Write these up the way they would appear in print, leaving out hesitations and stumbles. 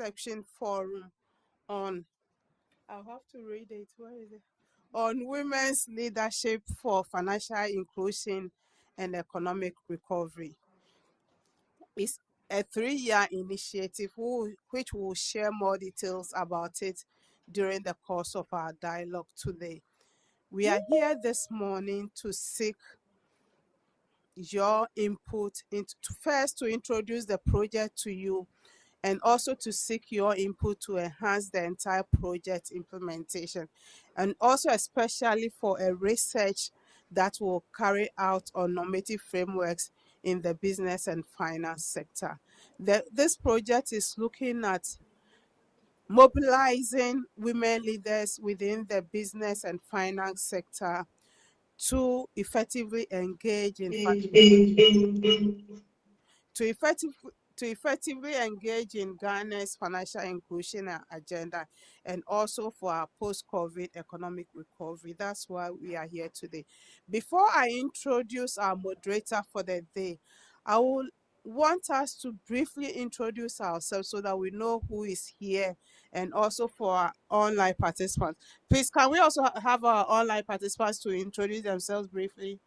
Inception Forum on, I'll have to read it, where is it? On women's leadership for financial inclusion and economic recovery. It's a 3-year initiative which will share more details about it during the course of our dialogue today. We are here this morning to seek your input first to introduce the project to you, and also to seek your input to enhance the entire project implementation, and also especially for a research that will carry out on normative frameworks in the business and finance sector. This project is looking at mobilizing women leaders within the business and finance sector to effectively engage in Ghana's financial inclusion agenda, and also for our post-COVID economic recovery. That's why we are here today. Before I introduce our moderator for the day, I will want us to briefly introduce ourselves so that we know who is here, and also for our online participants. Please, can we also have our online participants to introduce themselves briefly?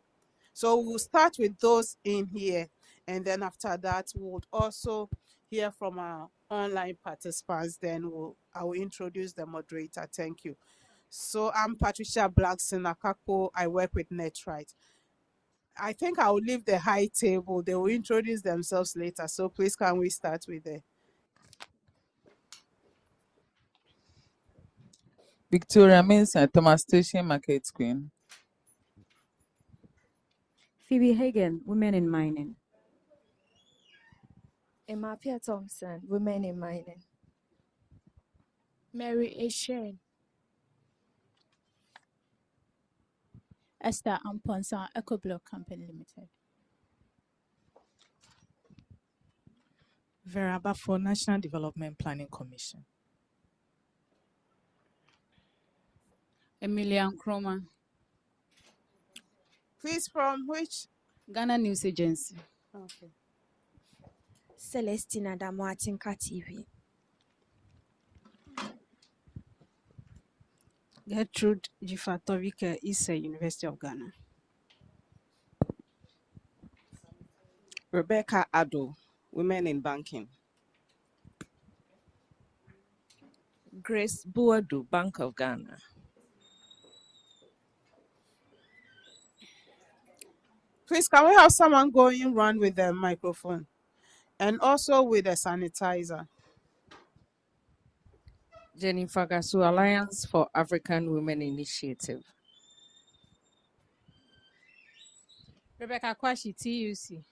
So we'll start with those in here, and then after that, we'll also hear from our online participants. Then I will introduce the moderator. Thank you. So I'm Patricia Blackson Akakpo. I work with NETRIGHT. I think I will leave the high table. They will introduce themselves later. So please, can we start with the Victoria Mensah, Thomas Station Market Queen. Phoebe Hagen, Women in Mining. Emapia Thompson, Women in Mining. Mary Eshen. Esther Amponsa, EcoBlock Company Limited. Vera Bafo, National Development Planning Commission. Emilia Nkrumah. Please, from which? Ghana News Agency. Okay. Celestina Damoatinka TV. Gertrude Jifatovike, Issa, University of Ghana. Rebecca Addo, Women in Banking. Grace Buadu, Bank of Ghana. Please, can we have someone going around with the microphone and also with a sanitizer? Jennifer Gasu, Alliance for African Women Initiative. Rebecca Kwashi, TUC.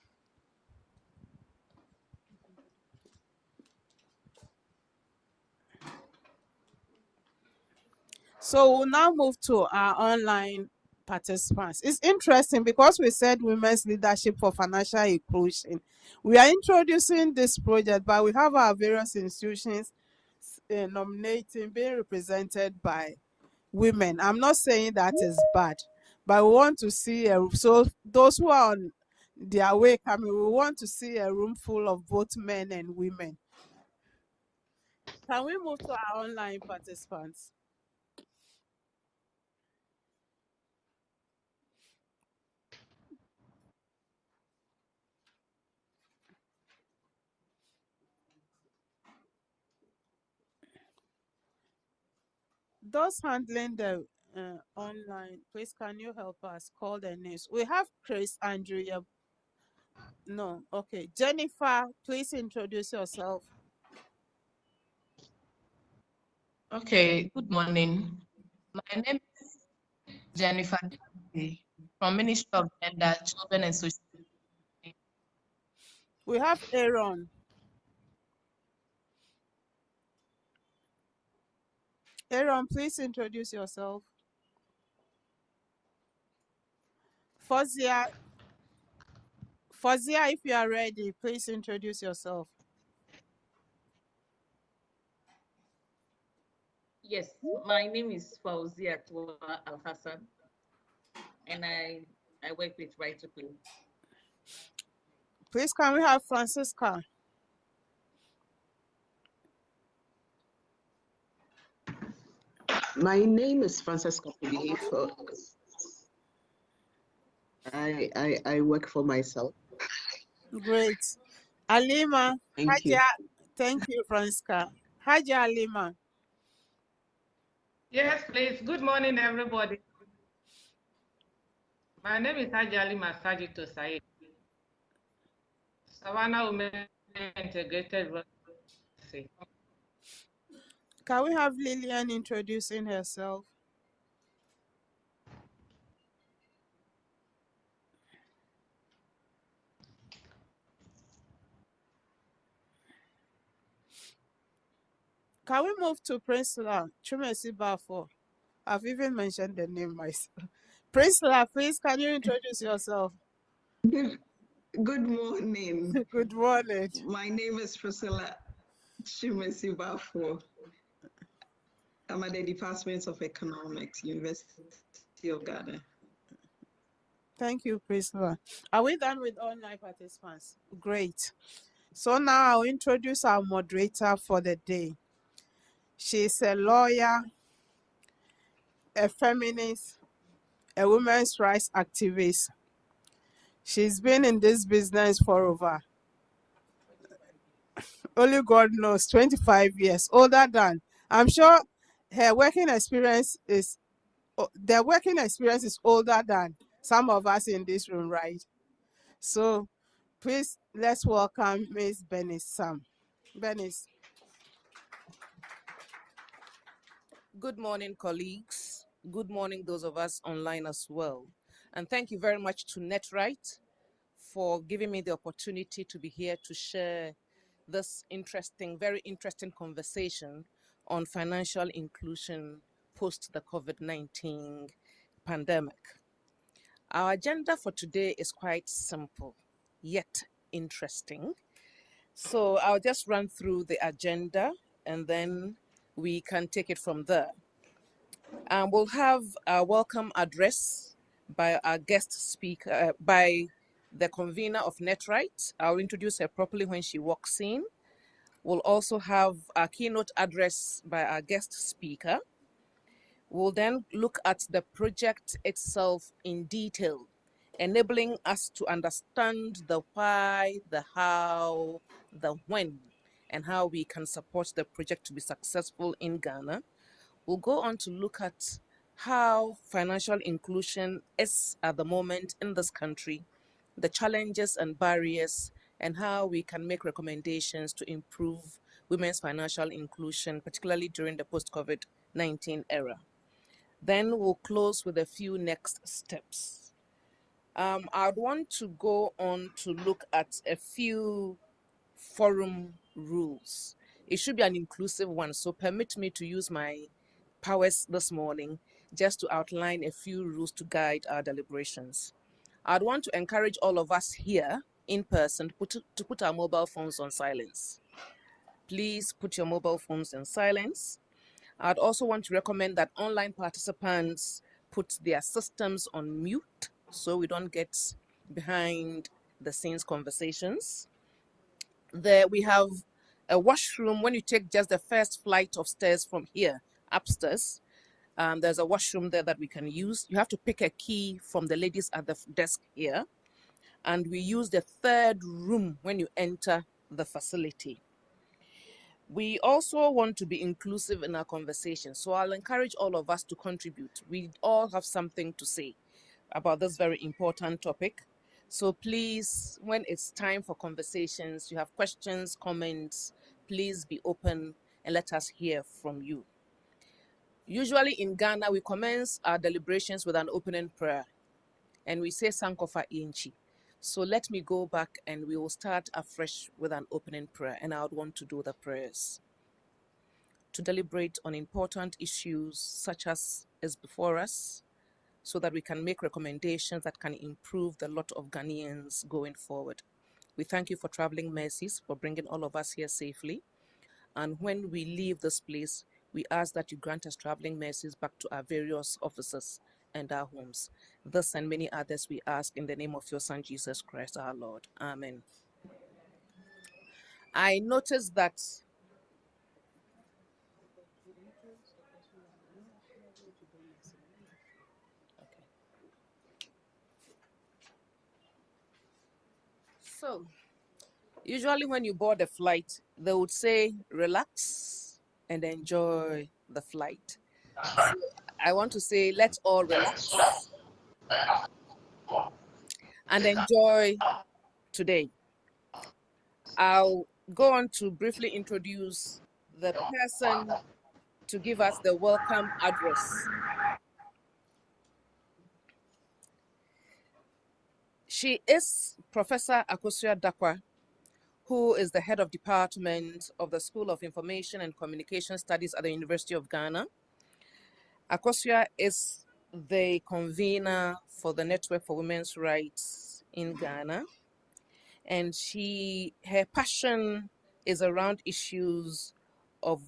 So we'll now move to our online participants. It's interesting because we said women's leadership for financial inclusion. We are introducing this project, but we have our various institutions nominating, being represented by women. I'm not saying that is bad, but we want to see so those who are on their way coming, we want to see a room full of both men and women. Can we move to our online participants? Those handling the online, please, can you help us call the names? We have Chris, Andrea. No, okay. Jennifer, please introduce yourself. Okay, good morning. My name is Jennifer from Ministry of Gender, Children and Social. We have Aaron. Aaron, please introduce yourself. Fozia, if you are ready, please introduce yourself. Yes, my name is Fauzia Al Hassan, and I work with Right to Play. Please, can we have Francisca? My name is Francesca Pugliese. I work for myself. Great. Alima, Thank you. Haja, thank you, Francisca. Haja Alima. Yes, please. Good morning, everybody. My name is Hajali Masaji Tosai, Savannah Women Integrated Residency. Can we have Lillian introducing herself? Can we move to Priscilla Chumesi Bafo? I've even mentioned the name myself. Priscilla, please, can you introduce yourself? Good morning. Good morning. My name is Priscilla Chimesi Bafo. I'm at the Department of Economics, University of Ghana. Thank you, Priscilla. Are we done with online participants? Great. So now I'll introduce our moderator for the day. She's a lawyer, a feminist, a women's rights activist. She's been in this business for over, only God knows, 25 years, older than, I'm sure her working experience is, their working experience is older than some of us in this room, right? So please, let's welcome Ms. Bernice Sam. Bernice. Good morning, colleagues. Good morning, those of us online as well. And thank you very much to NETRIGHT for giving me the opportunity to be here to share this interesting, very interesting conversation on financial inclusion post the COVID-19 pandemic. Our agenda for today is quite simple, yet interesting. So I'll just run through the agenda and then we can take it from there. We'll have a welcome address by our guest speaker, by the convener of NETRIGHT. I'll introduce her properly when she walks in. We'll also have a keynote address by our guest speaker. We'll then look at the project itself in detail, enabling us to understand the why, the how, the when, and how we can support the project to be successful in Ghana. We'll go on to look at how financial inclusion is at the moment in this country, the challenges and barriers, and how we can make recommendations to improve women's financial inclusion, particularly during the post-COVID-19 era. Then we'll close with a few next steps. I'd want to go on to look at a few forum rules. It should be an inclusive one, so permit me to use my powers this morning just to outline a few rules to guide our deliberations. I'd want to encourage all of us here in person to put our mobile phones on silence. Please put your mobile phones in silence. I'd also want to recommend that online participants put their systems on mute so we don't get behind the scenes conversations. There we have a washroom. When you take just the first flight of stairs from here upstairs, there's a washroom there that we can use. You have to pick a key from the ladies at the desk here. And we use the third room when you enter the facility. We also want to be inclusive in our conversation. So I'll encourage all of us to contribute. We all have something to say about this very important topic. So please, when it's time for conversations, you have questions, comments, please be open and let us hear from you. Usually in Ghana, we commence our deliberations with an opening prayer and we say Sankofa Inchi. So let me go back and we will start afresh with an opening prayer, and I would want to do the prayers. To deliberate on important issues such as is before us, so that we can make recommendations that can improve the lot of Ghanaians going forward. We thank you for traveling mercies, for bringing all of us here safely. And when we leave this place, we ask that you grant us traveling mercies back to our various offices and our homes. This and many others we ask in the name of your Son, Jesus Christ, our Lord. Amen. I noticed that So, usually when you board a flight, they would say, relax and enjoy the flight. So I want to say, let's all relax and enjoy today. I'll go on to briefly introduce the person to give us the welcome address. She is Professor Akosua Dakwa, who is the head of department of the School of Information and Communication Studies at the University of Ghana. Akosua is the convener for the Network for Women's Rights in Ghana, and her passion is around issues of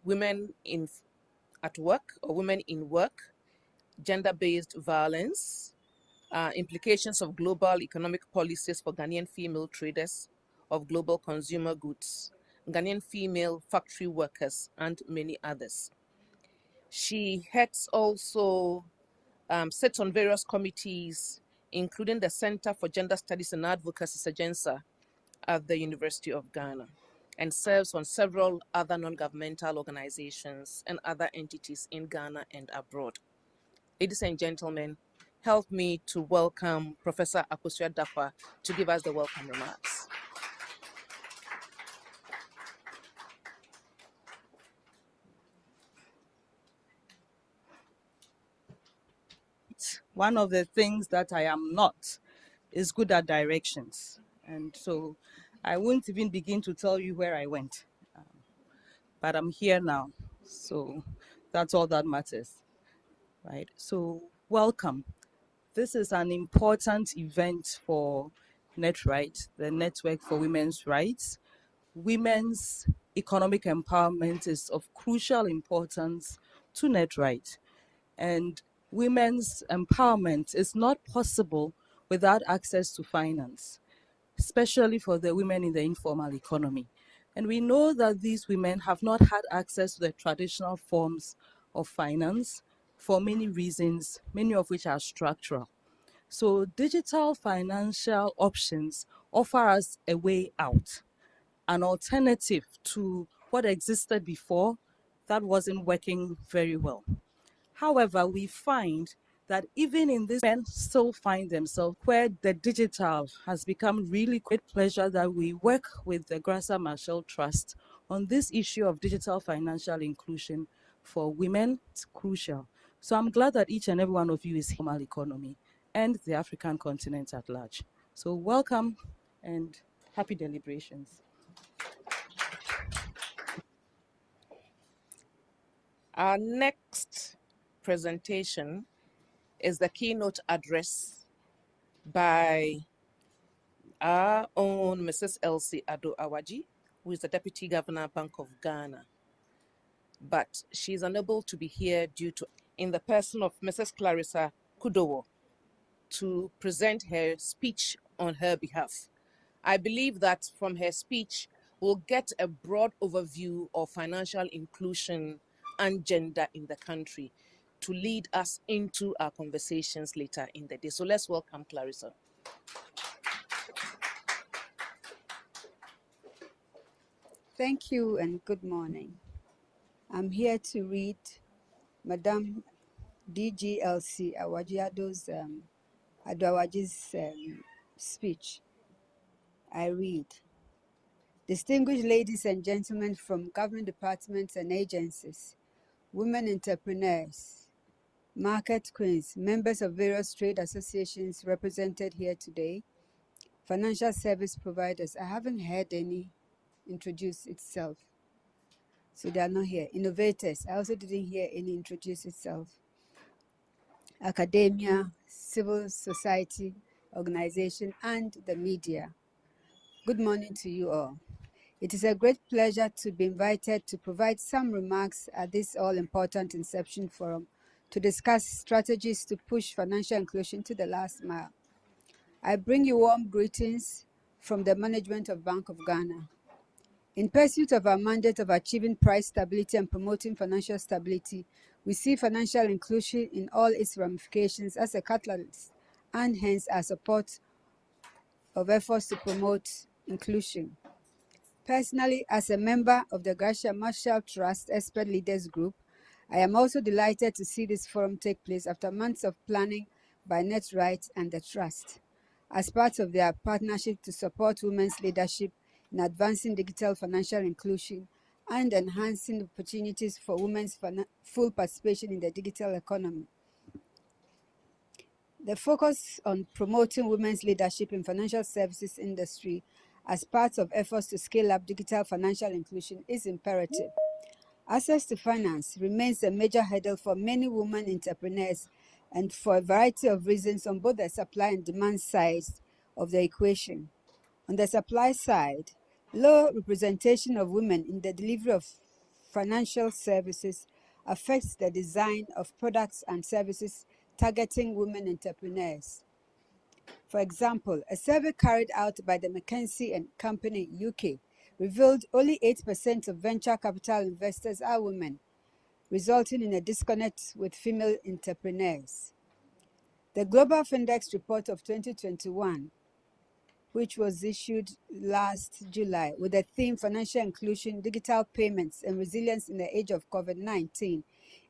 women at work or women in work, gender-based violence, implications of global economic policies for Ghanaian female traders of global consumer goods, Ghanaian female factory workers, and many others. She sits on various committees, including the Center for Gender Studies and Advocacy, SEGENSA, at the University of Ghana, and serves on several other non-governmental organizations and other entities in Ghana and abroad. Ladies and gentlemen, help me to welcome Professor Akosua Dakwa to give us the welcome remarks. One of the things that I am not is good at directions. And so I won't even begin to tell you where I went. But I'm here now. So that's all that matters, right? So welcome. This is an important event for NETRIGHT, the Network for Women's Rights. Women's economic empowerment is of crucial importance to NETRIGHT. And women's empowerment is not possible without access to finance, especially for the women in the informal economy. And we know that these women have not had access to the traditional forms of finance for many reasons, many of which are structural. So digital financial options offer us a way out, an alternative to what existed before that wasn't working very well. However, we find that even in this, men still find themselves where the digital has become really great pleasure that we work with the Grasa Marshall Trust on this issue of digital financial inclusion for women. It's crucial. So I'm glad that each and every one of you is formal economy and the African continent at large. So welcome and happy deliberations. Our next presentation is the keynote address by our own Mrs. Elsie Ado Awaji, who is the Deputy Governor, Bank of Ghana. But she's unable to be here due to, in the person of Mrs. Clarissa Kudowo, to present her speech on her behalf. I believe that from her speech, we'll get a broad overview of financial inclusion and gender in the country to lead us into our conversations later in the day. So let's welcome Clarissa. Thank you and good morning. I'm here to read Madame DGLC Awajiado's Adoawaji's speech. I read. Distinguished ladies and gentlemen from government departments and agencies, women entrepreneurs, market queens, members of various trade associations represented here today, financial service providers. I haven't heard any introduce itself, so they are not here. Innovators, I also didn't hear any introduce itself. Academia, civil society, organization, and the media. Good morning to you all. It is a great pleasure to be invited to provide some remarks at this all-important Inception Forum to discuss strategies to push financial inclusion to the last mile. I bring you warm greetings from the management of Bank of Ghana. In pursuit of our mandate of achieving price stability and promoting financial stability, we see financial inclusion in all its ramifications as a catalyst and hence our support of efforts to promote inclusion. Personally, as a member of the Gracia Marshall Trust Expert Leaders Group, I am also delighted to see this forum take place after months of planning by NETRIGHT and the Trust as part of their partnership to support women's leadership in advancing digital financial inclusion and enhancing opportunities for women's full participation in the digital economy. The focus on promoting women's leadership in financial services industry as part of efforts to scale up digital financial inclusion is imperative. Access to finance remains a major hurdle for many women entrepreneurs and for a variety of reasons on both the supply and demand sides of the equation. On the supply side, low representation of women in the delivery of financial services affects the design of products and services targeting women entrepreneurs. For example, a survey carried out by the McKinsey and Company UK revealed only 8% of venture capital investors are women, resulting in a disconnect with female entrepreneurs. The Global Findex report of 2021, which was issued last July with the theme Financial Inclusion, Digital Payments, and Resilience in the Age of COVID-19,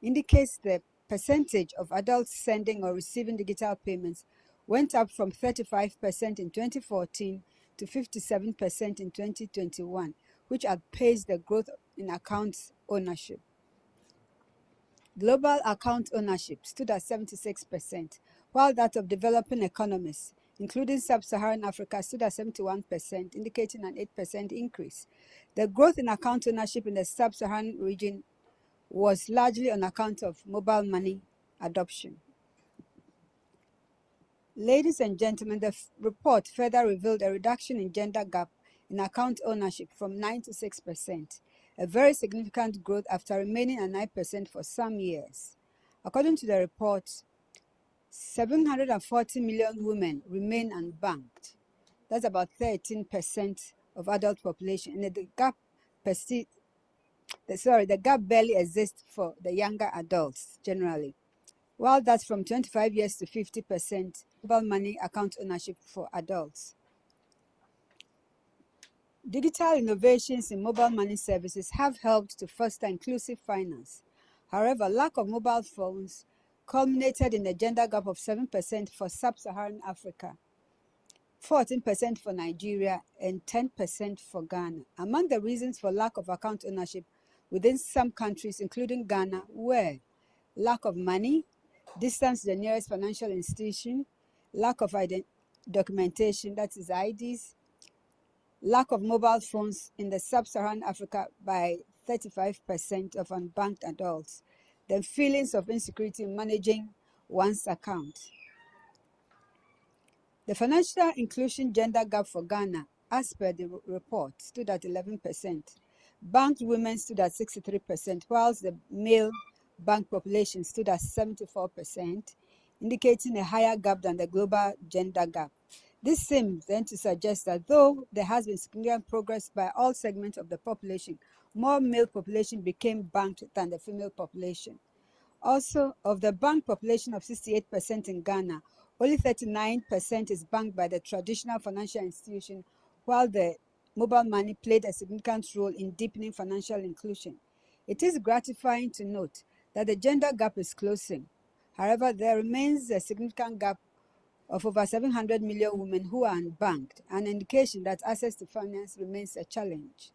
indicates the percentage of adults sending or receiving digital payments went up from 35% in 2014 to 57% in 2021, which outpaced the growth in account ownership. Global account ownership stood at 76%, while that of developing economies, including sub-Saharan Africa, stood at 71%, indicating an 8% increase. The growth in account ownership in the sub-Saharan region was largely on account of mobile money adoption. Ladies and gentlemen, the report further revealed a reduction in gender gap in account ownership from 9 to 6%, a very significant growth after remaining at 9% for some years. According to the report, 740 million women remain unbanked. That's about 13% of adult population, and the gap barely exists for the younger adults generally. While that's from 25 years to 50% mobile money account ownership for adults. Digital innovations in mobile money services have helped to foster inclusive finance. However, lack of mobile phones culminated in a gender gap of 7% for sub-Saharan Africa, 14% for Nigeria, and 10% for Ghana. Among the reasons for lack of account ownership within some countries, including Ghana, were lack of money, distance to the nearest financial institution, lack of documentation, that is IDs, lack of mobile phones in the sub-Saharan Africa by 35% of unbanked adults, then feelings of insecurity in managing one's account. The financial inclusion gender gap for Ghana, as per the report, stood at 11%. Banked women stood at 63%, whilst the male bank population stood at 74%, indicating a higher gap than the global gender gap. This seems then to suggest that though there has been significant progress by all segments of the population, more male population became banked than the female population. Also, of the banked population of 68% in Ghana, only 39% is banked by the traditional financial institution, while the mobile money played a significant role in deepening financial inclusion. It is gratifying to note that the gender gap is closing. However, there remains a significant gap of over 700 million women who are unbanked, an indication that access to finance remains a challenge.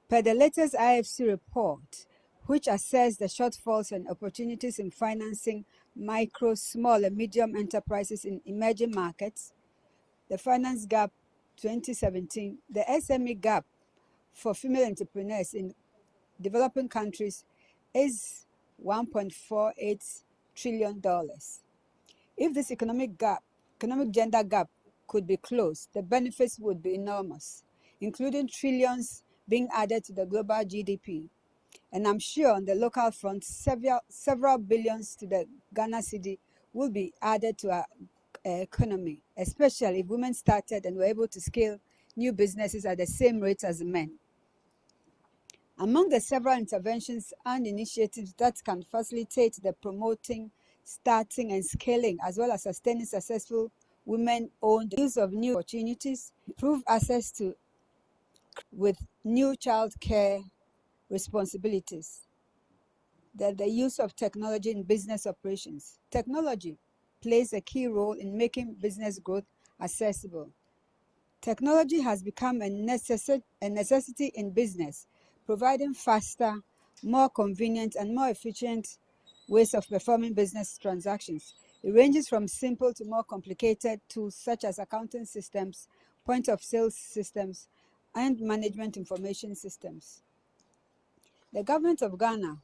Per the latest IFC report, which assessed the shortfalls and opportunities in financing micro, small, and medium enterprises in emerging markets, the Finance Gap 2017, the SME gap for female entrepreneurs in developing countries is $1.48 trillion. If this economic gender gap could be closed, the benefits would be enormous, including trillions being added to the global GDP. And I'm sure on the local front, several billions to the Ghana cedi will be added to our economy, especially if women started and were able to scale new businesses at the same rate as men. Among the several interventions and initiatives that can facilitate the promoting, starting, and scaling, as well as sustaining successful women-owned use of new opportunities, improve access to with new child care responsibilities, the use of technology in business operations. Technology plays a key role in making business growth accessible. Technology has become a necessity in business, providing faster, more convenient, and more efficient ways of performing business transactions. It ranges from simple to more complicated tools such as accounting systems, point of sale systems, and management information systems. The government of Ghana,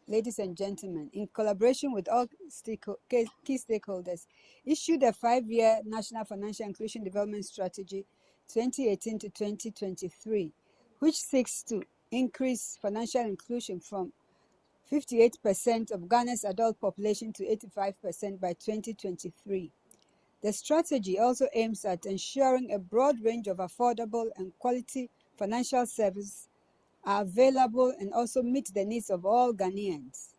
ladies and gentlemen, in collaboration with all key stakeholders, issued a 5-year National Financial Inclusion Development Strategy 2018 to 2023, which seeks to increase financial inclusion from 58% of Ghana's adult population to 85% by 2023. The strategy also aims at ensuring a broad range of affordable and quality financial services are available and also meet the needs of all Ghanaians.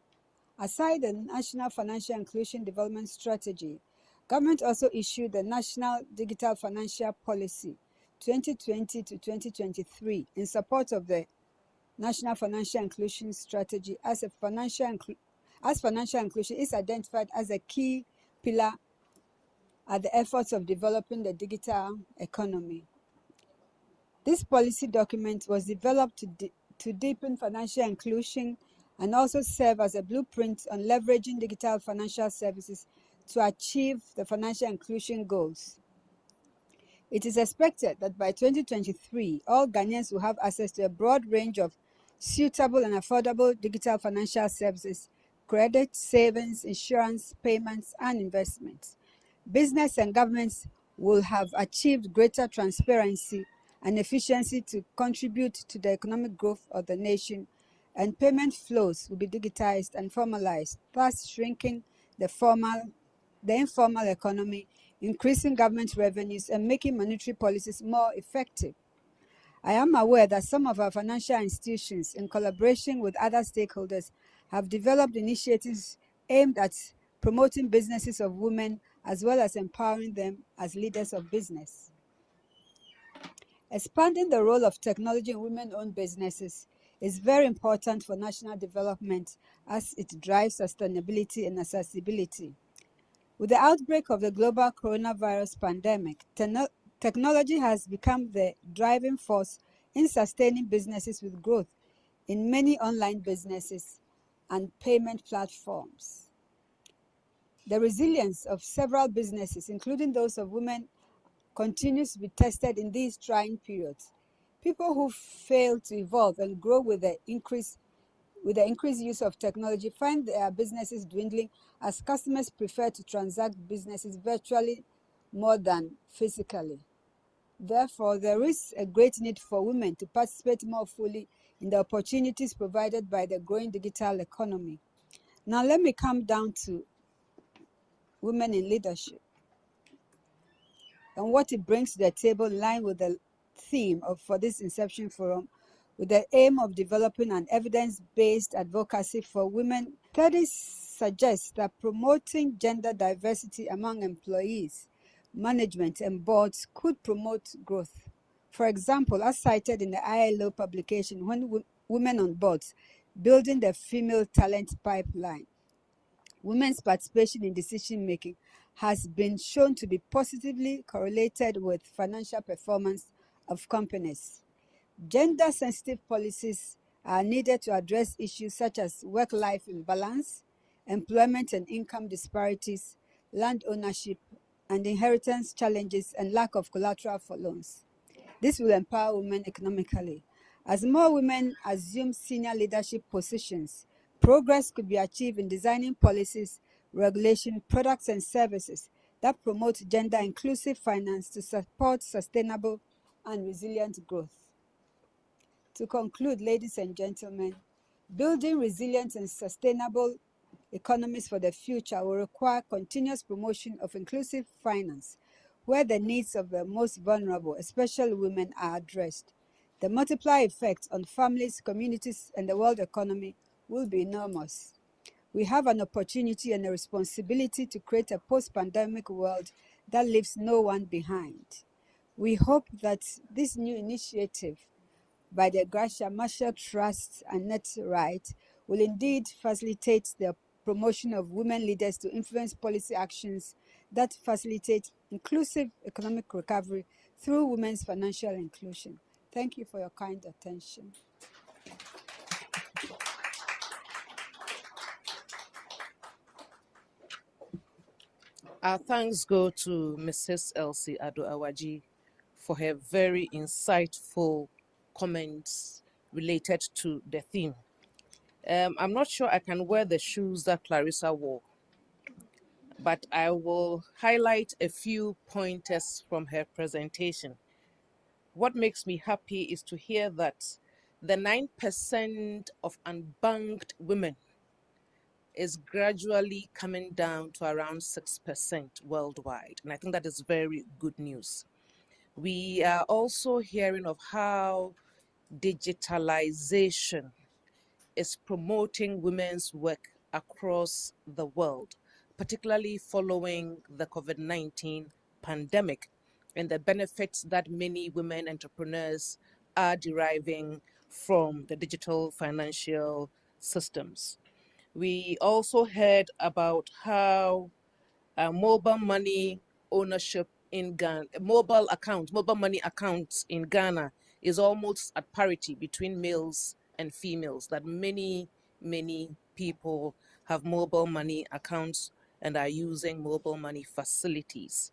Aside the National Financial Inclusion Development Strategy, government also issued the National Digital Financial Policy 2020 to 2023 in support of the National Financial Inclusion Strategy as financial inclusion is identified as a key pillar at the efforts of developing the digital economy. This policy document was developed to deepen financial inclusion and also serve as a blueprint on leveraging digital financial services to achieve the financial inclusion goals. It is expected that by 2023, all Ghanaians will have access to a broad range of suitable and affordable digital financial services, credit, savings, insurance, payments, and investments. Business and governments will have achieved greater transparency and efficiency to contribute to the economic growth of the nation, and payment flows will be digitized and formalized, thus shrinking the informal economy, increasing government revenues, and making monetary policies more effective. I am aware that some of our financial institutions, in collaboration with other stakeholders, have developed initiatives aimed at promoting businesses of women as well as empowering them as leaders of business. Expanding the role of technology in women-owned businesses is very important for national development as it drives sustainability and accessibility. With the outbreak of the global coronavirus pandemic, technology has become the driving force in sustaining businesses with growth in many online businesses and payment platforms. The resilience of several businesses, including those of women, continues to be tested in these trying periods. People who fail to evolve and grow with the increased use of technology find their businesses dwindling as customers prefer to transact businesses virtually more than physically. Therefore, there is a great need for women to participate more fully in the opportunities provided by the growing digital economy. Now, let me come down to women in leadership and what it brings to the table in line with the theme for this Inception Forum, with the aim of developing an evidence-based advocacy for women. Studies suggest that promoting gender diversity among employees, management, and boards could promote growth. For example, as cited in the ILO publication, When Women on Boards, Building the Female Talent Pipeline, women's participation in decision-making has been shown to be positively correlated with financial performance of companies. Gender-sensitive policies are needed to address issues such as work-life imbalance, employment and income disparities, land ownership and inheritance challenges, and lack of collateral for loans. This will empower women economically. As more women assume senior leadership positions, progress could be achieved in designing policies, regulation, products, and services that promote gender-inclusive finance to support sustainable and resilient growth. To conclude, ladies and gentlemen, building resilient and sustainable economies for the future will require continuous promotion of inclusive finance, where the needs of the most vulnerable, especially women, are addressed. The multiplier effect on families, communities, and the world economy will be enormous. We have an opportunity and a responsibility to create a post-pandemic world that leaves no one behind. We hope that this new initiative by the Gracia Marshall Trust and NETRIGHT will indeed facilitate the promotion of women leaders to influence policy actions that facilitate inclusive economic recovery through women's financial inclusion. Thank you for your kind attention. Our thanks go to Mrs. Elsie Ado-Awaji for her very insightful comments related to the theme. I'm not sure I can wear the shoes that Clarissa wore, but I will highlight a few pointers from her presentation. What makes me happy is to hear that the 9% of unbanked women is gradually coming down to around 6% worldwide. And I think that is very good news. We are also hearing of how digitalization is promoting women's work across the world, particularly following the COVID-19 pandemic and the benefits that many women entrepreneurs are deriving from the digital financial systems. We also heard about how mobile money ownership in Ghana, mobile money accounts in Ghana is almost at parity between males and females, that many people have mobile money accounts and are using mobile money facilities.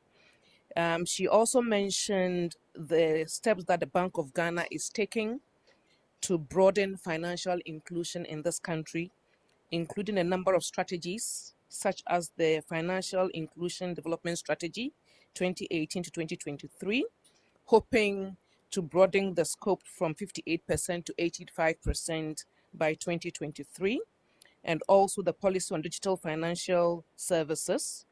She also mentioned the steps that the Bank of Ghana is taking to broaden financial inclusion in this country, including a number of strategies, such as the Financial Inclusion Development Strategy 2018 to 2023, hoping to broaden the scope from 58% to 85% by 2023, and also the policy on digital financial services,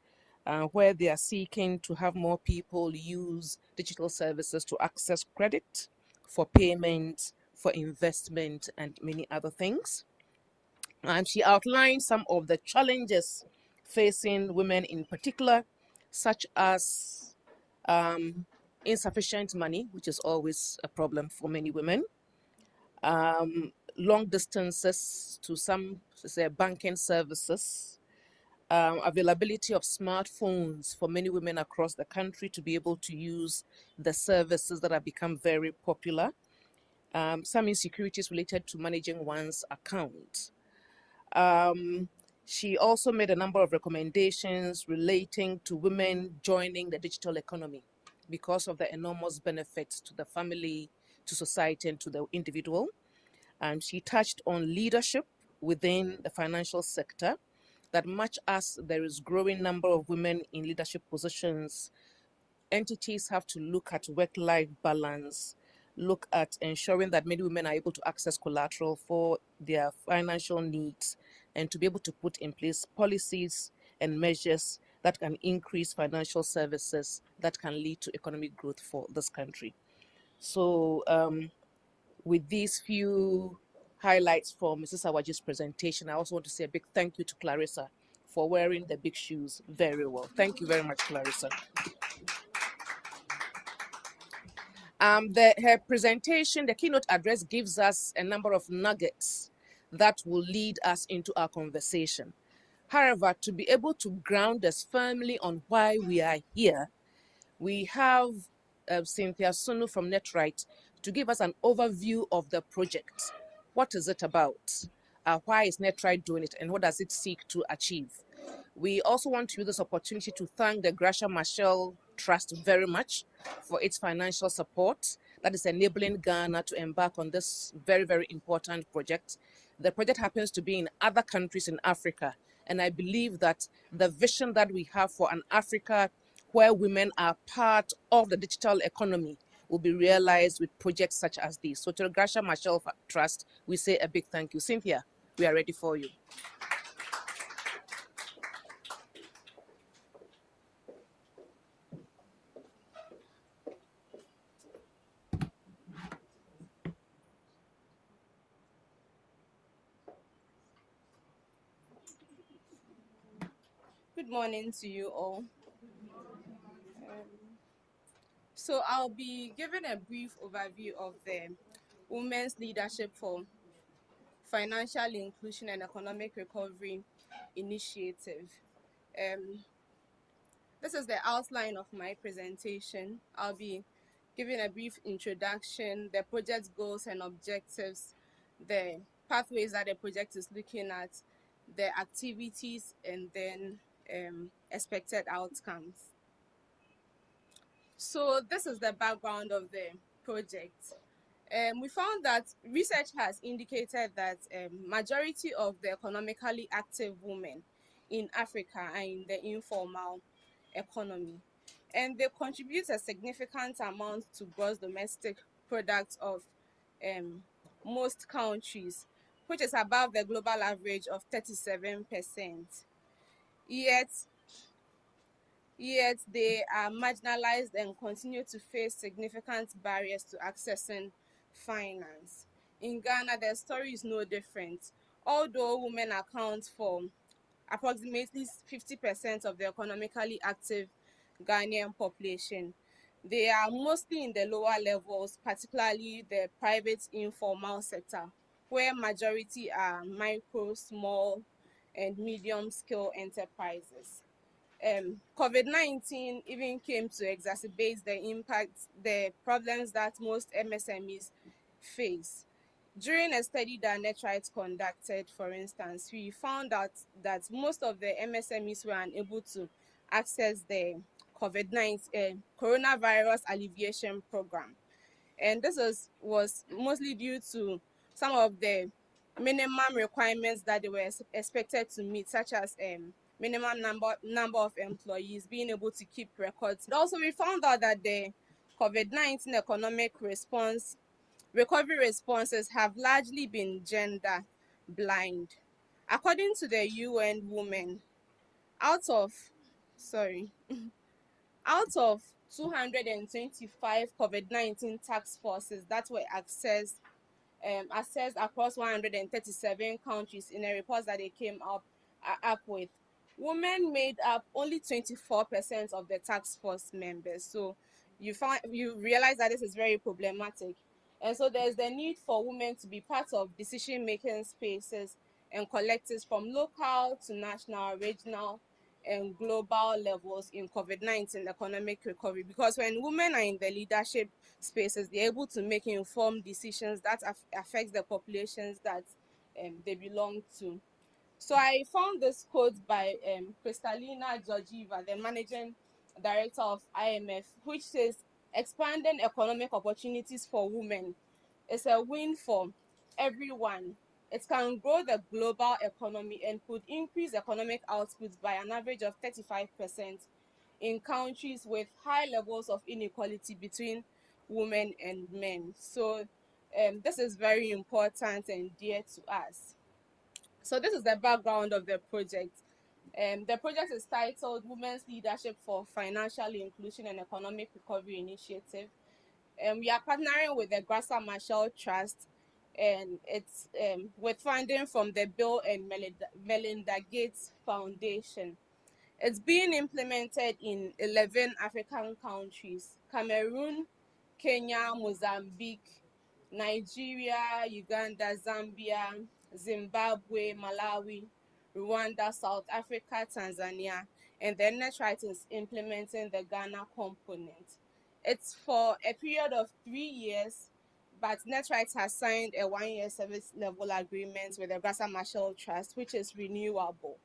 where they are seeking to have more people use digital services to access credit, for payment, for investment, and many other things. And she outlined some of the challenges facing women in particular, such as insufficient money, which is always a problem for many women, long distances to some banking services, availability of smartphones for many women across the country to be able to use the services that have become very popular, some insecurities related to managing one's account. She also made a number of recommendations relating to women joining the digital economy because of the enormous benefits to the family, to society, and to the individual. She touched on leadership within the financial sector, that much as there is growing number of women in leadership positions, entities have to look at work-life balance, look at ensuring that many women are able to access collateral for their financial needs, and to be able to put in place policies and measures that can increase financial services that can lead to economic growth for this country. So with these few highlights from Mrs. Awaji's presentation, I also want to say a big thank you to Clarissa for wearing the big shoes very well. Thank you very much, Clarissa. Her presentation, the keynote address, gives us a number of nuggets that will lead us into our conversation. However, to be able to ground us firmly on why we are here, we have Cynthia Sunu from NETRIGHT to give us an overview of the project. What is it about? Why is NETRIGHT doing it, and what does it seek to achieve? We also want to use this opportunity to thank the Gracia Marshall Trust very much for its financial support that is enabling Ghana to embark on this very, very important project. The project happens to be in other countries in Africa, and I believe that the vision that we have for an Africa where women are part of the digital economy will be realized with projects such as these. So to the Gracia Marshall Trust, we say a big thank you. Cynthia, we are ready for you. Good morning to you all. So I'll be giving a brief overview of the Women's Leadership for Financial Inclusion and Economic Recovery Initiative. This is the outline of my presentation. I'll be giving a brief introduction, the project goals and objectives, the pathways that the project is looking at, the activities, and then expected outcomes. So this is the background of the project. We found that research has indicated that majority of the economically active women in Africa are in the informal economy, and they contribute a significant amount to gross domestic product of most countries, which is above the global average of 37%. Yet they are marginalized and continue to face significant barriers to accessing finance. In Ghana, the story is no different. Although women account for approximately 50% of the economically active Ghanaian population, they are mostly in the lower levels, particularly the private informal sector, where majority are micro, small, and medium-scale enterprises. COVID-19 even came to exacerbate the problems that most MSMEs face. During a study that NETRIGHT conducted, for instance, we found out that most of the MSMEs were unable to access the COVID-19 coronavirus alleviation program. And this was mostly due to some of the minimum requirements that they were expected to meet, such as minimum number of employees, being able to keep records. And also, we found out that the COVID-19 economic recovery responses have largely been gender blind. According to the UN Women, out of 225 COVID-19 task forces that were assessed across 137 countries in a report that they came up with, women made up only 24% of the task force members. So you realize that this is very problematic. And so there's the need for women to be part of decision-making spaces and collectives from local to national, regional, and global levels in COVID-19 economic recovery. Because when women are in the leadership spaces, they're able to make informed decisions that affect the populations that they belong to. So I found this quote by Kristalina Georgieva, the managing director of IMF, which says, "Expanding economic opportunities for women is a win for everyone. It can grow the global economy and could increase economic output by an average of 35% in countries with high levels of inequality between women and men." So this is very important and dear to us. So this is the background of the project. The project is titled Women's Leadership for Financial Inclusion and Economic Recovery Initiative. We are partnering with the Grassa Marshall Trust, and it's with funding from the Bill and Melinda Gates Foundation. It's being implemented in 11 African countries: Cameroon, Kenya, Mozambique, Nigeria, Uganda, Zambia, Zimbabwe, Malawi, Rwanda, South Africa, Tanzania, and then NETRIGHT is implementing the Ghana component. It's for a period of 3 years, but NETRIGHT has signed a 1-year service level agreement with the Grassa Marshall Trust, which is renewable.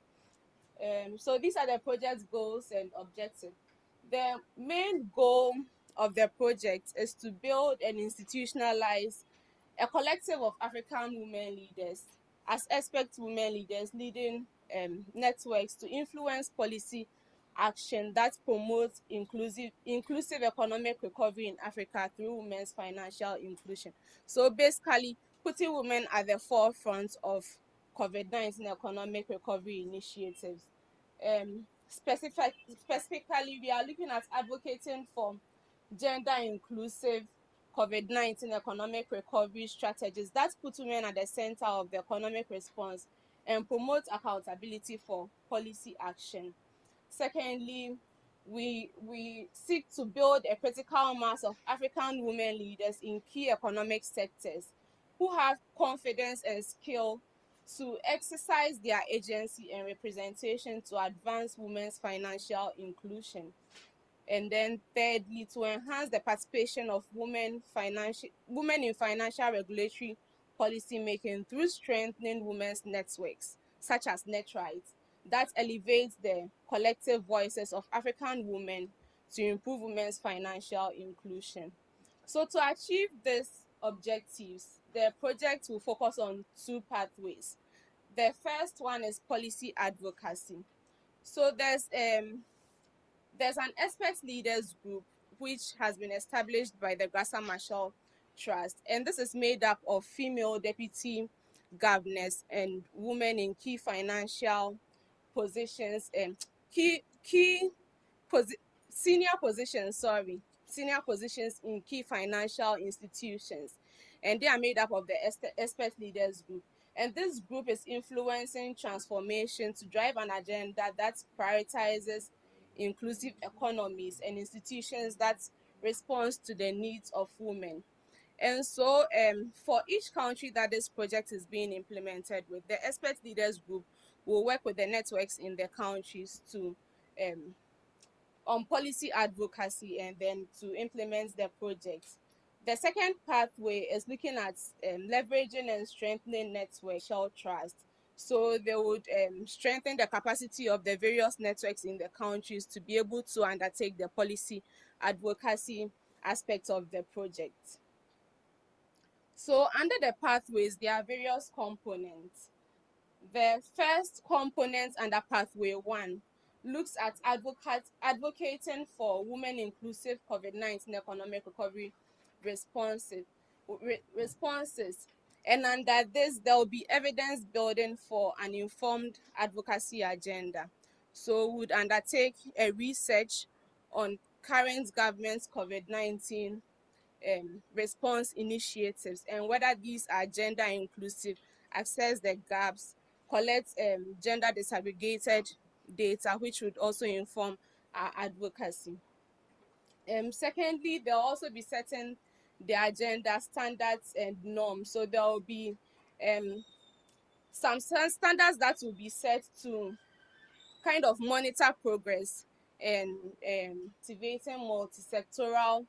So these are the project goals and objectives. The main goal of the project is to build and institutionalize a collective of African women leaders as expert women leaders leading networks to influence policy action that promotes inclusive economic recovery in Africa through women's financial inclusion. So basically, putting women at the forefront of COVID-19 economic recovery initiatives. Specifically, we are looking at advocating for gender inclusive COVID-19 economic recovery strategies that put women at the center of the economic response and promote accountability for policy action. Secondly, we seek to build a critical mass of African women leaders in key economic sectors who have confidence and skill to exercise their agency and representation to advance women's financial inclusion. And then thirdly, to enhance the participation of women in financial regulatory policy making through strengthening women's networks, such as NETRIGHT, that elevates the collective voices of African women to improve women's financial inclusion. So to achieve these objectives, the project will focus on two pathways. The first one is policy advocacy. So there's an expert leaders group which has been established by the Grassa Marshall Trust, and this is made up of female deputy governors and women in key financial positions and senior positions in key financial institutions, and they are made up of the expert leaders group. And this group is influencing transformation to drive an agenda that prioritizes inclusive economies and institutions that responds to the needs of women. And so for each country that this project is being implemented with, the expert leaders group will work with the networks in the countries to on policy advocacy and then to implement the project. The second pathway is looking at leveraging and strengthening network trust. So they would strengthen the capacity of the various networks in the countries to be able to undertake the policy advocacy aspects of the project. So under the pathways, there are various components. The first component under pathway 1 looks at advocating for women inclusive COVID-19 economic recovery responses. And under this, there will be evidence building for an informed advocacy agenda. So we would undertake a research on current government's COVID-19 response initiatives and whether these are gender inclusive, access the gaps, collect gender disaggregated data, which would also inform our advocacy. Secondly, there will also be setting the agenda standards and norms. So there will be some standards that will be set to kind of monitor progress and activating multi-sectoral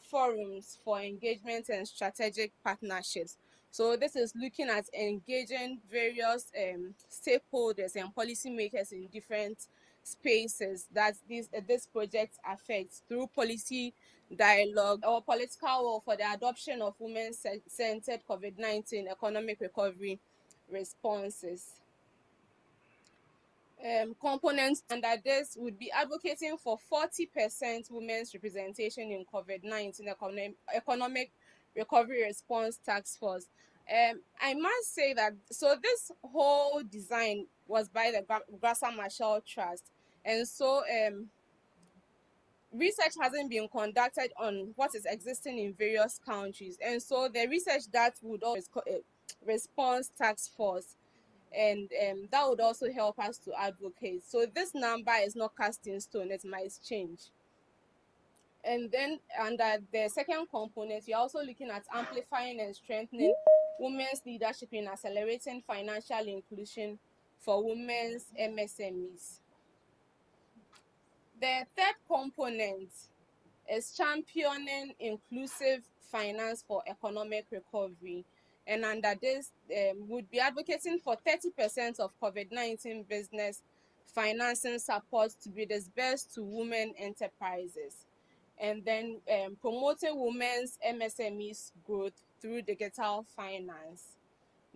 forums for engagement and strategic partnerships. So this is looking at engaging various stakeholders and policymakers in different spaces that this project affects through policy dialogue or political will for the adoption of women-centered COVID-19 economic recovery responses. Components under this would be advocating for 40% women's representation in COVID-19 economic recovery response task force. I must say that so this whole design was by the Grassa Marshall Trust, and so research hasn't been conducted on what is existing in various countries, and so the research that would always response task force, and that would also help us to advocate. So this number is not cast in stone, it might change. And then under the second component, you're also looking at amplifying and strengthening women's leadership in accelerating financial inclusion for women's MSMEs. The third component is championing inclusive finance for economic recovery. And under this, would be advocating for 30% of COVID-19 business financing support to be disbursed to women enterprises. And then promoting women's MSMEs growth through digital finance.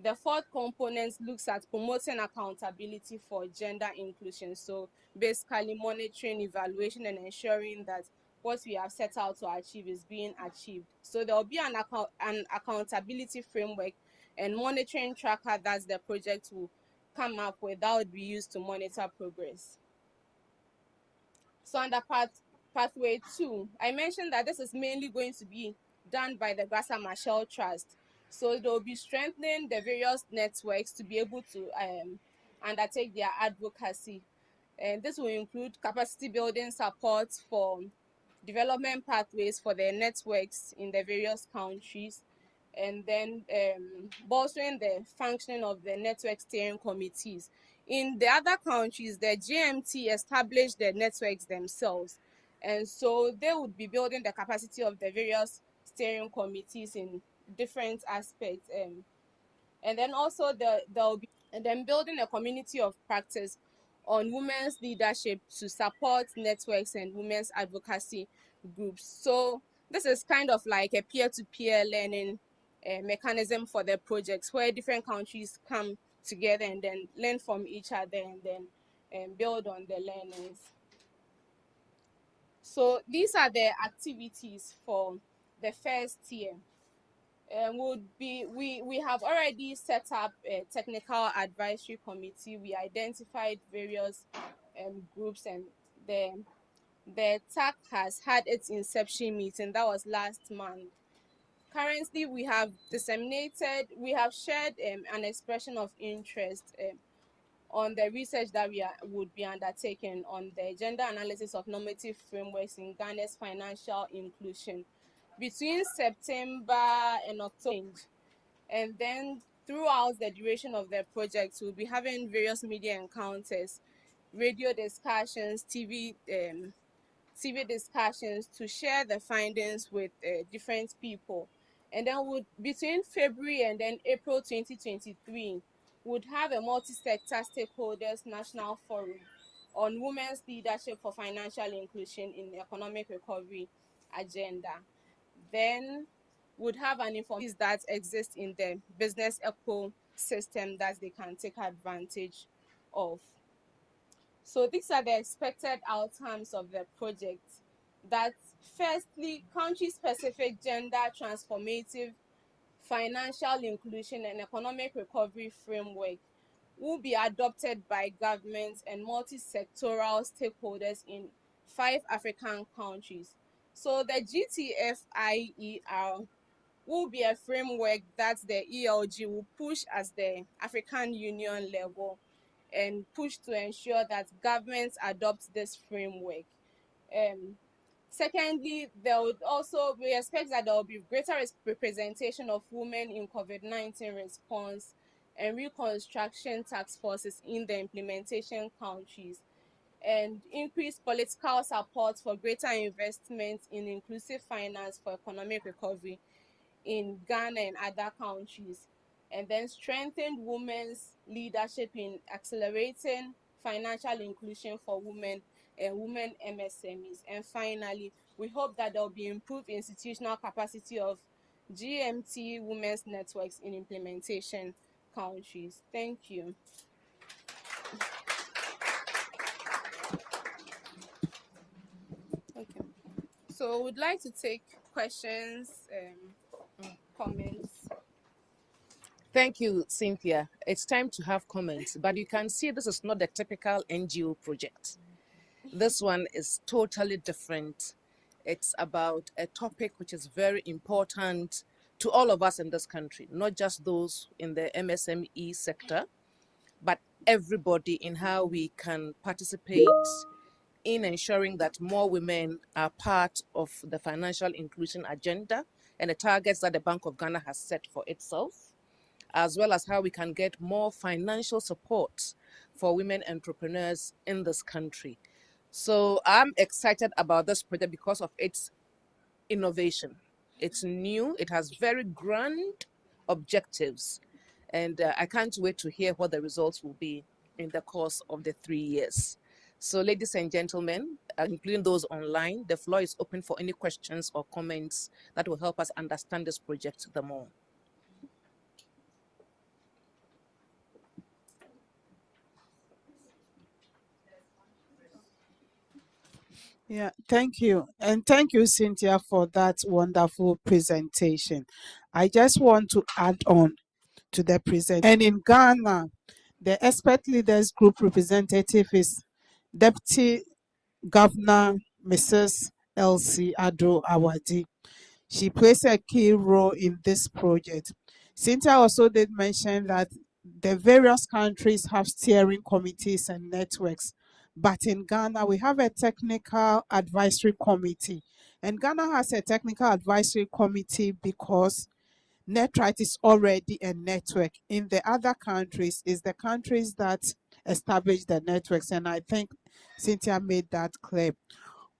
The fourth component looks at promoting accountability for gender inclusion. So basically monitoring, evaluation, and ensuring that what we have set out to achieve is being achieved. So there will be an accountability framework and monitoring tracker that the project will come up with that would be used to monitor progress. So under pathway 2, I mentioned that this is mainly going to be done by the Grassa Marshall Trust. So they'll be strengthening the various networks to be able to undertake their advocacy. And this will include capacity building support for development pathways for the networks in the various countries, and then bolstering the functioning of the network steering committees. In the other countries, the GMT established the networks themselves, and so they would be building the capacity of the various steering committees in different aspects. And then also there'll be building a community of practice on women's leadership to support networks and women's advocacy groups. So this is kind of like a peer-to-peer learning mechanism for the projects, where different countries come together and then learn from each other and then build on the learnings. So these are the activities for the first year. We have already set up a technical advisory committee. We identified various groups, and the TAC has had its inception meeting. That was last month. Currently, we have shared an expression of interest on the research that would be undertaken on the gender analysis of normative frameworks in Ghana's financial inclusion between September and October. And then throughout the duration of the project, we'll be having various media encounters, radio discussions, TV discussions to share the findings with different people. And then between February and then April 2023, would have a multi-sector stakeholders national forum on women's leadership for financial inclusion in the economic recovery agenda. Then would have an information that exists in the business ecosystem that they can take advantage of. So these are the expected outcomes of the project. That firstly, country-specific gender transformative financial inclusion and economic recovery framework will be adopted by governments and multi-sectoral stakeholders in 5 African countries. So the GTFIER will be a framework that the ELG will push as the African Union level and push to ensure that governments adopt this framework. Secondly, we expect that there will be greater representation of women in COVID-19 response and reconstruction task forces in the implementation countries, and increased political support for greater investment in inclusive finance for economic recovery in Ghana and other countries, and then strengthened women's leadership in accelerating financial inclusion for women and women MSMEs. And finally, we hope that there will be improved institutional capacity of GMT women's networks in implementation countries. Thank you. Okay. So we'd like to take questions, comments. Thank you, Cynthia. It's time to have comments, but you can see this is not the typical NGO project. This one is totally different. It's about a topic which is very important to all of us in this country, not just those in the MSME sector, but everybody, in how we can participate in ensuring that more women are part of the financial inclusion agenda and the targets that the Bank of Ghana has set for itself, as well as how we can get more financial support for women entrepreneurs in this country. So I'm excited about this project because of its innovation. It's new, it has very grand objectives, and I can't wait to hear what the results will be in the course of the 3 years. So ladies and gentlemen, including those online, the floor is open for any questions or comments that will help us understand this project the more. Yeah, thank you. And thank you, Cynthia, for that wonderful presentation. I just want to add on to the presentation. And in Ghana, the expert leaders group representative is Deputy Governor Mrs. Elsie Ado Awadi. She plays a key role in this project. Cynthia also did mention that the various countries have steering committees and networks, But in Ghana, we have a technical advisory committee. And Ghana has a technical advisory committee because NETRIGHT is already a network. In the other countries, is the countries that establish the networks. And I think Cynthia made that clear.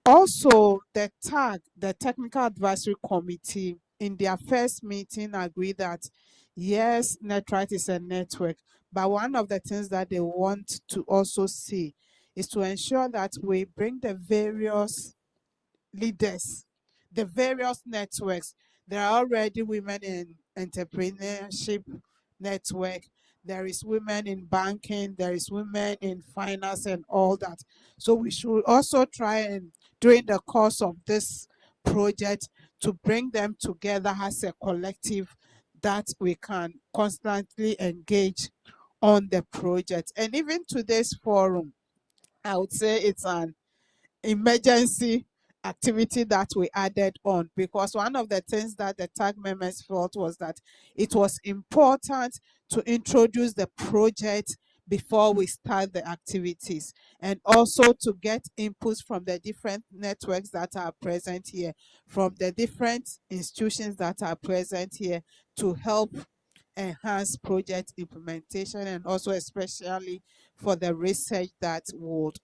Also, the TAG, the Technical Advisory Committee, in their first meeting agreed that yes, NETRIGHT is a network, but one of the things that they want to also see is to ensure that we bring the various leaders, the various networks. There are already women in entrepreneurship network. There is women in banking. There is women in finance and all that. So we should also try and during the course of this project to bring them together as a collective that we can constantly engage on the project. And even today's forum, I would say it's an emergency activity that we added on, because one of the things that the tag members felt was that it was important to introduce the project before we start the activities, and also to get inputs from the different networks that are present here, from the different institutions that are present here, to help enhance project implementation, and also especially for the research that would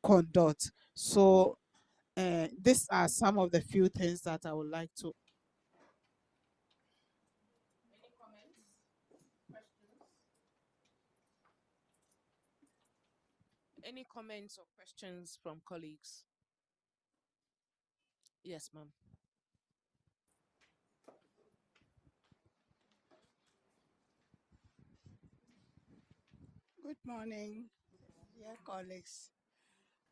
conduct. So these are some of the few things that I would like to. Any comments or questions from colleagues? Yes, ma'am. Good morning, dear colleagues.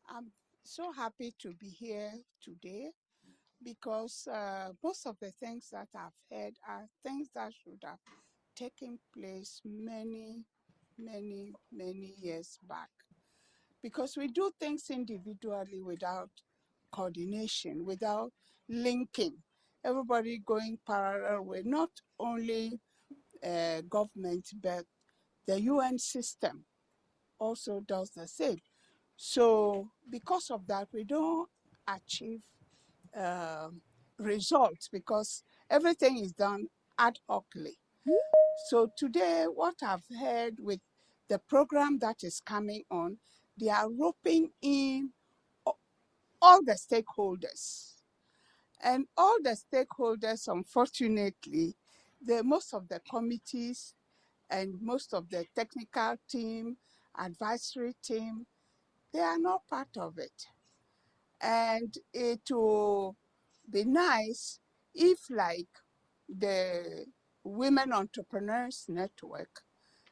I'm so happy to be here today because most of the things that I've heard are things that should have taken place many years back. Because we do things individually without coordination, without linking. Everybody going parallel with not only government, but the UN system also does the same. So because of that, we don't achieve results because everything is done ad hocly. So today, what I've heard with the program that is coming on, they are roping in all the stakeholders. And all the stakeholders, unfortunately, most of the committees and most of the technical team, advisory team, they are not part of it. And it will be nice if, like the Women Entrepreneurs Network,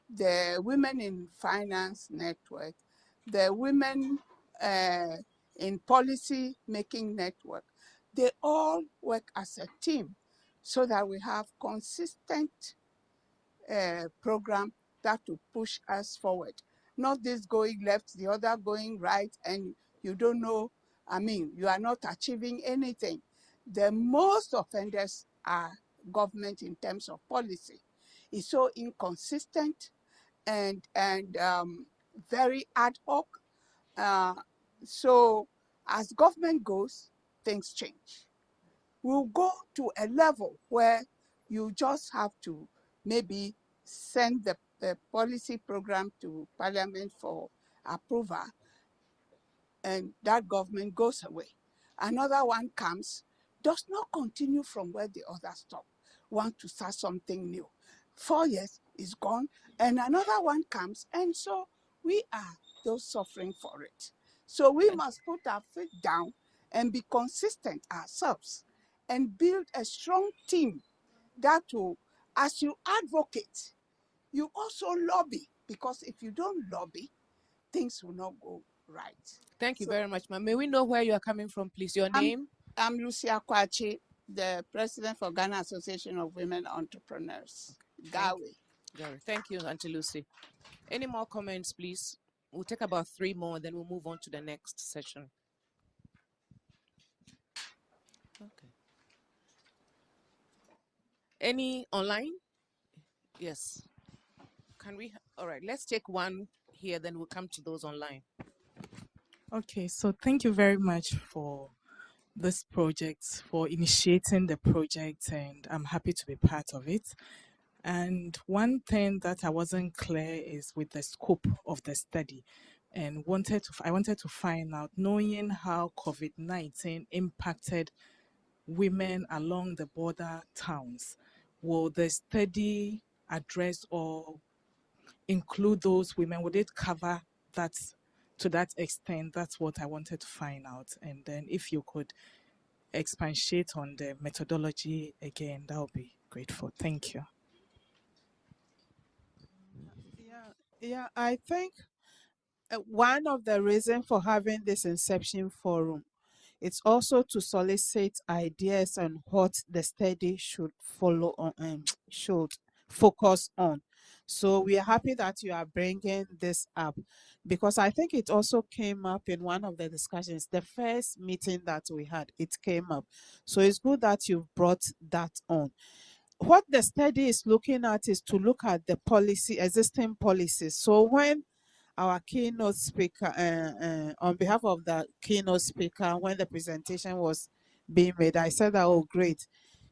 the Women in Finance Network, the Women in Policy Making Network, they all work as a team so that we have consistent program that will push us forward. Not this going left, the other going right, and you don't know, you are not achieving anything. The most offenders are government in terms of policy. It's so inconsistent and very ad hoc. So as government goes, things change. We'll go to a level where you just have to maybe send the policy program to Parliament for approval, and that government goes away. Another one comes, does not continue from where the other stopped, want to start something new. 4 years is gone, and another one comes, and so we are those suffering for it. So we must put our feet down and be consistent ourselves and build a strong team that will, as you advocate, you also lobby, because if you don't lobby, things will not go right. Thank you very much, ma'am. May we know where you are coming from, please? Your name? I'm Lucia Kwachi, the president for Ghana Association of Women Entrepreneurs, Gawi. Thank you, Auntie Lucy. Any more comments, please? We'll take about 3 more, then we'll move on to the next session. Okay. Any online? Yes. Can we? All right, let's take one here, then we'll come to those online. Okay, so thank you very much for this project, for initiating the project, and I'm happy to be part of it. And one thing that I wasn't clear is with the scope of the study, and I wanted to find out, knowing how COVID-19 impacted women along the border towns, will the study address or include those women? Would it cover that to that extent? That's what I wanted to find out. And then if you could expatiate on the methodology again, that would be grateful. Thank you. Yeah, I think one of the reasons for having this Inception forum, it's also to solicit ideas on what the study should follow on and should focus on. So we are happy that you are bringing this up, because I think it also came up in one of the discussions, the first meeting that we had, it came up. So it's good that you've brought that on. What the study is looking at is to look at the existing policies. So when our keynote speaker, on behalf of the keynote speaker, when the presentation was being made, I said that, oh, great.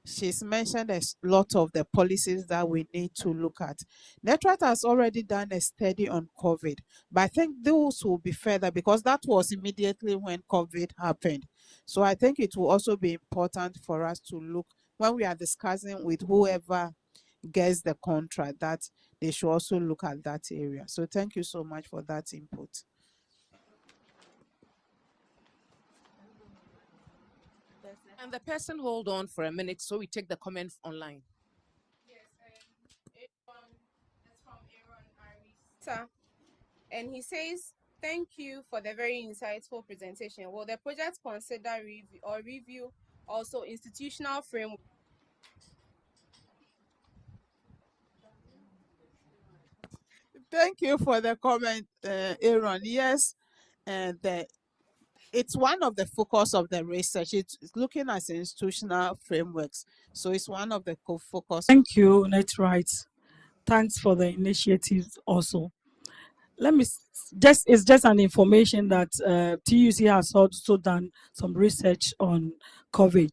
She's mentioned a lot of the policies that we need to look at. NETRIGHT has already done a study on COVID, but I think those will be further, because that was immediately when COVID happened. So I think it will also be important for us to look, when we are discussing with whoever gets the contract, that they should also look at that area. So thank you so much for that input. And the person hold on for a minute so we take the comment online. Sir, and he says, thank you for the very insightful presentation. Will the project consider review also institutional framework? Thank you for the comment, Aaron. Yes, and it's one of the focus of the research. It's looking at institutional frameworks. So it's one of the focus. Thank you, NETRIGHT. Thanks for the initiative also. It's just an information that TUC has also done some research on COVID.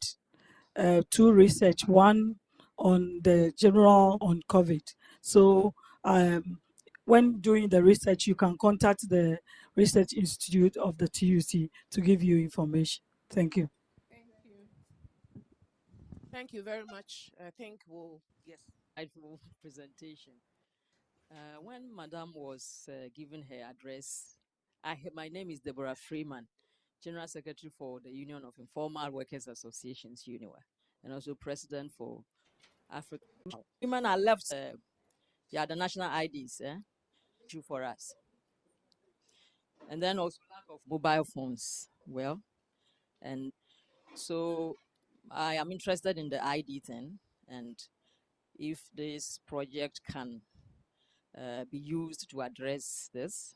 Two research, one on the general on COVID. So when doing the research, you can contact the Research Institute of the TUC to give you information. Thank you. Thank you very much. I think we'll, yes. Insightful presentation. When Madam was giving her address, my name is Deborah Freeman, General Secretary for the Union of Informal Workers Associations, UNIWA, and also President for Africa. Women are left, the national IDs, issue for us. And then also lack of mobile phones. Well, and so I am interested in the ID thing, and if this project can be used to address this.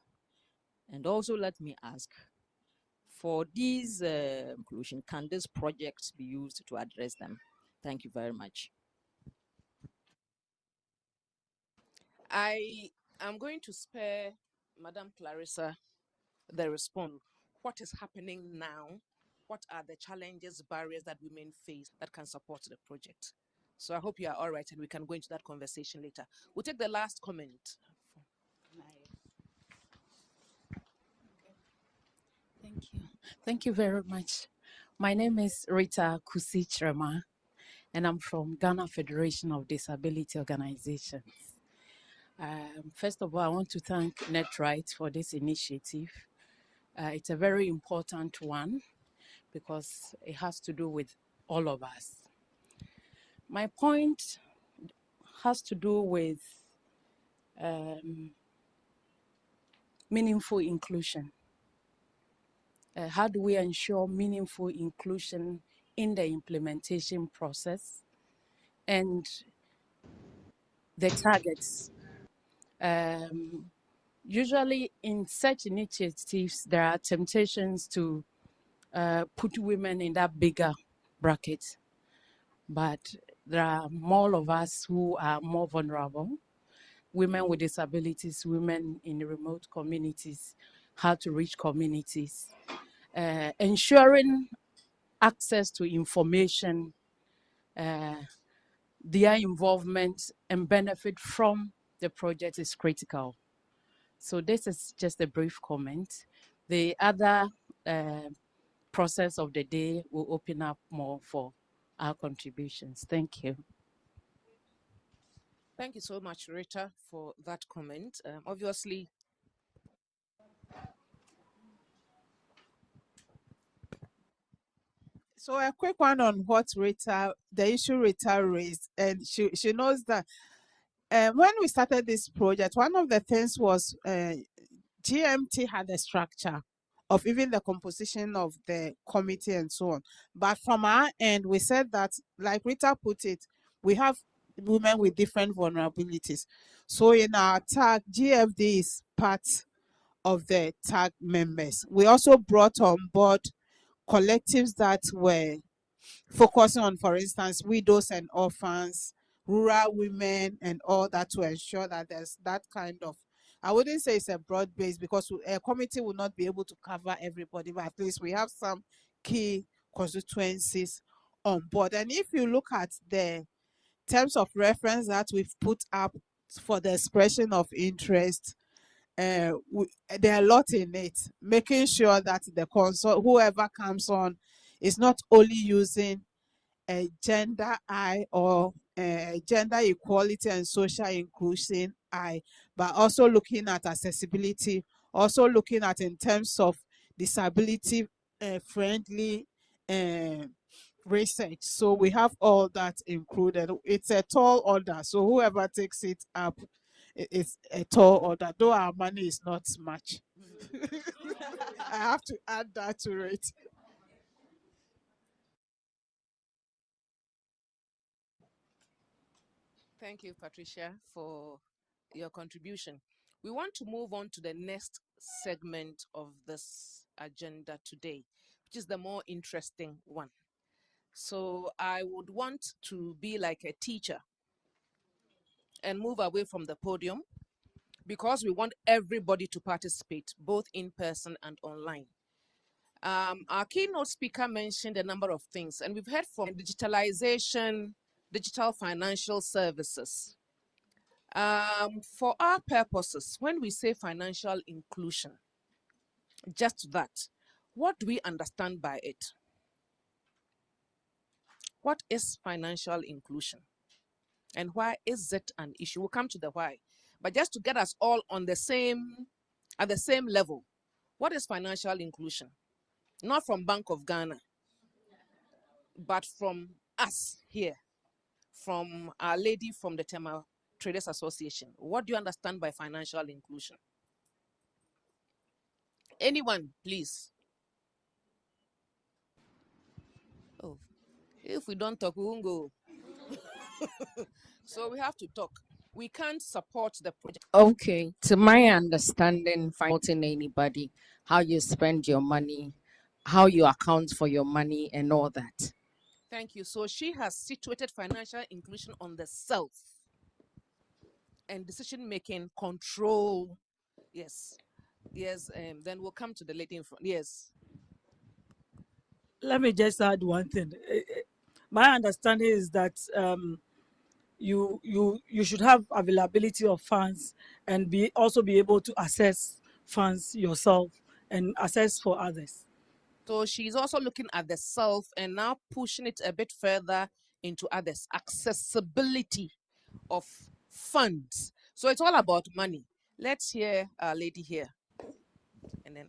And also let me ask, for these inclusion, can this project be used to address them? Thank you very much. I am going to spare Madam Clarissa the response. What is happening now? What are the challenges, barriers that women face that can support the project? So I hope you are all right and we can go into that conversation later. We'll take the last comment. Thank you. Thank you very much. My name is Rita Kusi Chrema, and I'm from Ghana Federation of Disability Organizations. First of all, I want to thank NETRIGHT for this initiative. It's a very important one because it has to do with all of us. My point has to do with meaningful inclusion. How do we ensure meaningful inclusion in the implementation process and the targets? Usually in such initiatives, there are temptations to put women in that bigger bracket, but there are more of us who are more vulnerable, women with disabilities, women in remote communities, how to reach communities, ensuring access to information, their involvement and benefit from the project is critical. So this is just a brief comment. The other process of the day will open up more for our contributions. Thank you. Thank you so much, Rita, for that comment. Obviously, So a quick one on what Rita, the issue Rita raised, and she knows that when we started this project, one of the things was GMT had a structure of even the composition of the committee and so on. But from our end, we said that, like Rita put it, we have women with different vulnerabilities. So in our tag, GFD is part of the tag members. We also brought on board collectives that were focusing on, for instance, widows and orphans, rural women, and all that, to ensure that there's that kind of, I wouldn't say it's a broad base because a committee will not be able to cover everybody, but at least we have some key constituencies on board. And if you look at the terms of reference that we've put up for the expression of interest, there are a lot in it, making sure that the consult, whoever comes on, is not only using a gender eye or gender equality and social inclusion eye, but also looking at accessibility, also looking at in terms of disability friendly research. So we have all that included. It's a tall order, so whoever takes it up, it's a tall order, though our money is not much. I have to add that to it. thank you, Patricia, for your contribution. We want to move on to the next segment of this agenda today, which is the more interesting one. So I would want to be like a teacher and move away from the podium because we want everybody to participate, both in person and online. Our keynote speaker mentioned a number of things, and we've heard from digitalization, digital financial services. For our purposes, when we say financial inclusion, just that, what do we understand by it? What is financial inclusion? And why is it an issue? We'll come to the why. But just to get us all on the same, at the same level, what is financial inclusion? Not from Bank of Ghana, but from us here, from our lady from the Tema Traders Association. What do you understand by financial inclusion? Anyone, please. Oh, if we don't talk, we won't go. So we have to talk. We can't support the project. Okay, to my understanding, supporting anybody, how you spend your money, how you account for your money, and all that. Thank you. So she has situated financial inclusion on the self and decision-making control. Yes. Yes. Then we'll come to the lady in front. Yes. Let me just add one thing. My understanding is that you should have availability of funds and also be able to access funds yourself and access for others. So she's also looking at the self and now pushing it a bit further into others. Accessibility of funds. So it's all about money. Let's hear our lady here. And then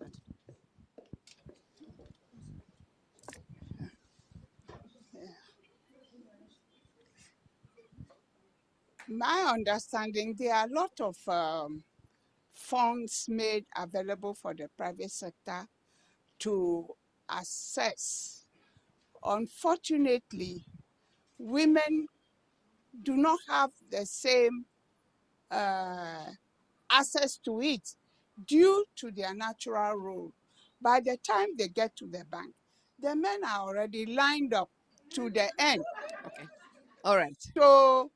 My understanding, there are a lot of funds made available for the private sector to access. Unfortunately, women do not have the same access to it due to their natural role. By the time they get to the bank, the men are already lined up to the end. Okay. All right. So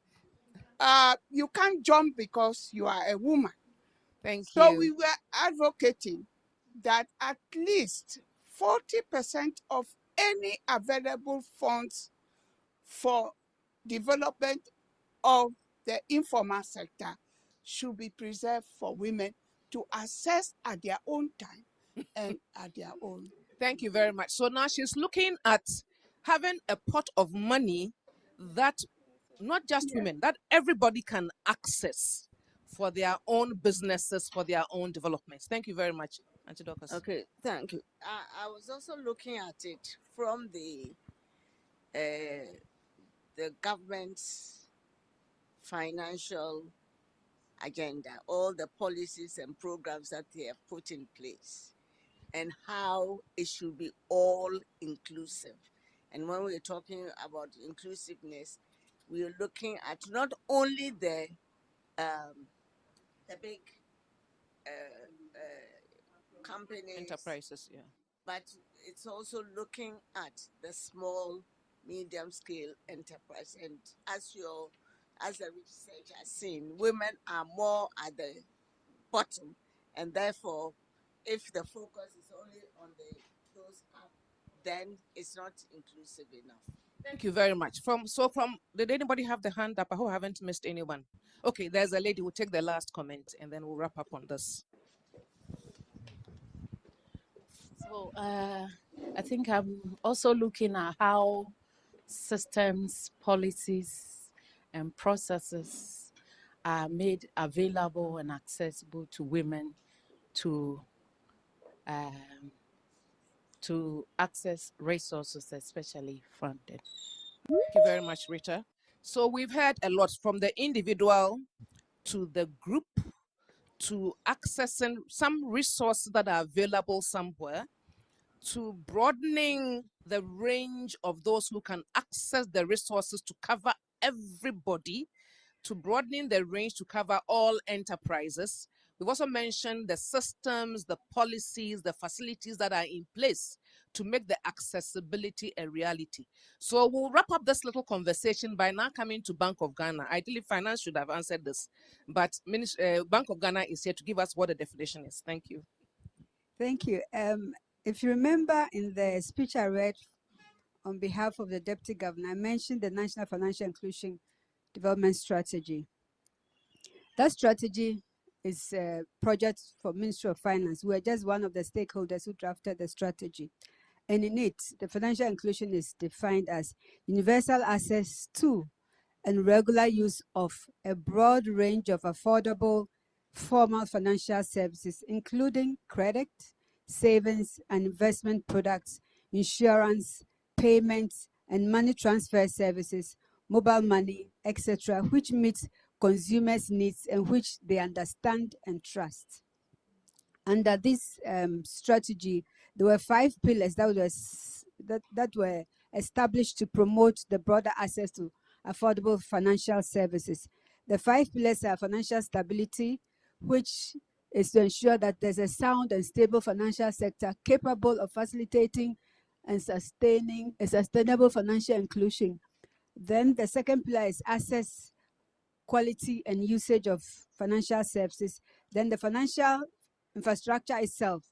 you can't jump because you are a woman. Thank So you. we were advocating that at least 40% of any available funds for development of the informal sector should be preserved for women to access at their own time and at their own. Thank you very much. So now she's looking at having a pot of money that not just women, that everybody can access for their own businesses, for their own developments. Thank you very much, Auntie Dorcas. Okay, thank you. I was also looking at it from the government's financial agenda, all the policies and programs that they have put in place, and how it should be all inclusive. And when we're talking about inclusiveness, we're looking at not only the big companies, Enterprises, yeah. but it's also looking at the small, medium scale enterprise. And as the research has seen, women are more at the bottom, and therefore, if the focus is only on those up, then it's not inclusive enough. Thank you very much. Did anybody have the hand up? I hope I haven't missed anyone. Okay, there's a lady who will take the last comment and then we'll wrap up on this. So I think I'm also looking at how systems, policies, and processes are made available and accessible to women to access resources, especially funding. Thank you very much, Rita. So we've heard a lot from the individual to the group to accessing some resources that are available somewhere, to broadening the range of those who can access the resources to cover everybody, to broadening the range to cover all enterprises. We've also mentioned the systems, the policies, the facilities that are in place to make the accessibility a reality. So we'll wrap up this little conversation by now coming to Bank of Ghana. Ideally, finance should have answered this, but Bank of Ghana is here to give us what the definition is. Thank you. Thank you. If you remember in the speech I read on behalf of the Deputy Governor, I mentioned the National Financial Inclusion Development Strategy. That strategy is a project for Ministry of Finance. We are just one of the stakeholders who drafted the strategy. And in it, the financial inclusion is defined as universal access to and regular use of a broad range of affordable formal financial services, including credit, savings and investment products, insurance, payments, and money transfer services, mobile money, etc., which meets consumers' needs and which they understand and trust. Under this strategy, there were 5 pillars that were established to promote the broader access to affordable financial services. The 5 pillars are financial stability, which is to ensure that there's a sound and stable financial sector capable of facilitating and sustaining a sustainable financial inclusion. Then the second pillar is access, quality, and usage of financial services. Then the financial infrastructure itself,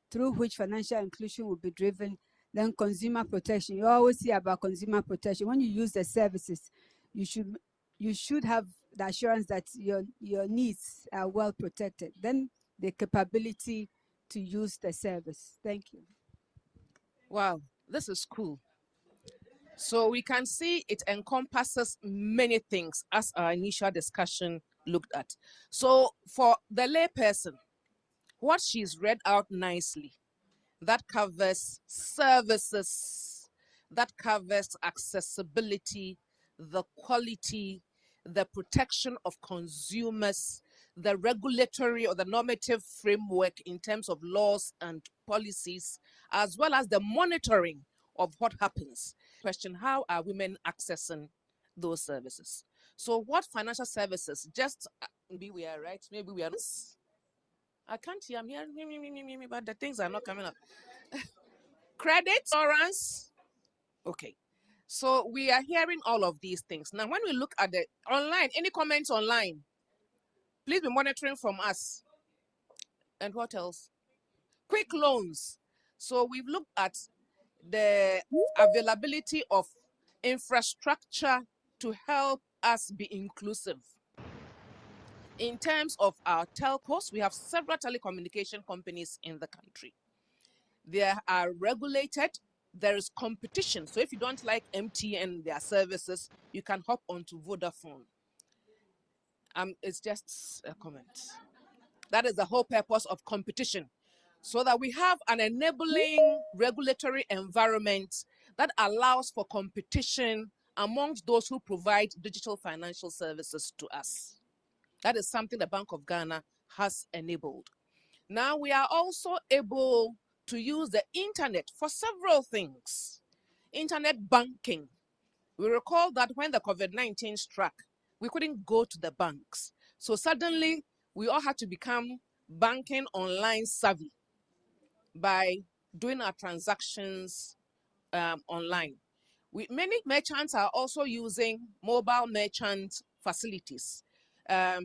through which financial inclusion will be driven. Then consumer protection. You always hear about consumer protection. When you use the services, you should have the assurance that your needs are well protected. Then the capability to use the service. Thank you. Wow, this is cool. So we can see it encompasses many things as our initial discussion looked at. So for the layperson, what she's read out nicely, that covers services, that covers accessibility, the quality, the protection of consumers, the regulatory or the normative framework in terms of laws and policies, as well as the monitoring of what happens. Question, how are women accessing those services? So what financial services, just maybe we are right, maybe we are not. I can't hear, I'm hearing, but the things are not coming up. Credit, insurance. Okay. So we are hearing all of these things. Now, when we look at the online, any comments online, please be monitoring from us. And what else? quick loans. So we've looked at the availability of infrastructure to help us be inclusive. In terms of our telcos, we have several telecommunication companies in the country. They are regulated. There is competition. So if you don't like MTN and their services, you can hop onto Vodafone. It's just a comment. That is the whole purpose of competition, so that we have an enabling regulatory environment that allows for competition amongst those who provide digital financial services to us. That is something the Bank of Ghana has enabled. Now we are also able to use the internet for several things. Internet banking. We recall that when the COVID-19 struck, we couldn't go to the banks. So suddenly, we all had to become banking online savvy by doing our transactions online. Many merchants are also using mobile merchant facilities.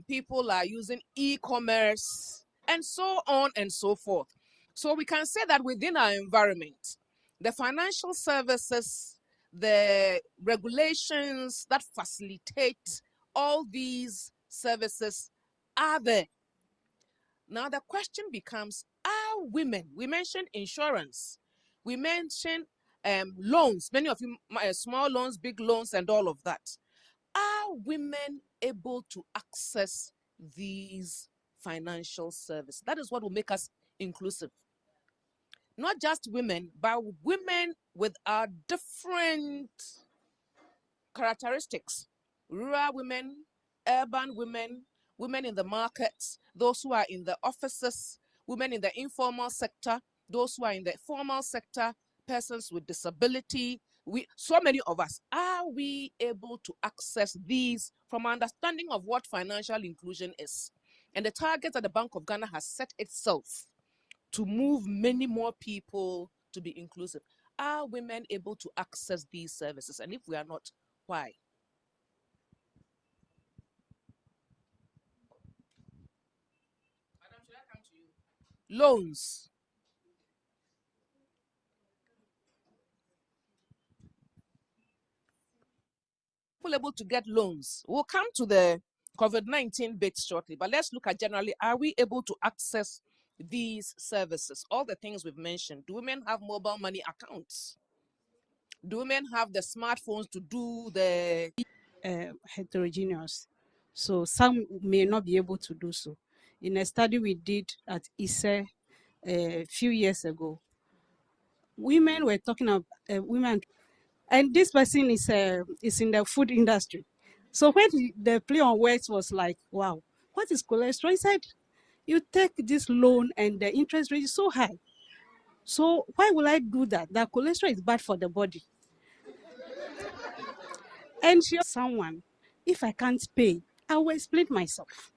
People are using e-commerce and so on and so forth. So we can say that within our environment, the financial services, the regulations that facilitate all these services are there. Now the question becomes, are women, we mentioned insurance, we mentioned loans, many of you, small loans, big loans, and all of that. Are women able to access these financial services? That is what will make us inclusive. Not just women, but women with our different characteristics. Rural women, urban women, women in the markets, those who are in the offices, women in the informal sector, those who are in the formal sector, persons with disability. So many of us, are we able to access these from our understanding of what financial inclusion is? And the target that the Bank of Ghana has set itself to move many more people to be inclusive. Are women able to access these services? And if we are not, why? Madam, should I come to you? Loans. People able to get loans. We'll come to the COVID-19 bit shortly, but let's look at generally, are we able to access these services? All the things we've mentioned. Do women have mobile money accounts? Do women have the smartphones to do the heterogeneous. So some may not be able to do so. In a study we did at ISE a few years ago, women were talking about women, and this person is in the food industry. So when the play on words was like, wow, what is cholesterol? He said, you take this loan and the interest rate is so high. So why will I do that? That cholesterol is bad for the body. And she someone, if I can't pay, I will split myself.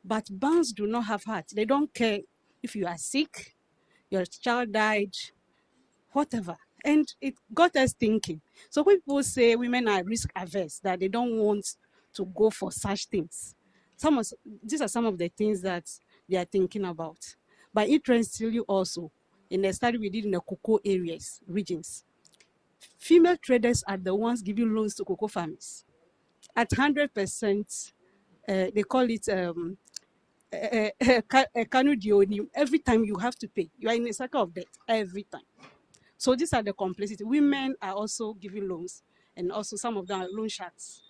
But banks do not have heart. They don't care if you are sick, your child died, whatever. And it got us thinking. So when people say women are risk averse, that they don't want to go for such things. These are some of the things that they are thinking about. But interestingly also, in the study we did in the cocoa regions, female traders are the ones giving loans to cocoa farmers. At 100%, they call it every time you have to pay. You are in a cycle of debt every time. So these are the complexity. Women are also giving loans, and also some of them are loan sharks.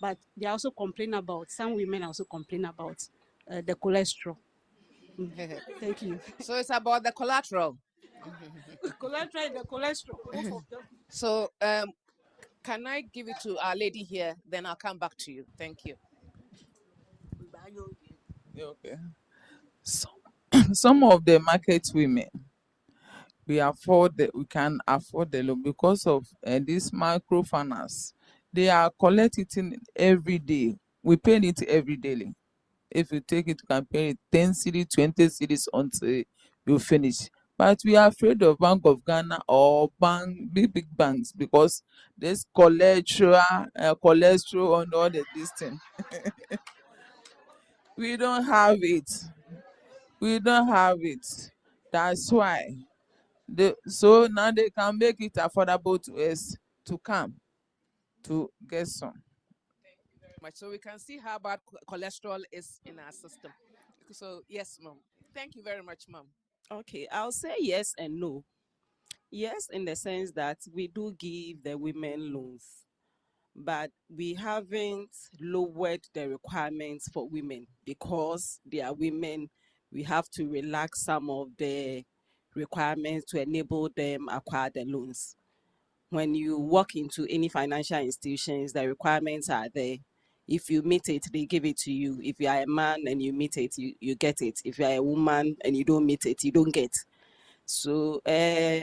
But they also complain about, some women also complain about the cholesterol. Thank you. So it's about the collateral. Collateral, the cholesterol, both of them. So can I give it to our lady here? Then I'll come back to you. Thank you. Okay. Some of the market women, we can afford the loan because of this microfinance. They are collecting every day. We pay it every daily. If you take it, you can pay it 10 cedis, 20 cedis until you finish. But we are afraid of Bank of Ghana or big banks because this cholesterol and all this thing. We don't have it. We don't have it. That's why. So now they can make it affordable to us to come to get some. Very much. So we can see how bad cholesterol is in our system. So yes, ma'am. Thank you very much, ma'am. Okay, I'll say yes and no. Yes, in the sense that we do give the women loans, but we haven't lowered the requirements for women because they are women. We have to relax some of the requirements to enable them acquire the loans. When you walk into any financial institutions, the requirements are there. If you meet it, they give it to you. If you are a man and you meet it, you get it. If you are a woman and you don't meet it, you don't get. So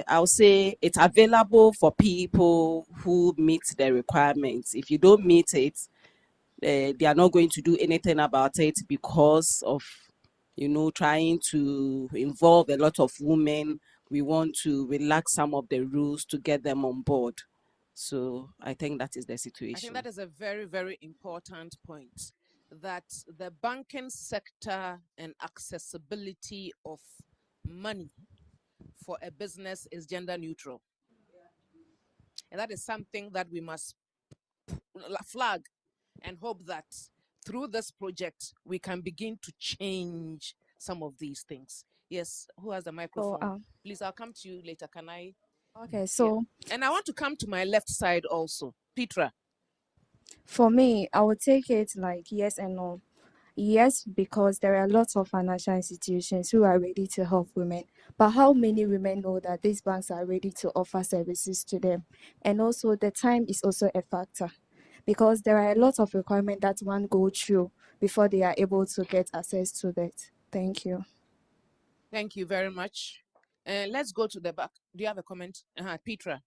I'll say it's available for people who meet the requirements. If you don't meet it, they are not going to do anything about it because of, trying to involve a lot of women. We want to relax some of the rules to get them on board. So I think that is the I think situation. that is a very, very important point, that the banking sector and accessibility of money for a business is gender neutral. And that is something that we must flag and hope that through this project we can begin to change some of these things. Yes, who has the microphone? Please, I'll come to you later. Can I? Okay, so And I want to come to my left side also. Petra. for me, I would take it like yes and no. Yes, because there are lots of financial institutions who are ready to help women. But how many women know that these banks are ready to offer services to them? And also, the time is also a factor because there are a lot of requirements that one go through before they are able to get access to that. Thank you. Thank you very much. Let's go to the back. Do you have a comment? Petra.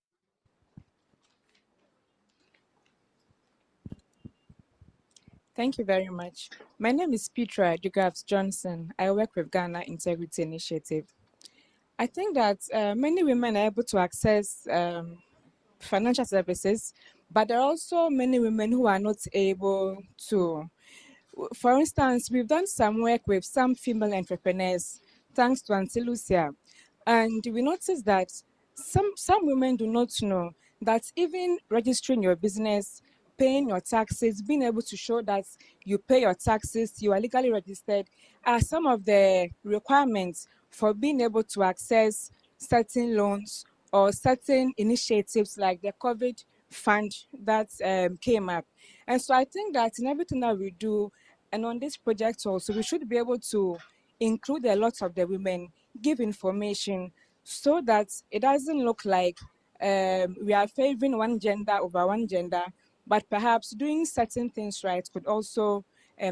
Thank you very much. My name is Petra Dugavs Johnson. I work with Ghana Integrity Initiative. I think that many women are able to access financial services, but there are also many women who are not able to. For instance, we've done some work with some female entrepreneurs, thanks to Auntie Lucia, and we noticed that some women do not know that even registering your business, paying your taxes, being able to show that you pay your taxes, you are legally registered, are some of the requirements for being able to access certain loans or certain initiatives like the COVID fund that came up. And so I think that in everything that we do, and on this project also, we should be able to include a lot of the women, give information so that it doesn't look like we are favoring one gender over one gender, but perhaps doing certain things right could also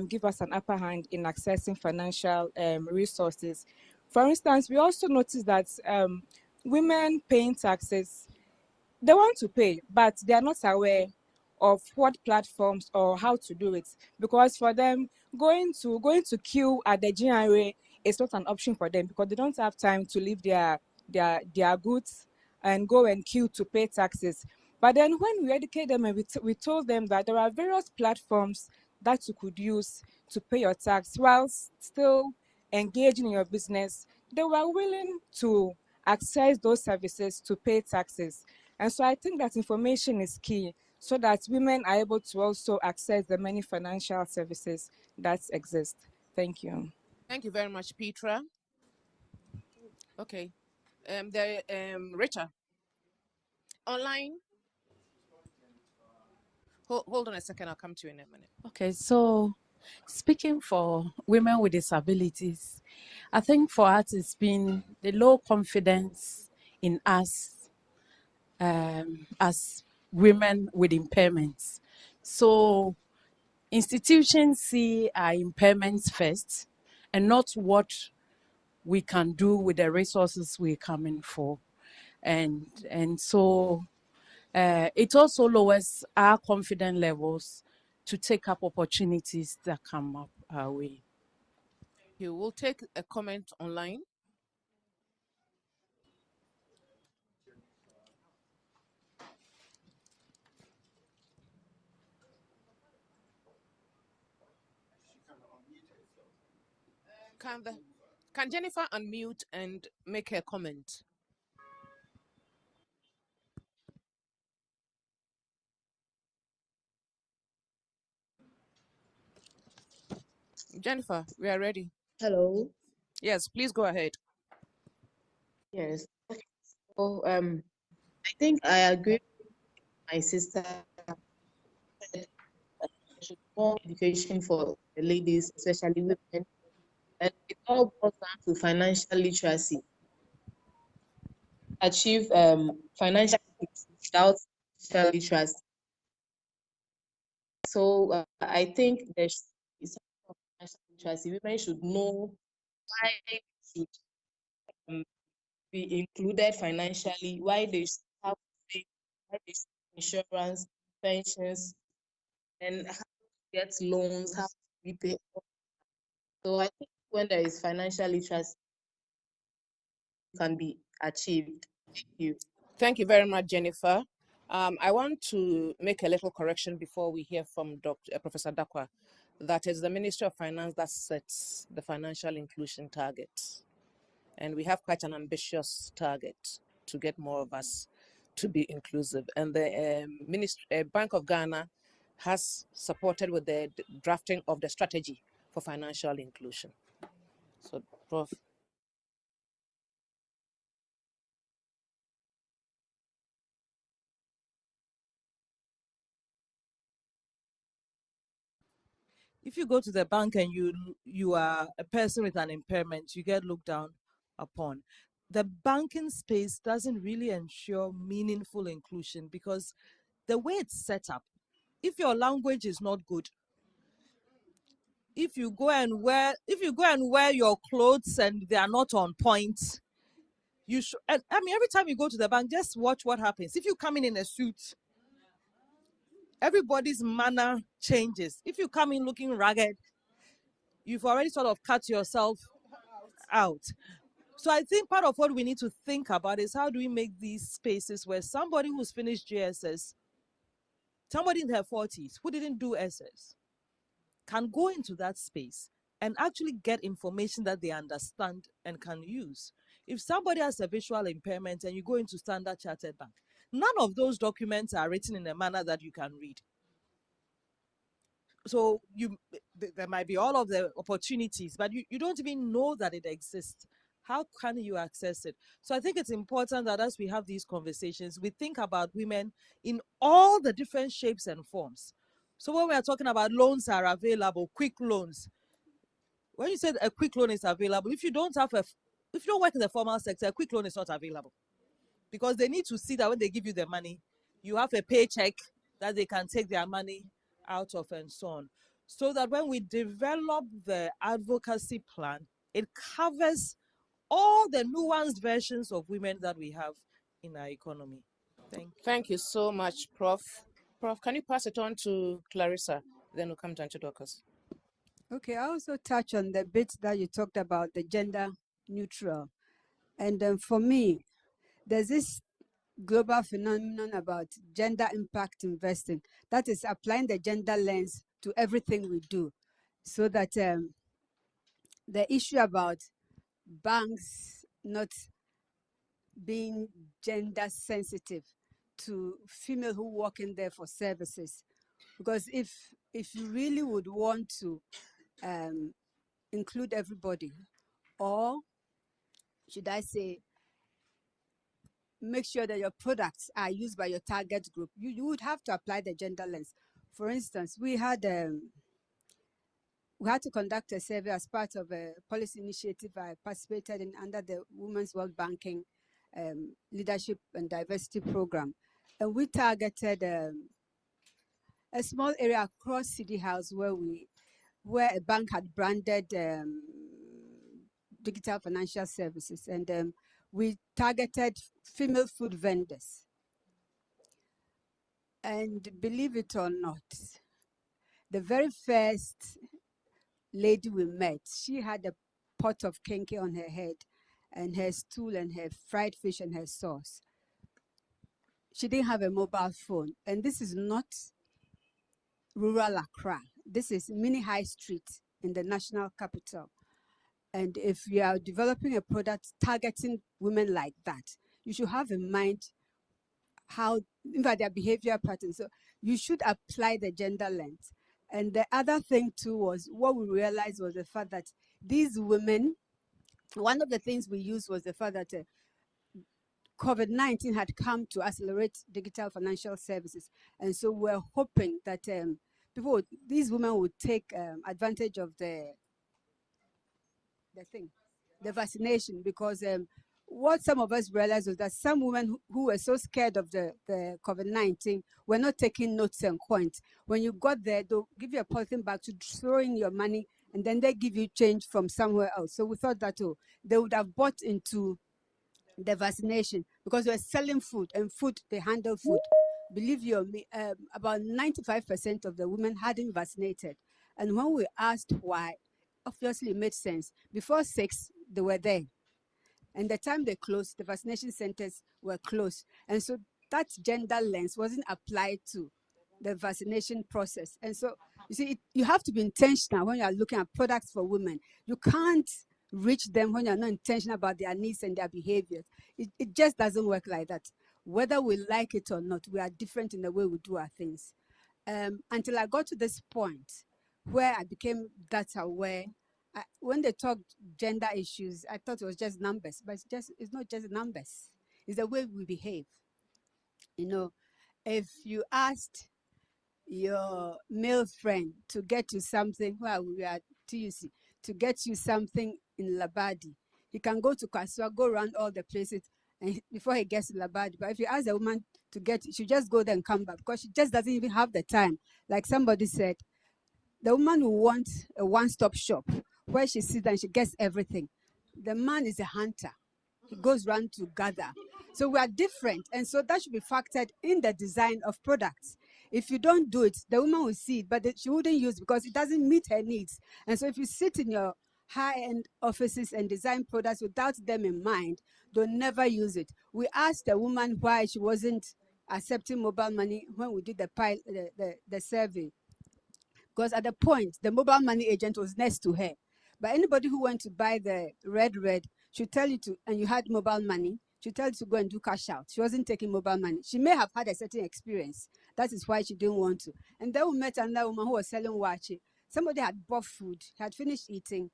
give us an upper hand in accessing financial resources. For instance, we also notice that women paying taxes, they want to pay, but they are not aware of what platforms or how to do it, because for them going to queue at the GRA is not an option for them because they don't have time to leave their goods and go and queue to pay taxes. But then when we educate them and we told them that there are various platforms that you could use to pay your tax while still engaging in your business, they were willing to access those services to pay taxes. And so I think that information is key so that women are able to also access the many financial services that exist. Thank you. Thank you very much, Petra. Okay. Richard. Online. Hold on a second. I'll come to you in a minute. Okay, so speaking for women with disabilities, I think for us it's been the low confidence in us as women with impairments. So institutions see our impairments first and not what we can do with the resources we're coming for. And so it also lowers our confidence levels to take up opportunities that come up our way. You will take a comment online. Can Can Jennifer unmute and make her comment? Jennifer, we are ready. Hello. Yes, please go ahead. Yes. So I think I agree with my sister that there should be more education for the ladies, especially women, and it all boils down to financial literacy. Achieve financial literacy without financial literacy. So I think there's some financial literacy. Women should know why they should um, be included financially, why they should have savings, why they should have insurance, pensions, and how to get loans, how to repay. So I think when there is financial literacy, it can be achieved. Thank you. Thank you very much, Jennifer. I want to make a little correction before we hear from Professor Dakwa. That is the Ministry of Finance that sets the financial inclusion targets. And we have quite an ambitious target to get more of us to be inclusive. And the Bank of Ghana has supported with the drafting of the strategy for financial inclusion. So, Prof. If you go to the bank and you are a person with an impairment, you get looked down upon. The banking space doesn't really ensure meaningful inclusion because the way it's set up, if your language is not good, if you go and wear your clothes and they are not on point, you should. I mean, every time you go to the bank, just watch what happens. If you come in a suit, everybody's manner changes. If you come in looking ragged, you've already sort of cut yourself out. So I think part of what we need to think about is how do we make these spaces where somebody who's finished JSS, somebody in their 40s who didn't do SS, can go into that space and actually get information that they understand and can use. If somebody has a visual impairment and you go into Standard Chartered Bank, none of those documents are written in a manner that you can read. So there might be all of the opportunities, but you don't even know that it exists. How can you access it? So I think it's important that as we have these conversations, we think about women in all the different shapes and forms. So when we are talking about loans are available, quick loans, when you said a quick loan is available, if you don't work in the formal sector, a quick loan is not available because they need to see that when they give you the money, you have a paycheck that they can take their money out of and so on. So that when we develop the advocacy plan, it covers all the nuanced versions of women that we have in our economy. Thank you so much, Prof. Prof, can you pass it on to Clarissa? Then we'll come to Antiochus. Okay, I also touch on the bit that you talked about, the gender neutral. And for me, there's this global phenomenon about gender impact investing. That is applying the gender lens to everything we do. So that the issue about banks not being gender sensitive to female who work in there for services. Because if you really would want to include everybody, or should I say, make sure that your products are used by your target group, you would have to apply the gender lens. For instance, we had to conduct a survey as part of a policy initiative I participated in under the Women's World Banking Leadership and Diversity Program. And we targeted a small area across City House where a bank had branded digital financial services, and we targeted female food vendors. And believe it or not, the very first lady we met, she had a pot of kenke on her head and her stool and her fried fish and her sauce. She didn't have a mobile phone. And this is not rural Accra. This is mini high street in the national capital. And if you are developing a product targeting women like that, you should have in mind how, in fact, their behavior patterns. So you should apply the gender lens. And the other thing too was what we realized was the fact that these women, one of the things we used was the fact that COVID-19 had come to accelerate digital financial services. And so we're hoping that these women would take advantage of the vaccination, because what some of us realized was that some women who were so scared of the COVID-19 were not taking notes and coins. When you got there, they'll give you a polythene bag to throw in your money, and then they give you change from somewhere else. So we thought that they would have bought into the vaccination, because we're selling food, and food, they handle food. Believe you me, about 95% of the women hadn't vaccinated. And when we asked why, obviously it made sense. Before 6, they were there. And the time they closed, the vaccination centers were closed. And so that gender lens wasn't applied to the vaccination process. And so, you see, you have to be intentional when you're looking at products for women. You can't reach them when you're not intentional about their needs and their behaviors. It just doesn't work like that. Whether we like it or not, we are different in the way we do our things. Until I got to this point where I became that aware. When they talked gender issues, I thought it was just numbers, but it's not just numbers. It's the way we behave. You know, if you asked your male friend to get you something, well, we are TUC, to get you something in Labadi, he can go to Kasua, go around all the places, and before he gets to Labadi. But if you ask a woman to get, she just go there and come back, because she just doesn't even have the time. Like somebody said, the woman who wants a one-stop shop where she sits and she gets everything. The man is a hunter. He goes around to gather. So we are different. And so that should be factored in the design of products. If you don't do it, the woman will see it, but she wouldn't use it because it doesn't meet her needs. And so if you sit in your high-end offices and design products without them in mind, they'll never use it. We asked the woman why she wasn't accepting mobile money when we did the survey. Because at the point, the mobile money agent was next to her. But anybody who went to buy the red should tell you to, and you had mobile money, should tell you to go and do cash out. She wasn't taking mobile money. She may have had a certain experience. That is why she didn't want to. And then we met another woman who was selling wachi. Somebody had bought food, had finished eating.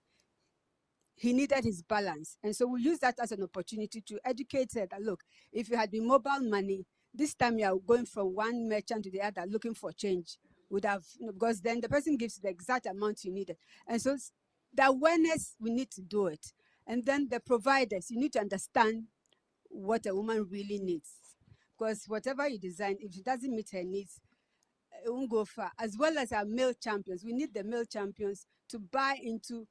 He needed his balance. And so we use that as an opportunity to educate her that, look, if you had been mobile money, this time you are going from one merchant to the other looking for change, would have, because then the person gives the exact amount you needed. And so the awareness, we need to do it. And then the providers, you need to understand what a woman really needs. Because whatever you design, if it doesn't meet her needs, it won't go far. As well as our male champions, we need the male champions to buy into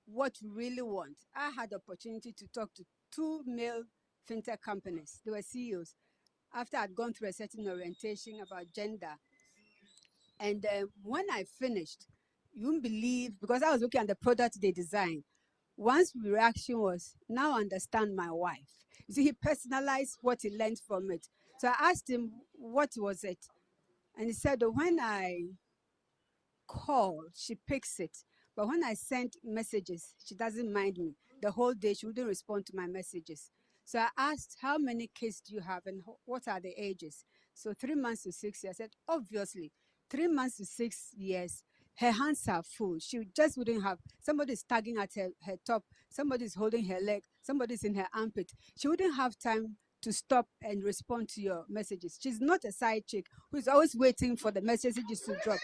what we really want. I had the opportunity to talk to 2 male fintech companies. They were CEOs. After I'd gone through a certain orientation about gender. And when I finished, you won't believe, because I was looking at the product they designed. Once reaction was, now understand my wife. You see, he personalized what he learned from it. So I asked him, what was it? And he said, when I call, she picks it. But when I send messages, she doesn't mind me. The whole day, she wouldn't respond to my messages. So I asked, how many kids do you have and what are the ages? So 3 months to 6 years. I said, obviously, 3 months to 6 years, her hands are full. She just wouldn't have, somebody's tugging at her top, somebody's holding her leg, somebody's in her armpit. She wouldn't have time to stop and respond to your messages. She's not a side chick who's always waiting for the messages to drop.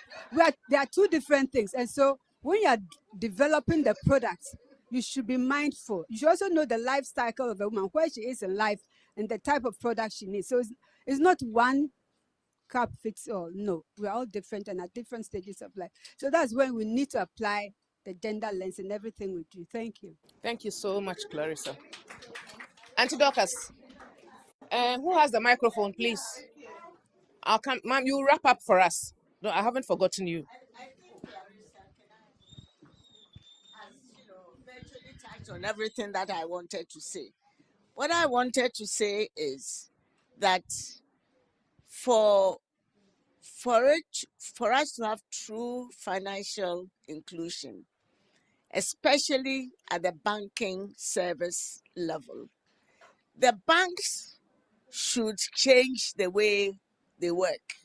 There are 2 different things. And so when you're developing the products, you should be mindful. You should also know the life cycle of a woman, where she is in life and the type of product she needs. So it's not one cup fits all. No, we're all different and at different stages of life. So that's when we need to apply the gender lens in everything we do. Thank you. Thank you so much, Clarissa. Auntie Dorcas, who has the microphone, please? I'll come, ma'am. You wrap up for us. No, I haven't forgotten you. I think Clarissa, has virtually touched on everything that I wanted to say. What I wanted to say is that for us to have true financial inclusion, especially at the banking service level. The banks should change the way they work,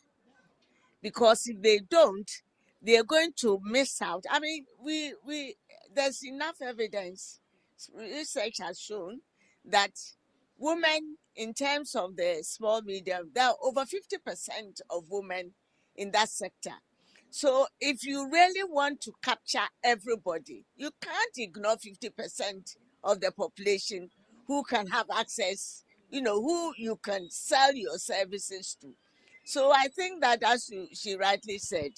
because if they don't, they're going to miss out. I mean, there's enough evidence. Research has shown that women, in terms of the small medium, there are over 50% of women in that sector. So if you really want to capture everybody, you can't ignore 50% of the population who can have access, who you can sell your services to. So I think that, as she rightly said,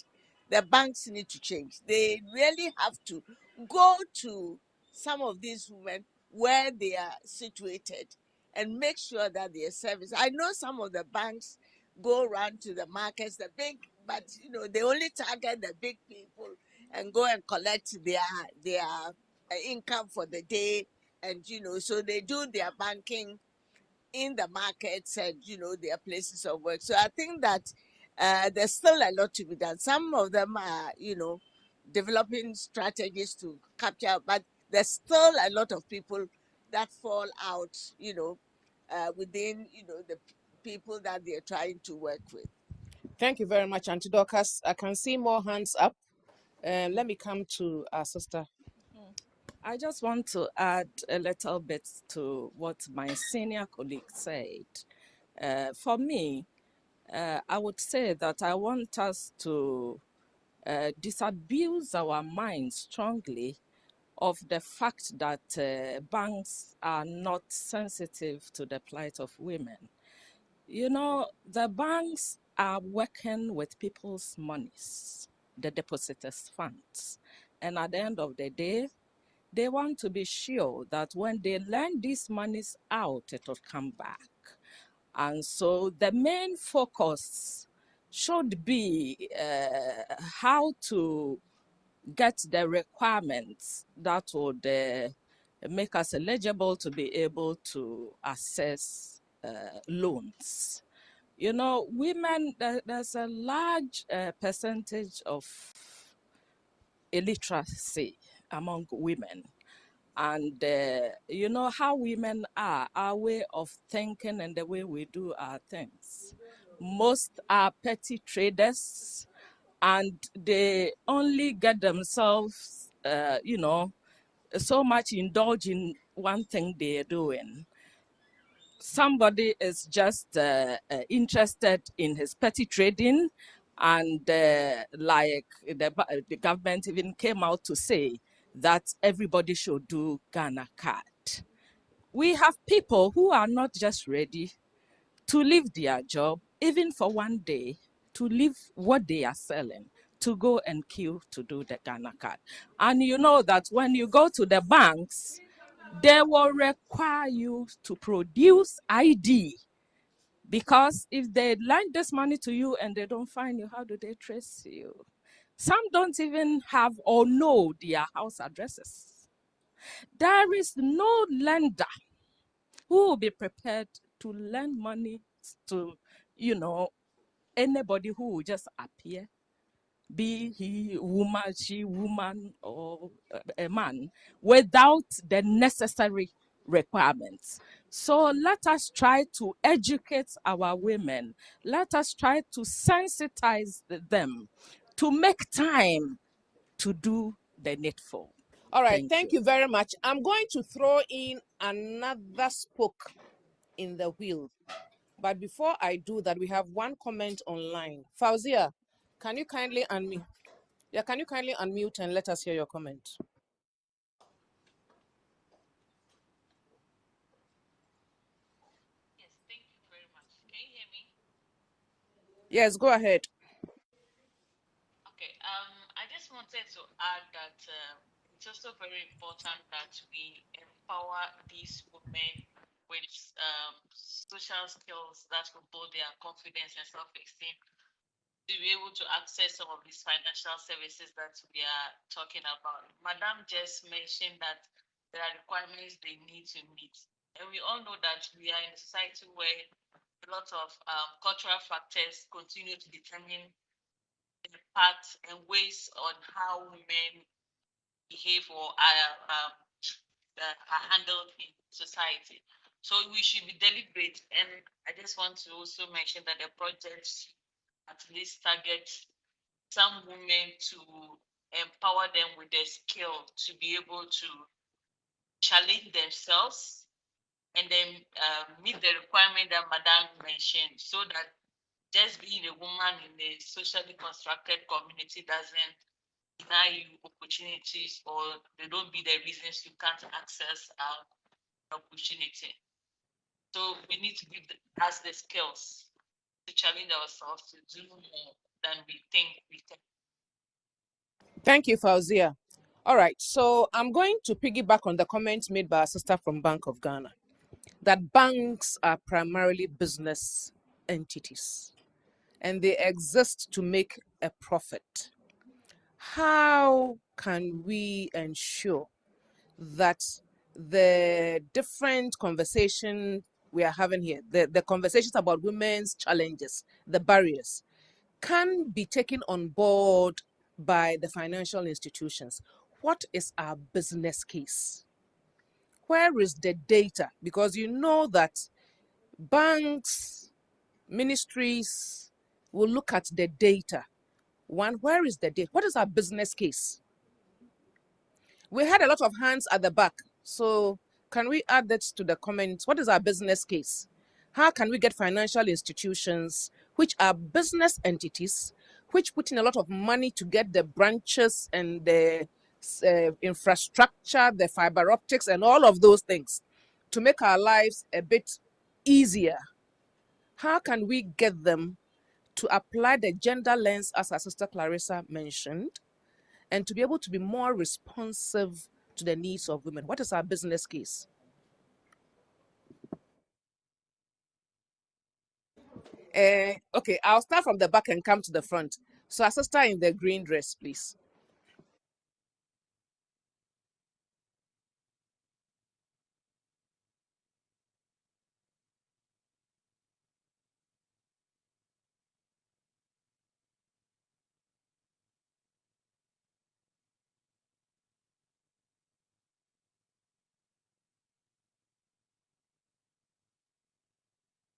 the banks need to change. They really have to go to some of these women where they are situated and make sure that their service. I know some of the banks go around to the markets, but they only target the big people and go and collect their income for the day, and so they do their banking in the markets and their places of work. So I think that there's still a lot to be done. Some of them are developing strategies to capture, but there's still a lot of people that fall out within the people that they're trying to work with. Thank you very much, Auntie Dorcas. I can see more hands up. Let me come to our sister. I just want to add a little bit to what my senior colleague said. For me, I would say that I want us to disabuse our minds strongly of the fact that banks are not sensitive to the plight of women. The banks are working with people's monies, the depositors' funds. And at the end of the day, they want to be sure that when they lend these monies out, it will come back. And so the main focus should be how to get the requirements that would make us eligible to be able to access loans. Women, there's a large percentage of illiteracy among women. And how women are, our way of thinking and the way we do our things. Most are petty traders, and they only get themselves, so much indulge in one thing they're doing. Somebody is just interested in his petty trading, and like the government even came out to say that everybody should do Ghana card. We have people who are not just ready to leave their job, even for one day, to leave what they are selling, to go and queue to do the Ghana card. And you know that when you go to the banks, they will require you to produce ID, because if they lend this money to you and they don't find you, how do they trace you? Some don't even have or know their house addresses. There is no lender who will be prepared to lend money to, anybody who will just appear, be he woman, she woman, or a man, without the necessary requirements. So let us try to educate our women. Let us try to sensitize them to make time to do the needful. All right, thank you very much. I'm going to throw in another spoke in the wheel. But before I do that, we have one comment online. Fauzia, can you kindly unmute? Yeah, can you kindly unmute and let us hear your comment? Yes, thank you very much. Can you hear me? Yes, go ahead. Okay. I just wanted to add that it's also very important that we empower these women with social skills that will build their confidence and self-esteem to be able to access some of these financial services that we are talking about. Madam just mentioned that there are requirements they need to meet. And we all know that we are in a society where a lot of cultural factors continue to determine the path and ways on how women behave or are handled in society. So we should be deliberate. And I just want to also mention that the projects at least target some women to empower them with the skill to be able to challenge themselves and then meet the requirement that Madame mentioned, so that just being a woman in a socially constructed community doesn't deny you opportunities, or they don't be the reasons you can't access opportunity. So we need to give us the skills to challenge ourselves to do more than we think we can. Thank you, Fauzia. All right, so I'm going to piggyback on the comments made by our sister from Bank of Ghana, that banks are primarily business entities and they exist to make a profit. How can we ensure that the different conversation we are having here, the conversations about women's challenges, the barriers, can be taken on board by the financial institutions? What is our business case? Where is the data? Because you know that banks, ministries will look at the data. One, where is the data? What is our business case? We had a lot of hands at the back. So can we add that to the comments? What is our business case? How can we get financial institutions, which are business entities, which put in a lot of money to get the branches and the infrastructure, the fiber optics, and all of those things to make our lives a bit easier? How can we get them to apply the gender lens, as our sister Clarissa mentioned, and to be able to be more responsive to the needs of women? What is our business case? Okay, I'll start from the back and come to the front. So our sister in the green dress, please.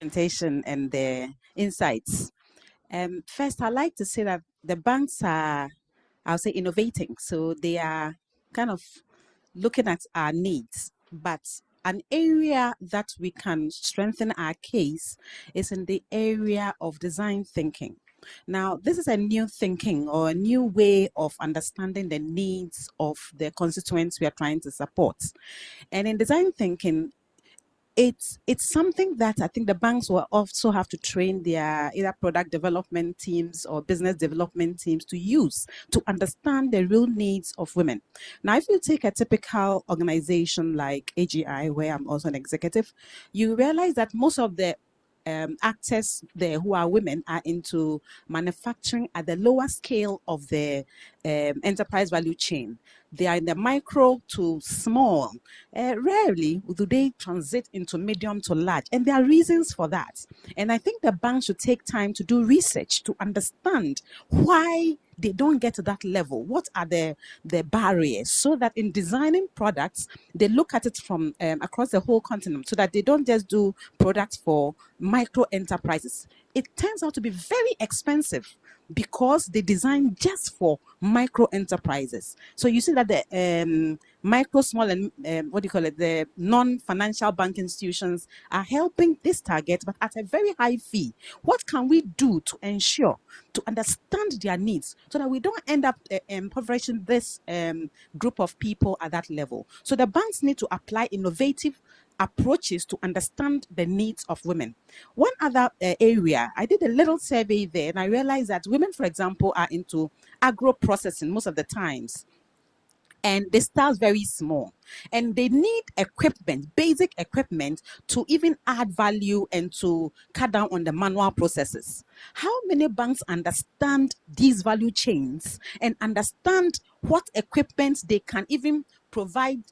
Presentation and the insights. First, I'd like to say that the banks are, I'll say, innovating. So they are kind of looking at our needs, but an area that we can strengthen our case is in the area of design thinking. Now, this is a new thinking or a new way of understanding the needs of the constituents we are trying to support. And in design thinking, it's something that I think the banks will also have to train their either product development teams or business development teams to use to understand the real needs of women. Now, if you take a typical organization like AGI, where I'm also an executive, you realize that most of the actors there who are women are into manufacturing at the lower scale of the enterprise value chain. They are in the micro to small. Rarely do they transit into medium to large, and there are reasons for that. And I think the bank should take time to do research to understand why they don't get to that level. What are the barriers, so that in designing products, they look at it from across the whole continent, so that they don't just do products for micro enterprises. It turns out to be very expensive because they design just for micro enterprises. So you see that the micro, small, and what do you call it, the non-financial bank institutions are helping this target, but at a very high fee. What can we do to ensure, to understand their needs, so that we don't end up impoverishing this group of people at that level? So the banks need to apply innovative approaches to understand the needs of women. One other area, I did a little survey there, and I realized that women, for example, are into agro processing most of the times. And they start very small, and they need equipment, basic equipment, to even add value and to cut down on the manual processes. How many banks understand these value chains and understand what equipment they can even provide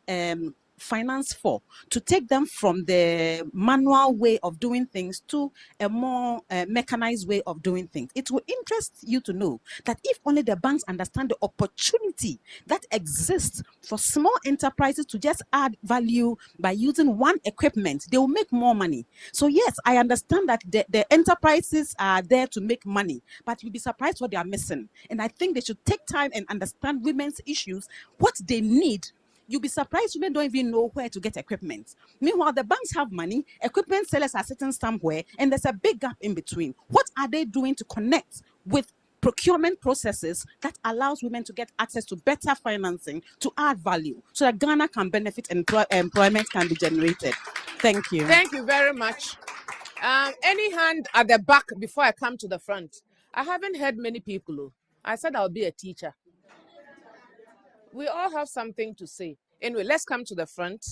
finance for, to take them from the manual way of doing things to a more mechanized way of doing things. It will interest you to know that if only the banks understand the opportunity that exists for small enterprises to just add value by using one equipment, they will make more money. So yes, I understand that the enterprises are there to make money, but you'll be surprised what they are missing. And I think they should take time and understand women's issues, what they need. You'll be surprised women don't even know where to get equipment. Meanwhile, the banks have money, equipment sellers are sitting somewhere, and there's a big gap in between. What are they doing to connect with procurement processes that allows women to get access to better financing to add value so that Ghana can benefit and employment can be generated? Thank you. Thank you very much. Any hand at the back before I come to the front? I haven't heard many people. I said I'll be a teacher. We all have something to say. Anyway, let's come to the front.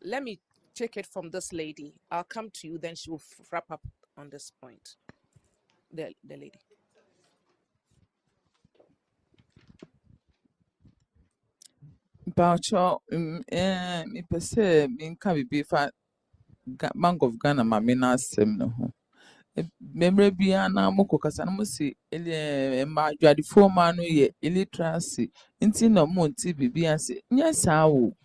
Let me take it from this lady. I'll come to you, then she will wrap up on this point. The lady. Mpacho, me pese minka bibi fa Bank of Ghana mame na asem no ho. Memre bia na moko kasa na musi ma dwadefo ma no ye illiteracy. Nti na mo nti bibi ase. Nya saa wo.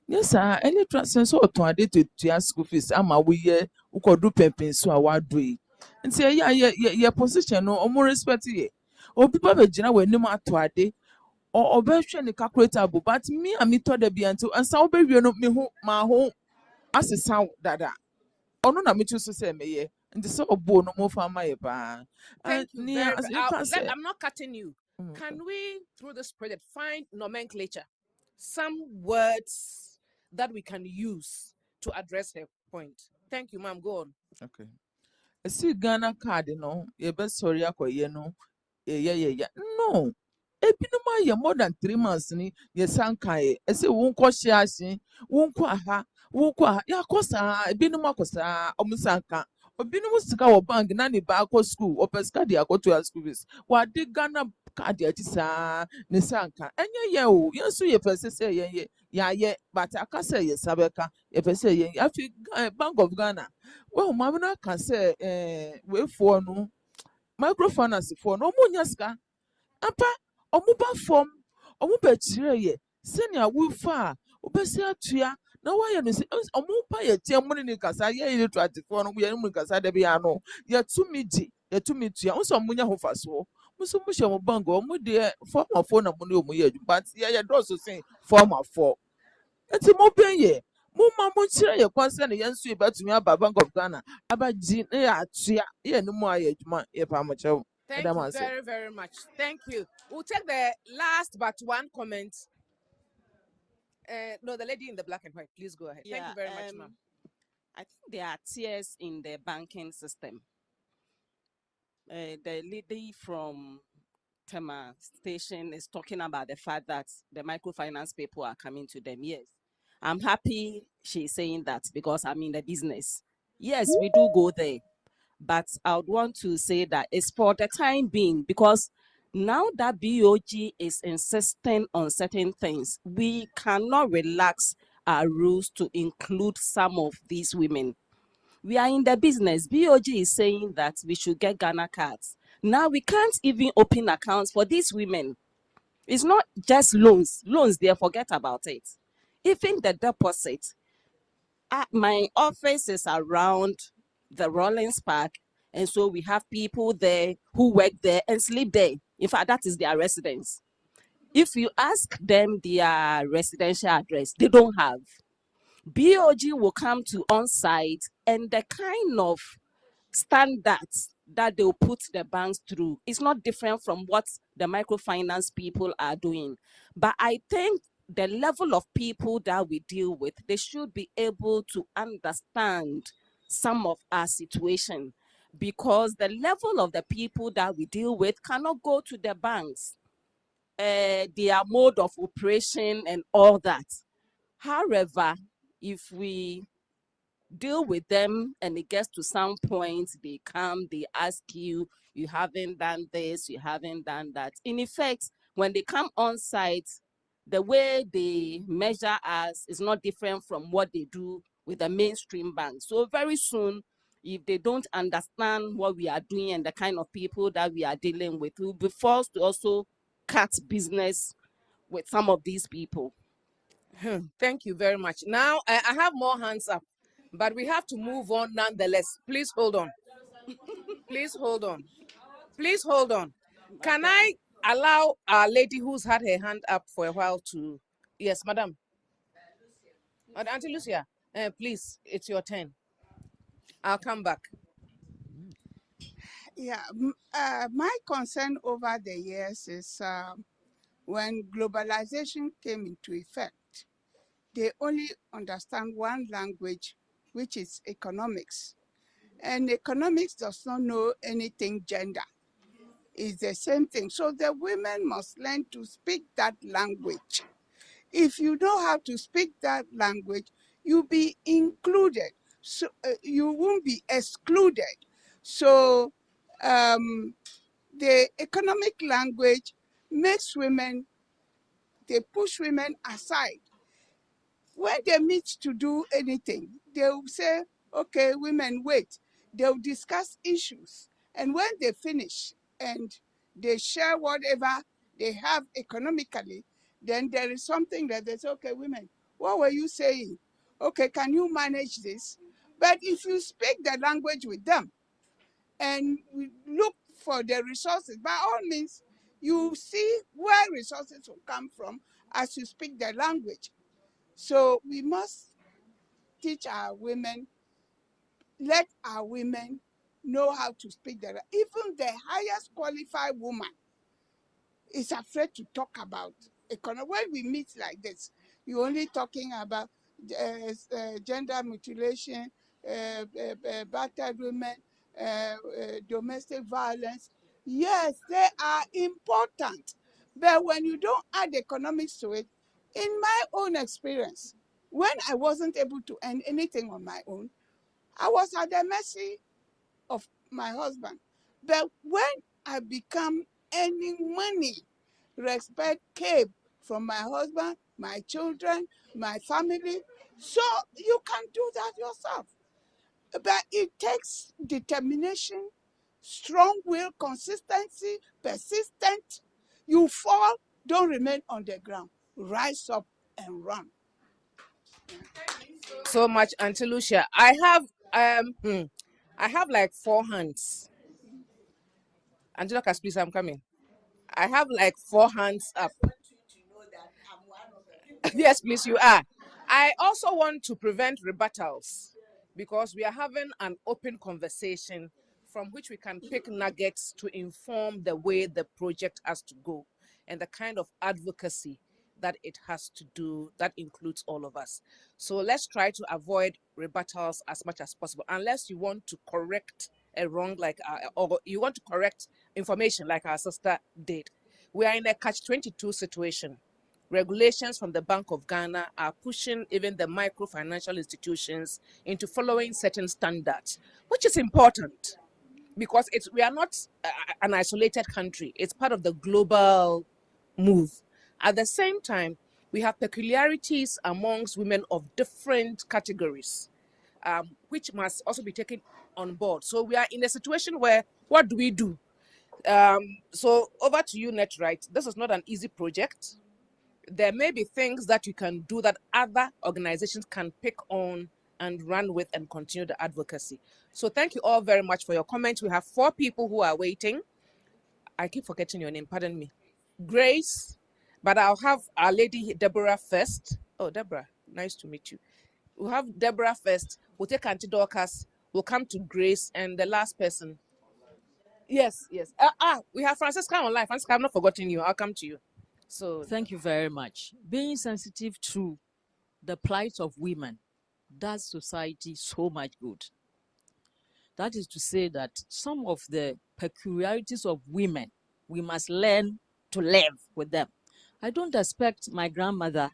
Nya saa illiteracy so oton ade to school fees ama wo ye ukodu pempen so a wado yi. Nti ye position no omo respect ye. Obi ba be gina w'anim ato ade. Or obehwe ne calculatable, but me and me to the bi anto ansa obehwe no me ho ma ho asesa dada. Ono na me choose say me ye. Nti so obo no mo fa ma ye ba. Thank you very much. I'm I'm not cutting you. Can we, through this project, find nomenclature, some words that we can use to address her point? Thank you, ma'am. Go on. Okay. I see Ghana card no, ye be sorry akoye no. Yeah. No. Ebinom aye more than 3 months ni ye sankan ye. I say won ko hia hye, won ko aha, ya kosa, ebinom akosa, omusankan. Obinom sika wo bank na ne ba akọ school, opesika de akọ school fees. Wa de Ghana card ya ti sa ne sankan. Enye ye o, ye so ye pese say ye ye, but akasa ye sabeka, ye pese ye. Afi Bank of Ghana. Well, mama na ka say we for no microfinance for no mo nya sika. Apa omo ba fom omo ba chire ye senior wo fa obesi atua na wa ye no se omo pa ye tie mo ni kasa ye ile 24 no ye mu kasa da bia no ye tumi tua so omo nya ho faso mo so mo hye mo bank omo de form of na mo ne omo ye but ye do so say form of enti mo ben ye mo ma mo chire ye kwanse na ye nso e batumi aba Bank of Ghana aba ji na ya atua ye no mo aye adwuma ye pa mo chew. Thank you very, very much. Thank you. We'll take the last but one comment. No, the lady in the black and white. Please go ahead. Thank you very much, ma'am. I think there are tiers in the banking system. The lady from Tema Station is talking about the fact that the microfinance people are coming to them. Yes, I'm happy she's saying that because I'm in the business. Yes, we do go there. But I would want to say that it's for the time being, because now that BOG is insisting on certain things, we cannot relax our rules to include some of these women. We are in the business. BOG is saying that we should get Ghana cards. Now we can't even open accounts for these women. It's not just loans. Loans, they forget about it. Even the deposit. My office is around the Rollins Park, and so we have people there who work there and sleep there. In fact, that is their residence. If you ask them their residential address, they don't have. BOG will come to on-site, and the kind of standards that they'll put the banks through is not different from what the microfinance people are doing. But I think the level of people that we deal with, they should be able to understand some of our situation, because the level of the people that we deal with cannot go to the banks, their mode of operation and all that. However, if we deal with them and it gets to some point, they come, they ask you, you haven't done this, you haven't done that. In effect, when they come on site, the way they measure us is not different from what they do with the mainstream banks. So very soon, if they don't understand what we are doing and the kind of people that we are dealing with, we'll be forced to also cut business with some of these people. Thank you very much. Now, I have more hands up, but we have to move on nonetheless. Please hold on. Please hold on. Please hold on. Can I allow our lady who's had her hand up for a while to... Yes, madam. Auntie Lucia, please, it's your turn. I'll come back. Yeah, my concern over the years is when globalization came into effect, they only understand one language, which is economics. And economics does not know anything gender. It's the same thing. So the women must learn to speak that language. If you know how to speak that language, you'll be included. So you won't be excluded. So the economic language makes women, they push women aside. When they meet to do anything, they'll say, okay, women, wait. They'll discuss issues. And when they finish and they share whatever they have economically, then there is something that they say, okay, women, what were you saying? Okay, can you manage this? But if you speak the language with them and look for the resources, by all means, you see where resources will come from as you speak the language. So we must teach our women, let our women know how to speak the language. Even the highest qualified woman is afraid to talk about economy. When we meet like this, you're only talking about gender mutilation, battered women, domestic violence. Yes, they are important. But when you don't add economics to it, in my own experience, when I wasn't able to earn anything on my own, I was at the mercy of my husband. But when I become earning money, respect came from my husband, my children, my family. So you can do that yourself. But it takes determination, strong will, consistency, persistent. You fall, don't remain on the ground. Rise up and run. So much, Auntie Lucia. I have like 4 hands. Auntie Lucas, please, I'm coming. I have like 4 hands up. Yes, please, you are. I also want to prevent rebuttals because we are having an open conversation from which we can pick nuggets to inform the way the project has to go and the kind of advocacy that it has to do that includes all of us. So let's try to avoid rebuttals as much as possible, unless you want to correct a wrong or you want to correct information like our sister did. We are in a catch-22 situation. Regulations from the Bank of Ghana are pushing even the microfinancial institutions into following certain standards, which is important because we are not an isolated country. It's part of the global move. At the same time, we have peculiarities amongst women of different categories, which must also be taken on board. So we are in a situation where, what do we do? So over to you, NETRIGHT. This is not an easy project. There may be things that you can do that other organizations can pick on and run with and continue the advocacy. So thank you all very much for your comments. We have 4 people who are waiting. I keep forgetting your name, pardon me. Grace, but I'll have our lady Deborah first. Oh, Deborah, nice to meet you. We'll have Deborah first. We'll take Auntie Dorcas. We'll come to Grace and the last person. Yes. We have Francisca online. Francisca, I'm not forgetting you. I'll come to you. So thank you very much. Being sensitive to the plight of women does society so much good. That is to say that some of the peculiarities of women, we must learn to live with them. I don't expect my grandmother,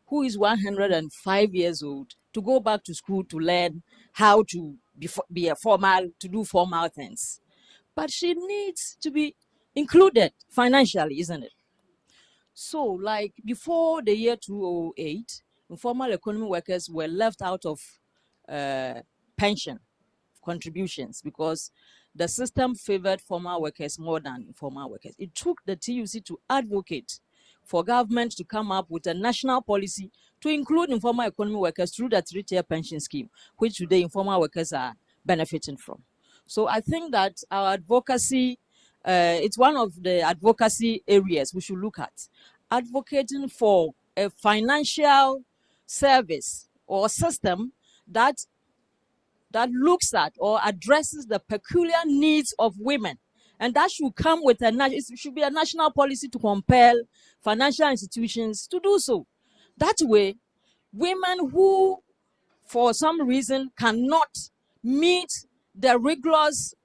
who is 105 years old, to go back to school to learn how to to do formal things. But she needs to be included financially, isn't it? So, like before the year 2008, informal economy workers were left out of pension contributions because the system favored formal workers more than informal workers. It took the TUC to advocate for government to come up with a national policy to include informal economy workers through the three-tier pension scheme, which today informal workers are benefiting from. So I think that our advocacy, it's one of the advocacy areas we should look at, advocating for a financial service or system that looks at or addresses the peculiar needs of women. And that should come with it should be a national policy to compel financial institutions to do so. That way, women who, for some reason, cannot meet the rigorous,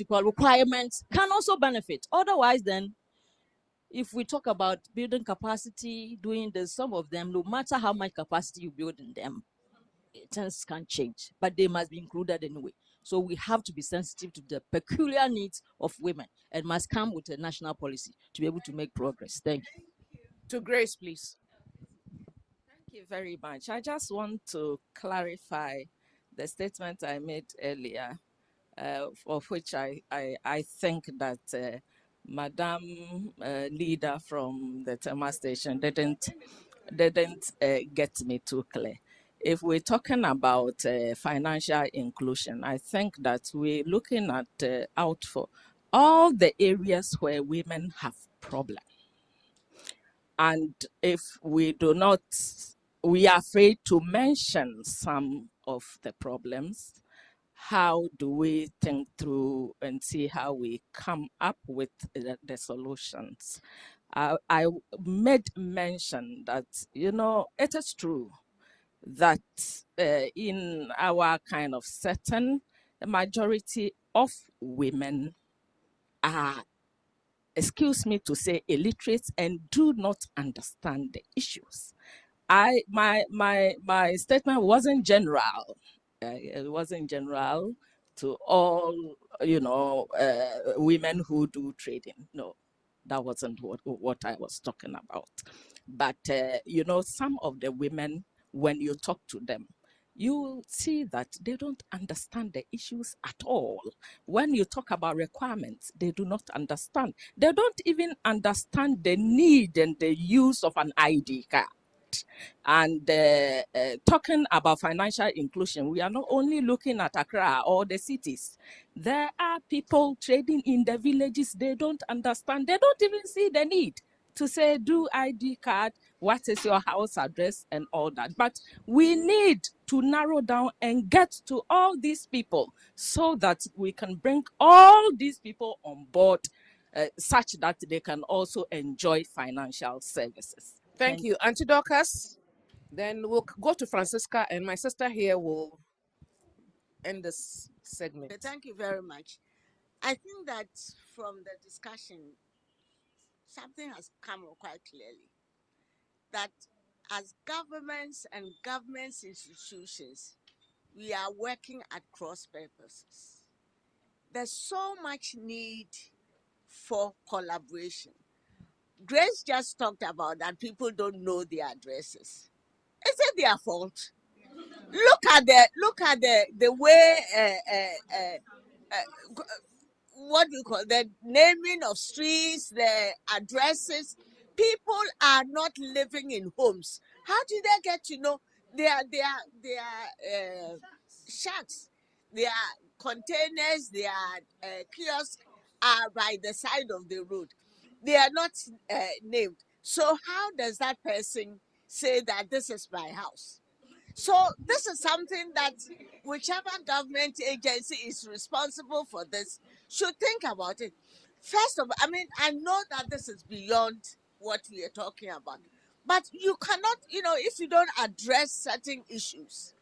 requirements can also benefit. Otherwise, then, if we talk about building capacity, doing this, some of them, no matter how much capacity you build in them, things can change, but they must be included anyway. So we have to be sensitive to the peculiar needs of women and must come with a national policy to be able to make progress. Thank you. To Grace, please. Thank you very much. I just want to clarify the statement I made earlier, of which I think that Madam Leader from the Tema station didn't get me too clear. If we're talking about financial inclusion, I think that we're looking at out for all the areas where women have problems. And if we are afraid to mention some of the problems, how do we think through and see how we come up with the solutions? I made mention that, it is true that in our kind of setting, the majority of women are, excuse me to say, illiterate and do not understand the issues. My statement wasn't general. It wasn't general to all, women who do trading. No, that wasn't what I was talking about. But, some of the women, when you talk to them, you see that they don't understand the issues at all. When you talk about requirements, they do not understand. They don't even understand the need and the use of an ID card. And talking about financial inclusion, we are not only looking at Accra or the cities. There are people trading in the villages. They don't understand. They don't even see the need to say, do ID card, what is your house address, and all that. But we need to narrow down and get to all these people so that we can bring all these people on board, such that they can also enjoy financial services. Thank you. Auntie Dorcas. Then we'll go to Francisca, and my sister here will end this segment. Thank you very much. I think that from the discussion, something has come out quite clearly that as governments and government institutions, we are working at cross purposes. There's so much need for collaboration. Grace just talked about that people don't know their addresses. Is it their fault? Look at the way what do you call the naming of streets, the addresses. People are not living in homes. How do they get to know their shacks, their containers, their kiosks are by the side of the road? They are not named. So how does that person say that this is my house? So this is something that whichever government agency is responsible for this should think about it. First of all, I know that this is beyond what we are talking about, but you cannot, if you don't address certain issues,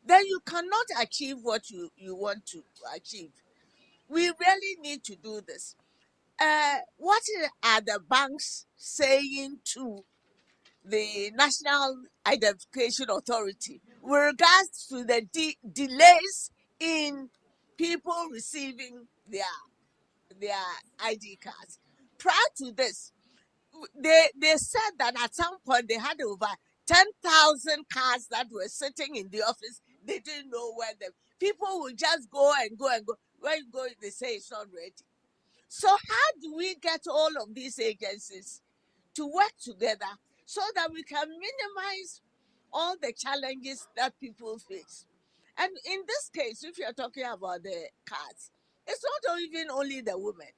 then you cannot achieve what you want to achieve. We really need to do this. What are the banks saying to the National Identification Authority with regards to the delays in people receiving their ID cards? prior to this, they said that at some point they had over 10,000 cars that were sitting in the office. They didn't know where them. People will just go and go and go. When you go, they say it's not ready. So how do we get all of these agencies to work together so that we can minimize all the challenges that people face? And in this case, if you're talking about the cars, it's not even only the women.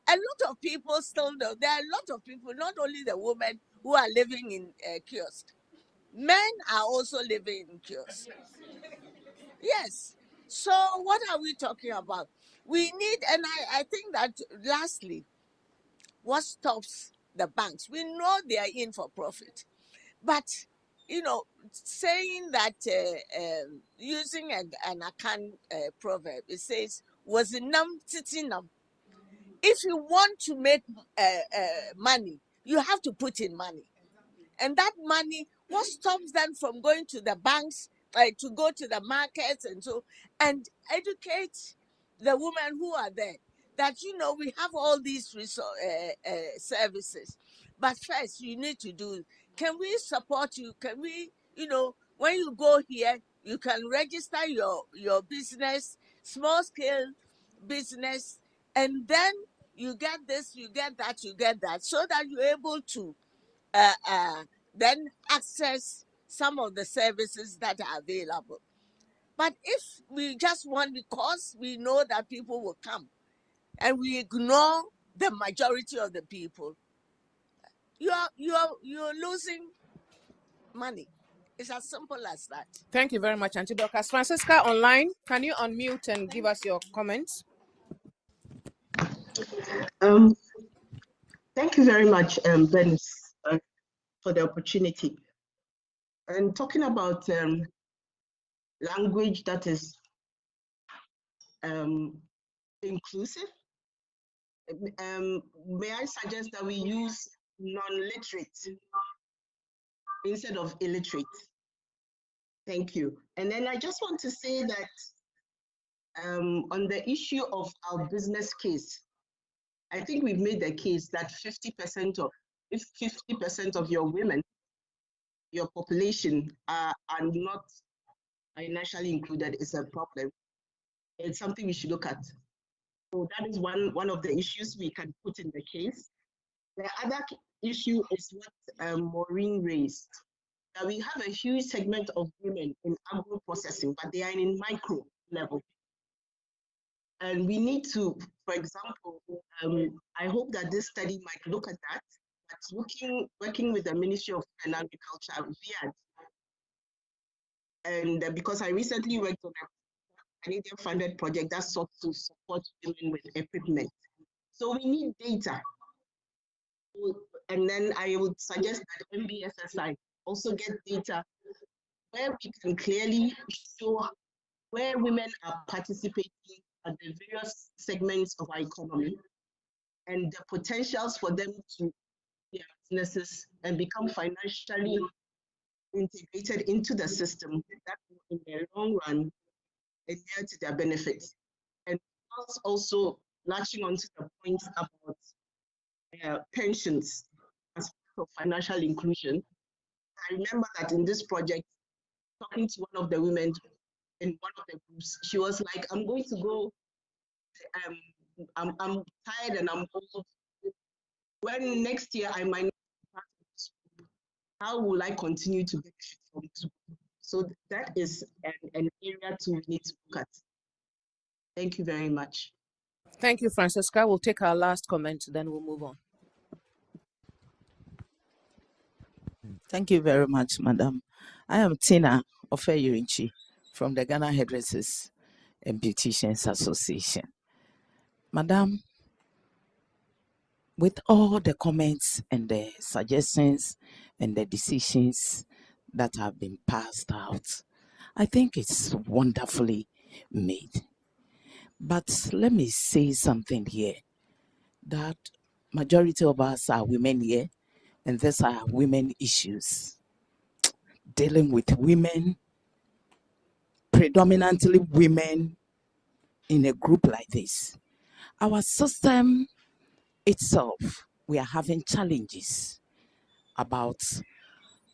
A lot of people still know. There are a lot of people, not only the women, who are living in kiosks. Men are also living in kiosks. Yes. So what are we talking about? We need, and I think that lastly, what stops the banks? We know they are in for profit, but saying that using an Akan proverb, it says, "Was num titi num." If you want to make money, you have to put in money. And that money, what stops them from going to the banks, to go to the markets and educate the women who are there that, we have all these services. But first, you need to do, can we support you? Can we, when you go here, you can register your business, small scale business, and then you get this, you get that, so that you're able to then access some of the services that are available. But if we just want, because we know that people will come, and we ignore the majority of the people, you're losing money. It's as simple as that. Thank you very much, Auntie Dorcas. Francisca online, can you unmute and give us your comments? Thank you very much, Bernice, for the opportunity. And talking about language that is inclusive, may I suggest that we use non-literate instead of illiterate? Thank you. And then I just want to say that on the issue of our business case, I think we've made the case that 50% of your women, your population are not financially included is a problem. It's something we should look at. So that is one of the issues we can put in the case. The other issue is what Maureen raised, that we have a huge segment of women in agro processing, but they are in micro level. And we need to, for example, I hope that this study might look at that, but working with the Ministry of Food and Agriculture, and because I recently worked on a Canadian funded project that sought to support women with equipment. So we need data. And then I would suggest that MBSSI also get data where we can clearly show where women are participating at the various segments of our economy and the potentials for them to their businesses and become financially integrated into the system that in the long run adhere to their benefits. And also latching onto the points about pensions as part of financial inclusion. I remember that in this project, talking to one of the women in one of the groups, she was like, I'm going to go, I'm tired and I'm old. When next year I might not be part of this group, how will I continue to benefit from this group? So that is an area we need to look at. Thank you very much. Thank you, Francisca. We'll take our last comment, then we'll move on. Thank you very much, Madam. I am Tina Ofeyurinchi from the Ghana Hairdressers and Beauticians Association. Madam, with all the comments and the suggestions and the decisions that have been passed out, I think it's wonderfully made. But let me say something here, that majority of us are women here, and these are women issues. Dealing with women, predominantly women in a group like this. Our system itself, we are having challenges about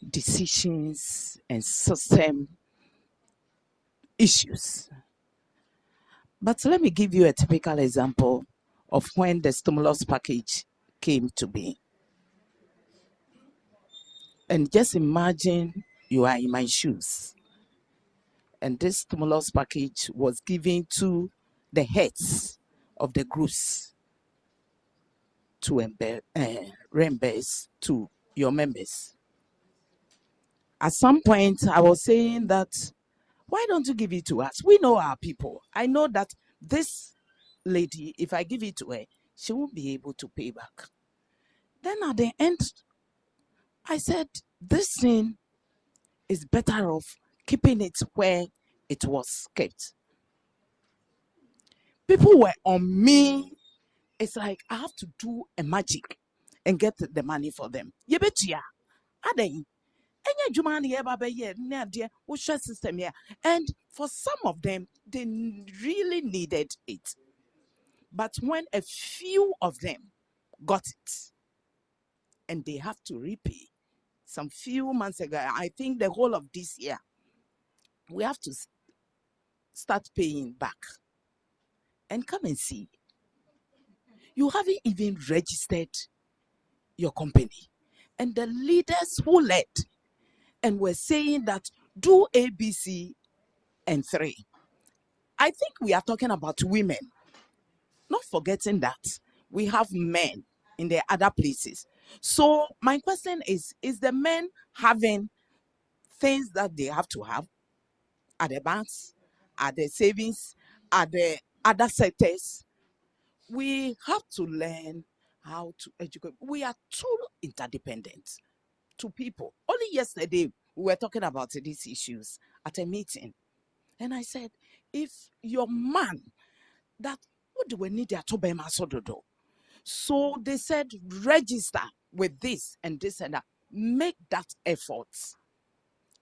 decisions and system issues. But let me give you a typical example of when the stimulus package came to be. And just imagine you are in my shoes, and this stimulus package was given to the heads of the groups to reimburse to your members. At some point, I was saying that, why don't you give it to us? We know our people. I know that this lady, if I give it to her, she won't be able to pay back. Then at the end, I said, this thing is better off keeping it where it was kept. People were on me. It's like I have to do a magic and get the money for them. Yebetia, adeng. System here. And for some of them, they really needed it. But when a few of them got it, and they have to repay some few months ago, I think the whole of this year, we have to start paying back. And come and see. You haven't even registered your company. And the leaders who led and were saying that do A, B, C, and 3. I think we are talking about women. Not forgetting that we have men in the other places. So my question is the men having things that they have to have at the banks, at the savings, at the other sectors? We have to learn how to educate. We are too interdependent to people. Only yesterday, we were talking about these issues at a meeting. And I said, if your man, that, what do we need to be masododo? So they said, register with this and this and that. Make that effort.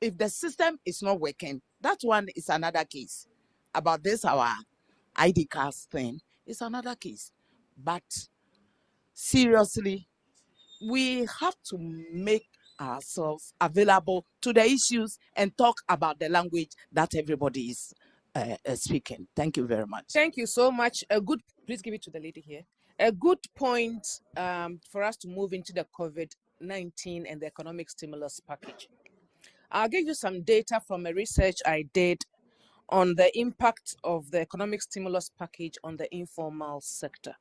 If the system is not working, that one is another case. About this, our ID cards thing is another case. But seriously, we have to make ourselves available to the issues and talk about the language that everybody is speaking. Thank you very much. Thank you so much. Please give it to the lady here. A good point for us to move into the COVID-19 and the economic stimulus package. I'll give you some data from a research I did on the impact of the economic stimulus package on the informal sector,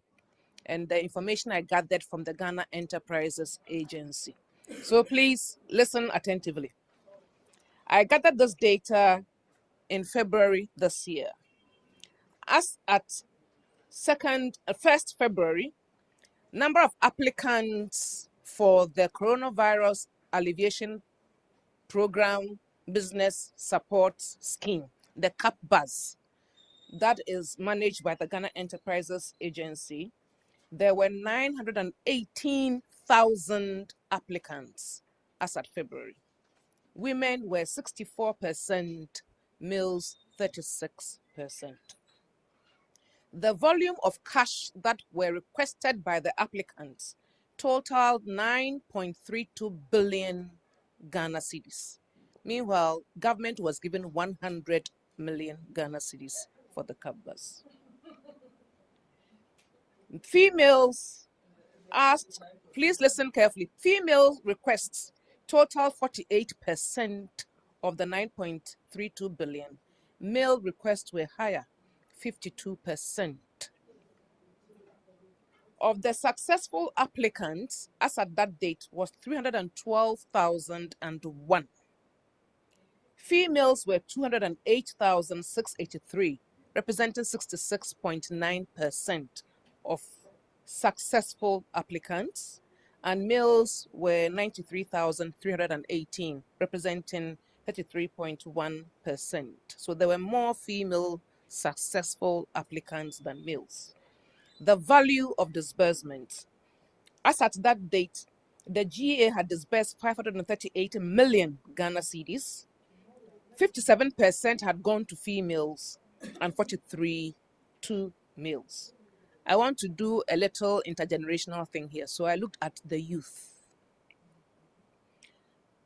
and the information I gathered from the Ghana Enterprises Agency. So please listen attentively. I gathered this data in February this year. As at 1st February, number of applicants for the coronavirus alleviation program business support scheme, the CAPBUS, that is managed by the Ghana Enterprises Agency, there were 918,000 applicants as at February. Women were 64%, males 36%. The volume of cash that were requested by the applicants totaled 9.32 billion Ghana cedis. Meanwhile, government was given 100 million Ghana cedis for the CAPBUS. Females asked, please listen carefully, female requests total 48% of the 9.32 billion. Male requests were higher, 52%. Of the successful applicants, as at that date, was 312,001. Females were 208,683, representing 66.9% of successful applicants, and males were 93,318, representing 33.1%. So there were more female successful applicants than males. The value of disbursements. As at that date, the GA had disbursed 538 million Ghana cedis. 57% had gone to females and 43% to males. I want to do a little intergenerational thing here. So I looked at the youth.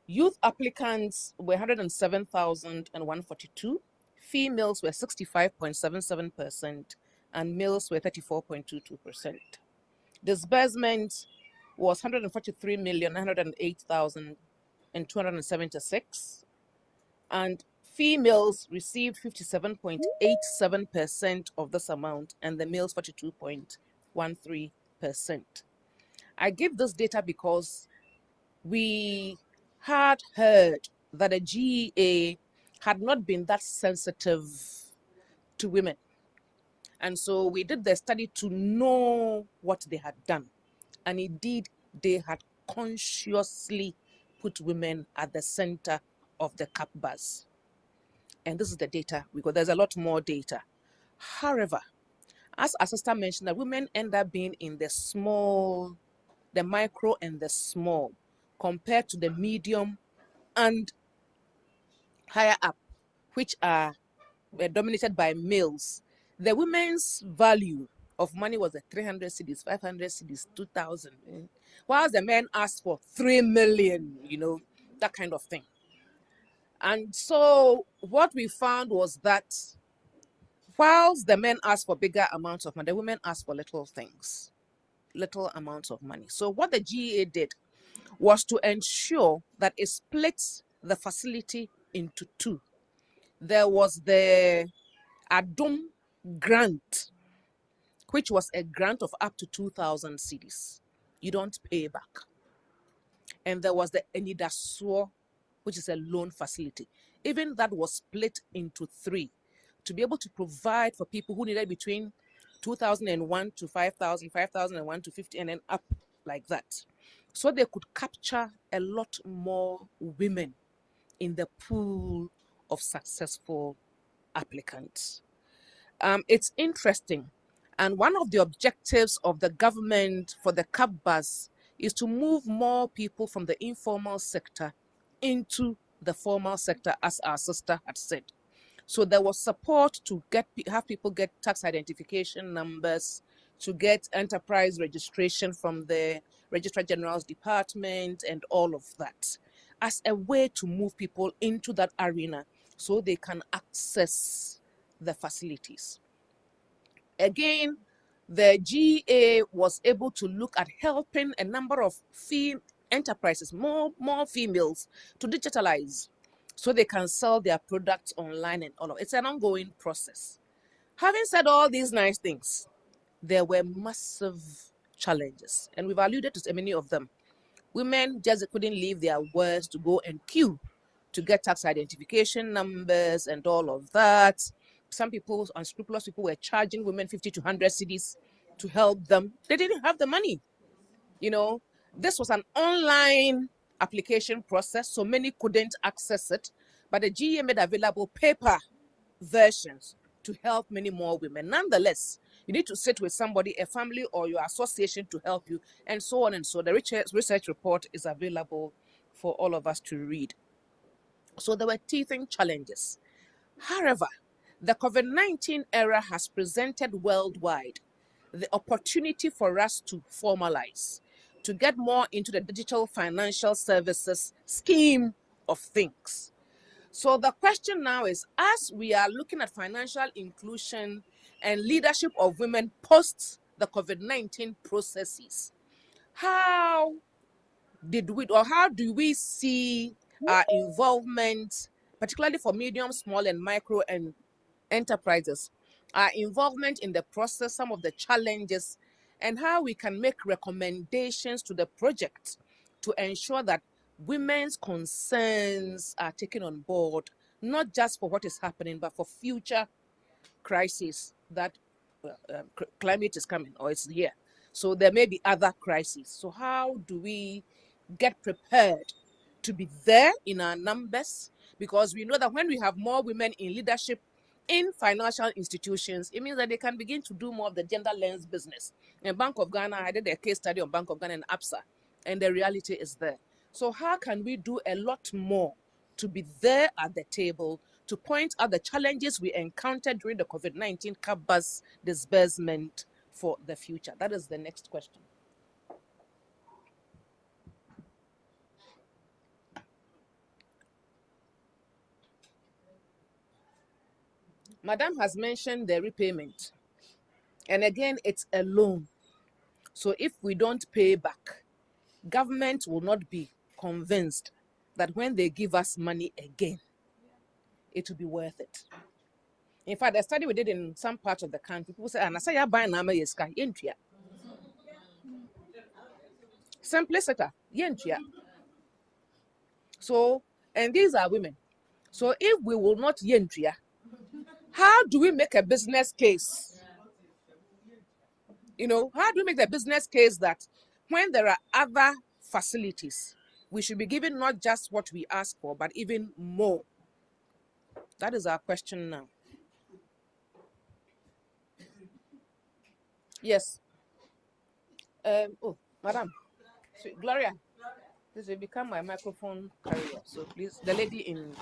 Youth applicants were 107,142. Females were 65.77%, and males were 34.22%. Disbursement was 143,908,276, and females received 57.87% of this amount, and the males 42.13%. I give this data because we had heard that the GEA had not been that sensitive to women. And so we did the study to know what they had done. And indeed, they had consciously put women at the center of the cap bus. And this is the data, because there's a lot more data. However, as our sister mentioned, that women end up being in the small, the micro and the small, compared to the medium and higher up, which are dominated by males. The women's value of money was 300 cedis, 500 cedis, 2,000. Whilst the men asked for 3 million, that kind of thing. And so what we found was that whilst the men asked for bigger amounts of money, the women asked for little things, little amounts of money. So what the GEA did was to ensure that it splits the facility into two. There was the Adum grant, which was a grant of up to 2,000 cedis. You don't pay back. And there was the Enidasuo, which is a loan facility. Even that was split into three to be able to provide for people who needed between 2001 to 5,000, 5,001 to 50, and then up like that. So they could capture a lot more women in the pool of successful applicants. It's interesting. And one of the objectives of the government for the cap bus is to move more people from the informal sector into the formal sector, as our sister had said. So there was support to have people get tax identification numbers, to get enterprise registration from the Registrar General's Department and all of that, as a way to move people into that arena so they can access the facilities. Again, the GA was able to look at helping a number of enterprises, more females, to digitalize so they can sell their products online and all of it. It's an ongoing process. Having said all these nice things, there were massive challenges, and we've alluded to many of them. Women just couldn't leave their words to go and queue to get tax identification numbers and all of that. Some people, unscrupulous people, were charging women 50 to 100 cedis to help them. They didn't have the money. This was an online application process, so many couldn't access it, but the GA made available paper versions to help many more women. Nonetheless, you need to sit with somebody, a family or your association, to help you, and so on and so. The research report is available for all of us to read. So there were teething challenges. However, the COVID-19 era has presented worldwide the opportunity for us to formalize, to get more into the digital financial services scheme of things. So the question now is, as we are looking at financial inclusion and leadership of women post the COVID-19 processes, how do we see our involvement, particularly for medium, small, and micro and enterprises, our involvement in the process, some of the challenges, and how we can make recommendations to the project to ensure that women's concerns are taken on board, not just for what is happening, but for future crises that climate is coming or it's here. So there may be other crises. So how do we get prepared to be there in our numbers? Because we know that when we have more women in leadership in financial institutions, it means that they can begin to do more of the gender lens business. In Bank of Ghana, I did a case study on Bank of Ghana and APSA, and the reality is there. So how can we do a lot more to be there at the table, to point out the challenges we encountered during the COVID-19 cap bus disbursement for the future? That is the next question. Madam has mentioned the repayment. And again, it's a loan. So if we don't pay back, government will not be convinced that when they give us money again, it will be worth it. In fact, the study we did in some parts of the country, people say, "And I say you're buying nama yeska yentia." Simplicity, yentia. So, and these are women. So if we will not yentia, how do we make a business case? You know, how do we make the business case that when there are other facilities, we should be given not just what we ask for, but even more? That is our question now. Yes. Oh, madam. So, Gloria, this will become my microphone carrier. So please, the lady in.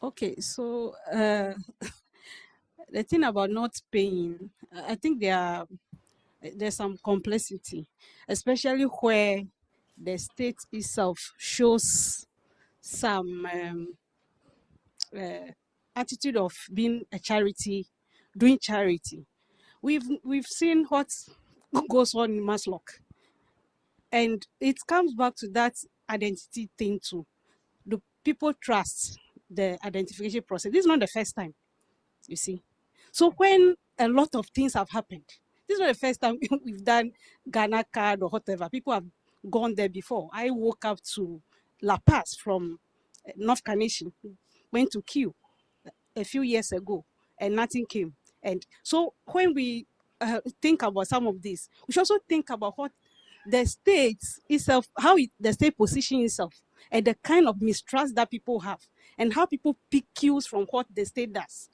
Okay, so the thing about not paying, I think there's some complexity, especially where the state itself shows some attitude of being a charity, doing charity. We've seen what goes on in Maslock, and it comes back to that identity thing too. Do people trust the identification process? This is not the first time, you see. So when a lot of things have happened, this is not the first time we've done Ghana card or whatever. People have gone there before. I woke up to La Paz from North Carnation, went to Q a few years ago, and nothing came. And so when we think about some of this, we should also think about what the state itself, the state position itself, and the kind of mistrust that people have, and how people pick cues from what the state does.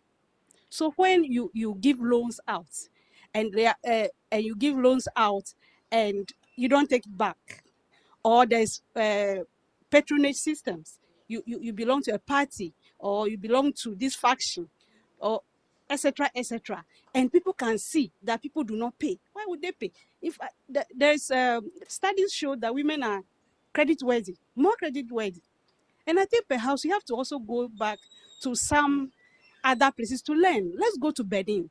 So when you give loans out, and you give loans out, and you don't take it back, or there's patronage systems, you belong to a party, or you belong to this faction, or etc., etc., and people can see that people do not pay. Why would they pay? If there's studies show that women are credit worthy, more credit worthy, and I think perhaps you have to also go back to some other places to learn. Let's go to Benin.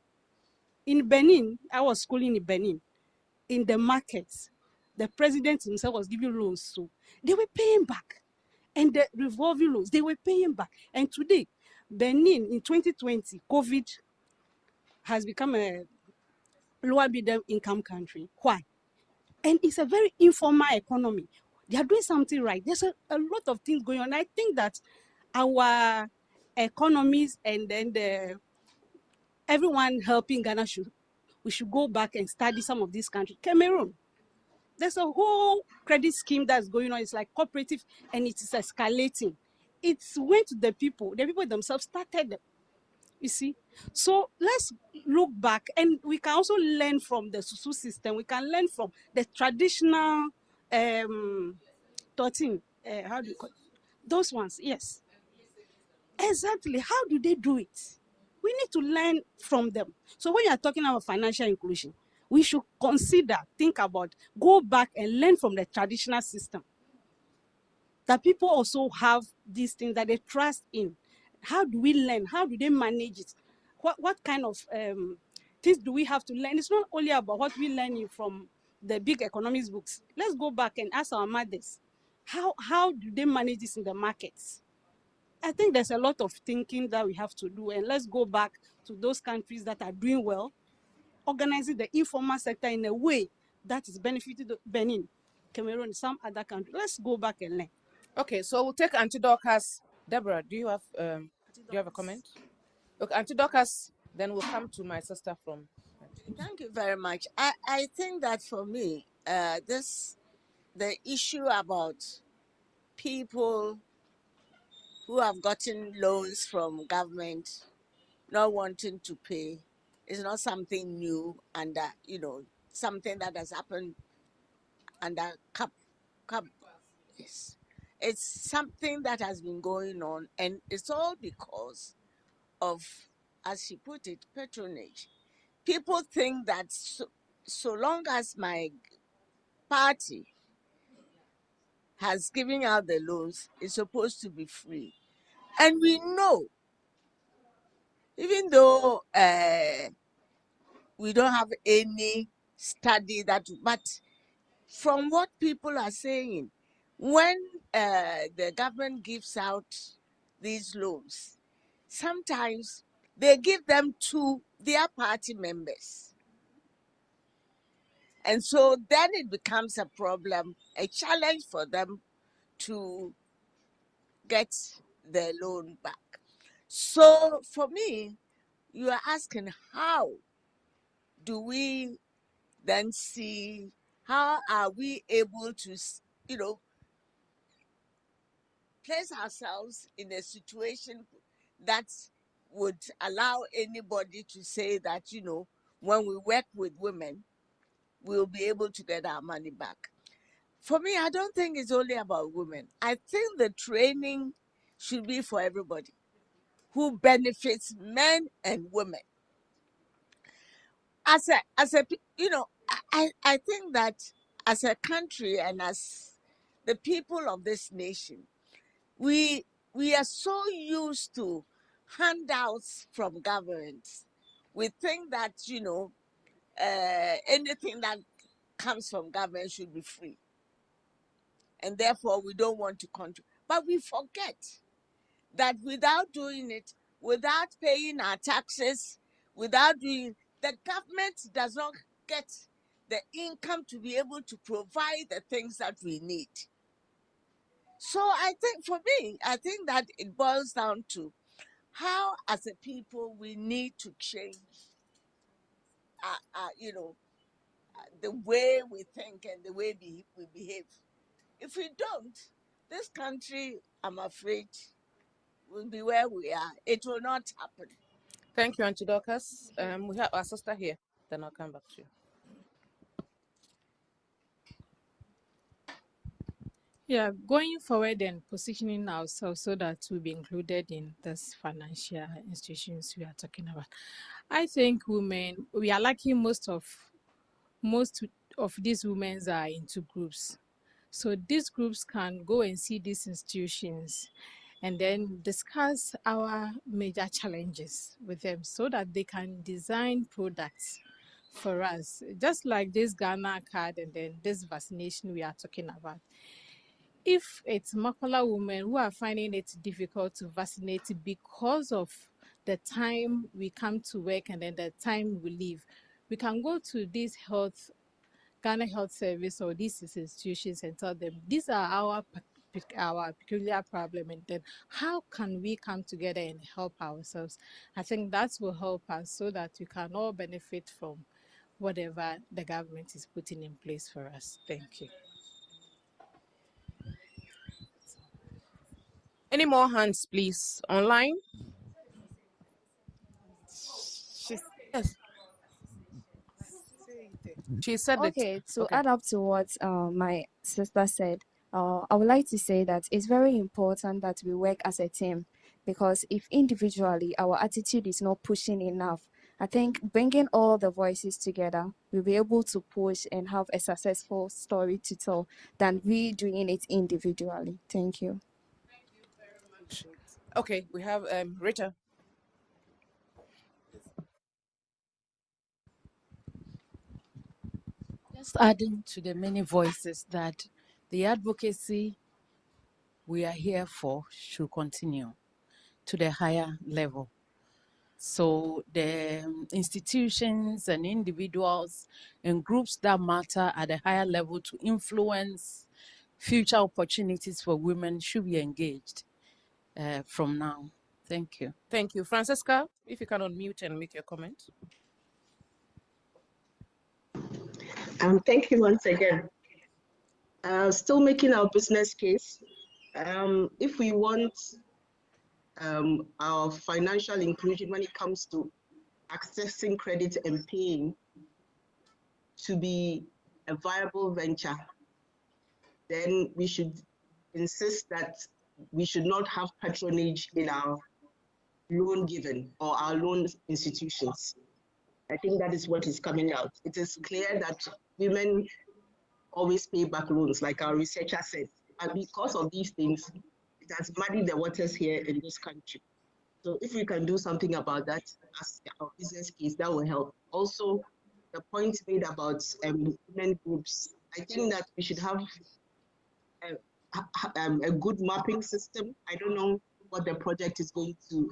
In Benin, I was schooling in Benin. In the markets, the president himself was giving loans, so they were paying back. And the revolving loans, they were paying back. And today, Benin in 2020, COVID has become a lower middle income country. Why? And it's a very informal economy. They are doing something right. There's a lot of things going on. I think that our economies and then everyone helping Ghana we should go back and study some of these countries. Cameroon, there's a whole credit scheme that's going on. It's like cooperative, and it is escalating. It's went to the people themselves started them, you see. So let's look back, and we can also learn from the Susu system. We can learn from the traditional 13, how do you call it? Those ones, yes. Exactly. How do they do it? We need to learn from them. So when you are talking about financial inclusion, we should think about, go back and learn from the traditional system. That people also have these things that they trust in. How do we learn? How do they manage it? What kind of things do we have to learn? It's not only about what we learn from the big economics books. Let's go back and ask our mothers, how do they manage this in the markets? I think there's a lot of thinking that we have to do, and let's go back to those countries that are doing well, organizing the informal sector in a way that is benefiting Benin, Cameroon, some other countries. Let's go back and learn. Okay, so we'll take Auntie Dorcas. Deborah, do you have a comment? Okay, Auntie Dorcas, then we'll come to my sister from. Thank you very much. I think that for me, the issue about people who have gotten loans from government not wanting to pay is not something new, and something that has happened under cap. Yes, it's something that has been going on, and it's all because of as she put it, patronage. People think that so long as my party has given out the loans, it's supposed to be free. And we know, even though we don't have any study that, but from what people are saying, when the government gives out these loans, sometimes they give them to their party members. And so then it becomes a problem, a challenge for them to get their loan back. So for me, you are asking, how do we then see, how are we able to, place ourselves in a situation that would allow anybody to say that, when we work with women, we'll be able to get our money back. For me, I don't think it's only about women. I think the training should be for everybody, who benefits men and women. I think that as a country and as the people of this nation, we are so used to handouts from governments. We think that anything that comes from government should be free, and therefore we don't want to control. But we forget that without doing it, without paying our taxes, without doing, the government does not get the income to be able to provide the things that we need. So I think, for me, I think that it boils down to how, as a people, we need to change, the way we think and the way we behave. If we don't, this country, I'm afraid, will be where we are. It will not happen. Thank you, Auntie Dorcas. We have our sister here. Then I'll come back to you. Yeah, going forward and positioning ourselves so that we'll be included in this financial institutions we are talking about. I think women, we are lucky most of these women are into groups. So these groups can go and see these institutions and then discuss our major challenges with them so that they can design products for us. Just like this Ghana card and then this vaccination we are talking about. If it's Makola women who are finding it difficult to vaccinate because of the time we come to work and then the time we leave, we can go to this Ghana Health Service or these institutions and tell them these are our peculiar problem, and then how can we come together and help ourselves? I think that will help us so that we can all benefit from whatever the government is putting in place for us. Thank you. Any more hands, please, online? Yes. She said it. Okay, to Okay. add up to what my sister said, I would like to say that it's very important that we work as a team, because if individually our attitude is not pushing enough, I think bringing all the voices together, we'll be able to push and have a successful story to tell than we doing it individually. Thank you. Okay, we have Rita. Just adding to the many voices that the advocacy we are here for should continue to the higher level. So the institutions and individuals and groups that matter at a higher level to influence future opportunities for women should be engaged from now. Thank you. Thank you. Francesca, if you can unmute and make your comment. Thank you once again. Still making our business case. If we want our financial inclusion when it comes to accessing credit and paying to be a viable venture, then we should insist that we should not have patronage in our loan given or our loan institutions. I think that is what is coming out. It is clear that women always pay back loans, like our researcher said. And because of these things, it has muddied the waters here in this country. So if we can do something about that as our business case, that will help. Also, the point made about women groups, I think that we should have a good mapping system. I don't know what the project is going to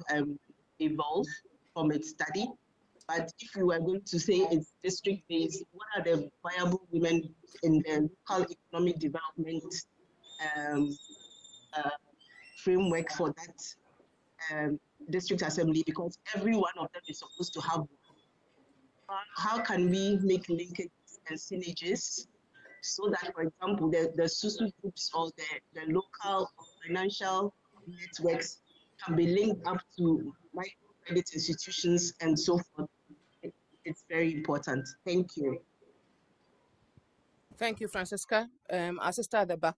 evolve from its study, but if you were going to say it's district based, what are the viable women in the local economic development framework for that district assembly? Because every one of them is supposed to have one. How can we make linkages and synergies so that, for example, the SUSU groups or the local financial networks can be linked up to microcredit institutions and so forth? It's very important. Thank you. Thank you, Francisca. Our sister at the back.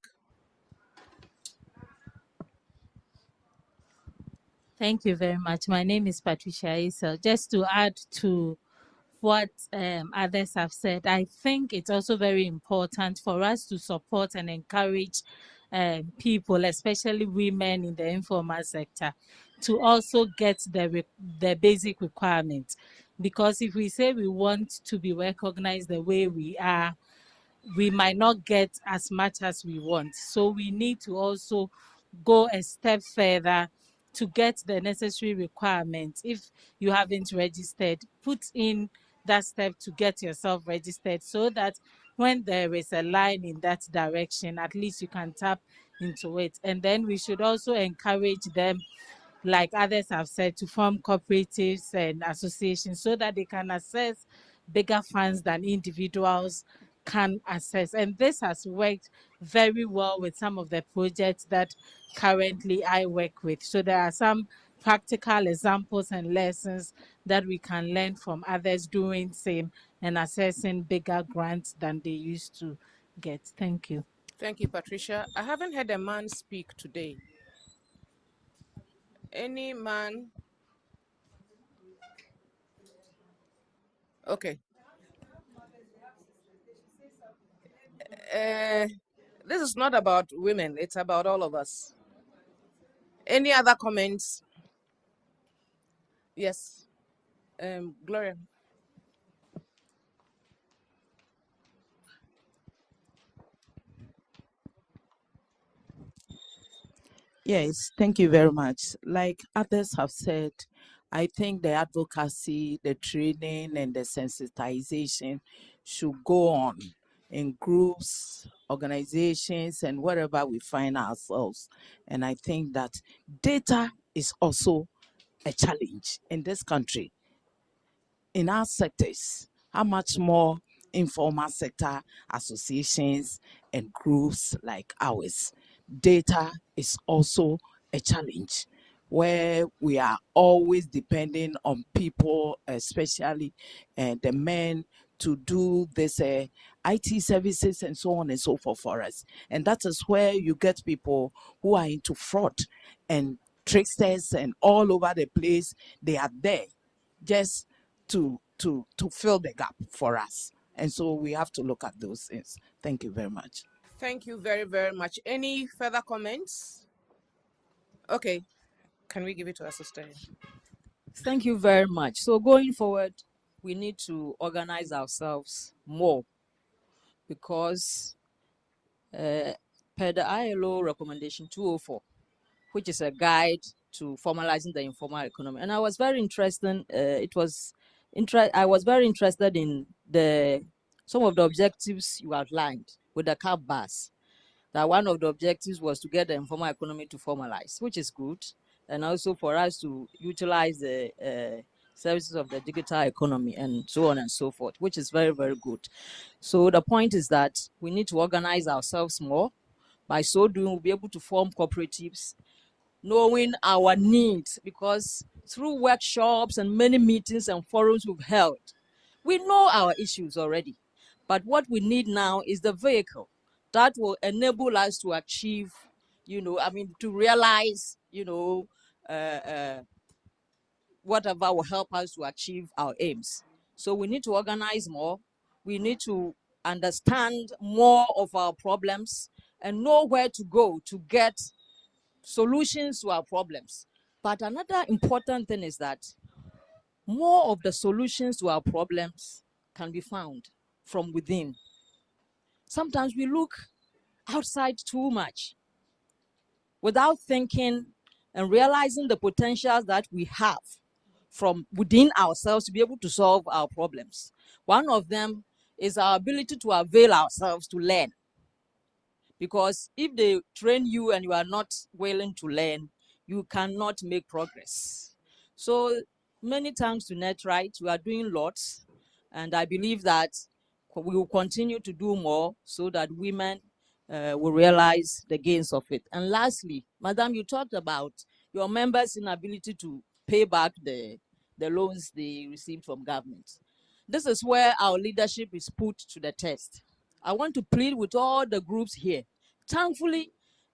Thank you very much. My name is Patricia Isel. Just to add to what others have said, I think it's also very important for us to support and encourage people, especially women in the informal sector, to also get the basic requirements. Because if we say we want to be recognized the way we are, we might not get as much as we want. So we need to also go a step further to get the necessary requirements. If you haven't registered, put in that step to get yourself registered so that when there is a line in that direction, at least you can tap into it. And then we should also encourage them, like others have said, to form cooperatives and associations so that they can access bigger funds than individuals can access. And this has worked very well with some of the projects that currently I work with. So there are some practical examples and lessons that we can learn from others doing same and accessing bigger grants than they used to get. Thank you. Thank you, Patricia. I haven't heard a man speak today. Any man? Okay. This is not about women, it's about all of us. Any other comments? Yes. Gloria. Yes, thank you very much. Like others have said, I think the advocacy, the training, and the sensitization should go on in groups, organizations, and wherever we find ourselves. And I think that data is also a challenge in this country, in our sectors. How much more informal sector associations and groups like ours? Data is also a challenge where we are always depending on people, especially the men, to do this IT services and so on and so forth for us. And that is where you get people who are into fraud and tricksters and all over the place. They are there just to fill the gap for us. And so we have to look at those things. Thank you very much. Thank you very, very much. Any further comments? Okay. Can we give it to our sister? Thank you very much. So going forward, we need to organize ourselves more because per the ILO recommendation 204, which is a guide to formalizing the informal economy. And I was very interested, I was very interested in some of the objectives you outlined with the cap bars. That one of the objectives was to get the informal economy to formalize, which is good. And also for us to utilize the services of the digital economy and so on and so forth, which is very, very good. So the point is that we need to organize ourselves more. By so doing, we'll be able to form cooperatives, knowing our needs, because through workshops and many meetings and forums we've held, we know our issues already. But what we need now is the vehicle that will enable us to achieve, to realize, whatever will help us to achieve our aims. So we need to organize more. We need to understand more of our problems and know where to go to get solutions to our problems. But another important thing is that more of the solutions to our problems can be found from within. Sometimes we look outside too much without thinking and realizing the potentials that we have from within ourselves to be able to solve our problems. One of them is our ability to avail ourselves to learn. Because if they train you and you are not willing to learn, you cannot make progress. So many thanks to NETRIGHT, we are doing lots, and I believe that we will continue to do more so that women will realize the gains of it. And lastly, Madam, you talked about your members' inability to pay back the loans they received from government. This is where our leadership is put to the test. I want to plead with all the groups here. Thankfully,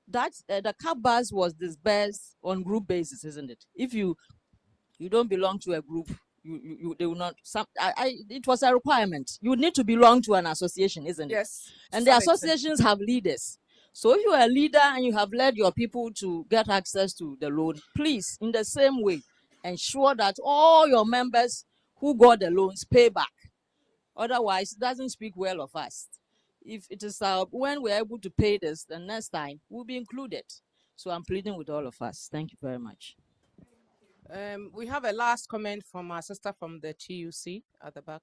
that the CABAS was disbursed on group basis, isn't it? If you don't belong to a group, they will not. It was a requirement. You need to belong to an association, isn't it? Yes. And the associations have leaders. So if you are a leader and you have led your people to get access to the loan, please, in the same way, ensure that all your members who got the loans pay back. Otherwise, it doesn't speak well of us. If it is when we're able to pay this, the next time we'll be included. So I'm pleading with all of us. Thank you very much. We have a last comment from our sister from the TUC at the back.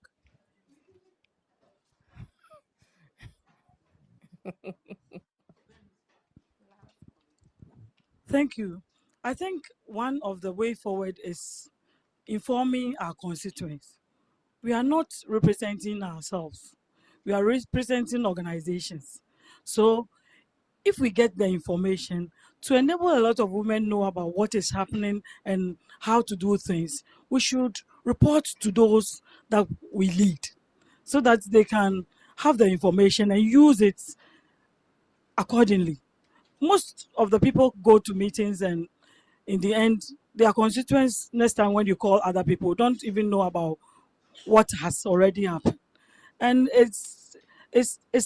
Thank you. I think one of the way forward is informing our constituents. We are not representing ourselves. We are representing organizations. So if we get the information to enable a lot of women know about what is happening and how to do things, we should report to those that we lead so that they can have the information and use it accordingly. Most of the people go to meetings and in the end, their constituents, next time when you call other people, don't even know about what has already happened. And it's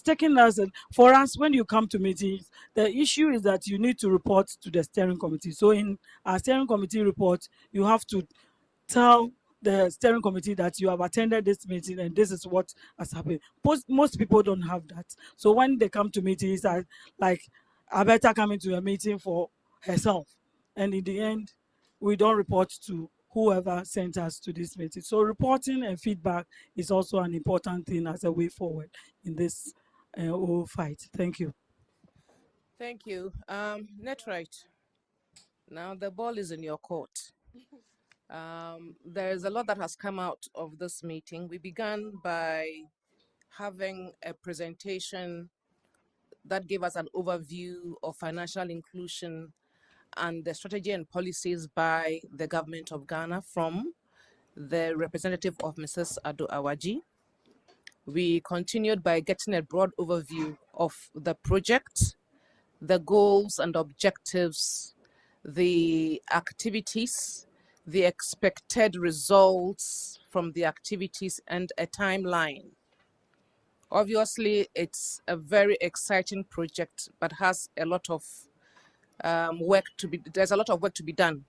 taking us, for us, when you come to meetings, the issue is that you need to report to the steering committee. So in our steering committee report, you have to tell the steering committee that you have attended this meeting and this is what has happened. Most people don't have that. So when they come to meetings, like Alberta coming to a meeting for herself, and in the end, we don't report to whoever sent us to this meeting. So reporting and feedback is also an important thing as a way forward in this whole fight. Thank you. Thank you. NETRIGHT. Now the ball is in your court. There is a lot that has come out of this meeting. We began by having a presentation that gave us an overview of financial inclusion and the strategy and policies by the government of Ghana from the representative of Mrs. Ado Awaji. We continued by getting a broad overview of the project, the goals and objectives, the activities, the expected results from the activities, and a timeline. Obviously, it's a very exciting project, but has a lot of there's a lot of work to be done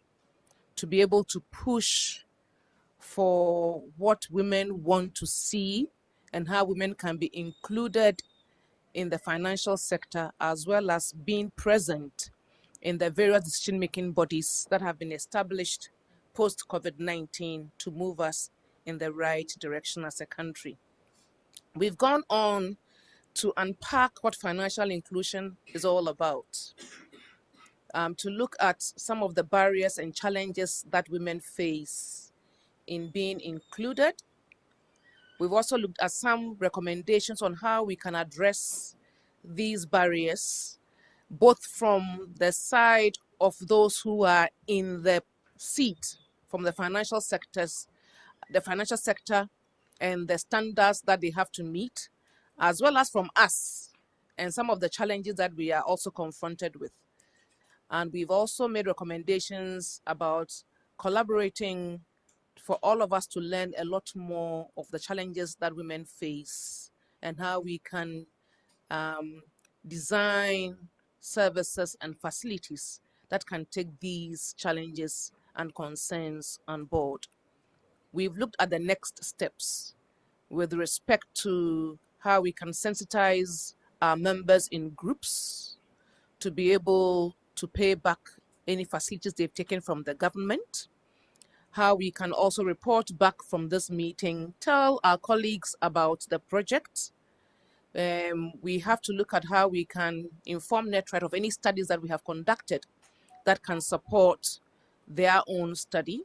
to be able to push for what women want to see and how women can be included in the financial sector, as well as being present in the various decision-making bodies that have been established post-COVID-19 to move us in the right direction as a country. We've gone on to unpack what financial inclusion is all about, to look at some of the barriers and challenges that women face in being included. We've also looked at some recommendations on how we can address these barriers, both from the side of those who are in the seat from the financial sector and the standards that they have to meet, as well as from us and some of the challenges that we are also confronted with. And we've also made recommendations about collaborating for all of us to learn a lot more of the challenges that women face and how we can design services and facilities that can take these challenges and concerns on board. We've looked at the next steps with respect to how we can sensitize our members in groups to be able to pay back any facilities they've taken from the government, how we can also report back from this meeting, tell our colleagues about the project. We have to look at how we can inform NETRIGHT of any studies that we have conducted that can support their own study,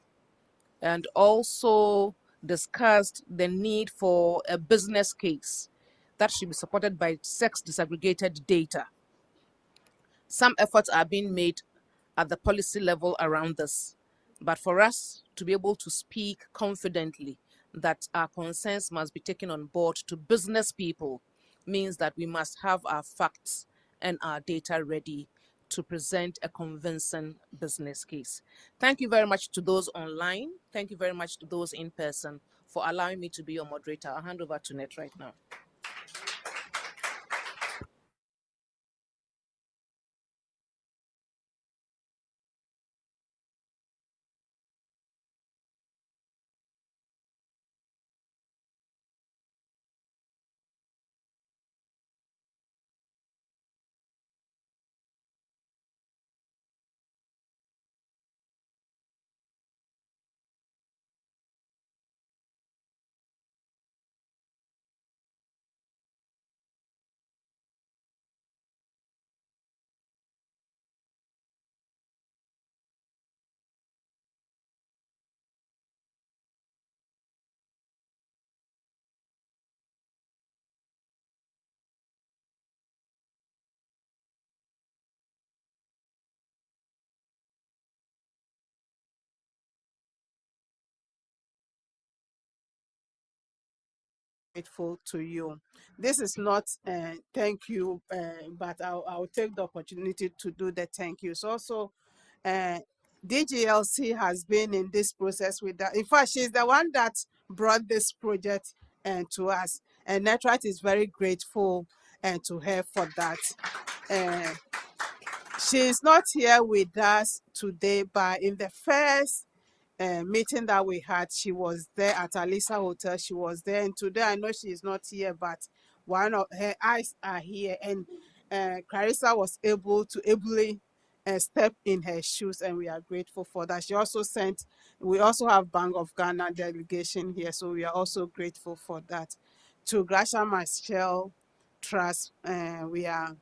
and also discussed the need for a business case that should be supported by sex disaggregated data. Some efforts are being made at the policy level around this, but for us to be able to speak confidently that our concerns must be taken on board to business people means that we must have our facts and our data ready to present a convincing business case. Thank you very much to those online. Thank you very much to those in person for allowing me to be your moderator. I'll hand over to Net right now. Grateful to you. This is not thank you, but I'll take the opportunity to do the thank yous. Also, DGLC has been in this process with that. In fact, she's the one that brought this project to us, and NETRIGHT is very grateful to her for that. She's not here with us today, but in the first meeting that we had, she was there at Alisa Hotel. She was there, and today I know she is not here, but one of her eyes are here, and Clarissa was able to ably step in her shoes, and we are grateful for that. She also sent, we also have Bank of Ghana delegation here, so we are also grateful for that. To Gracia Michelle Trust, we are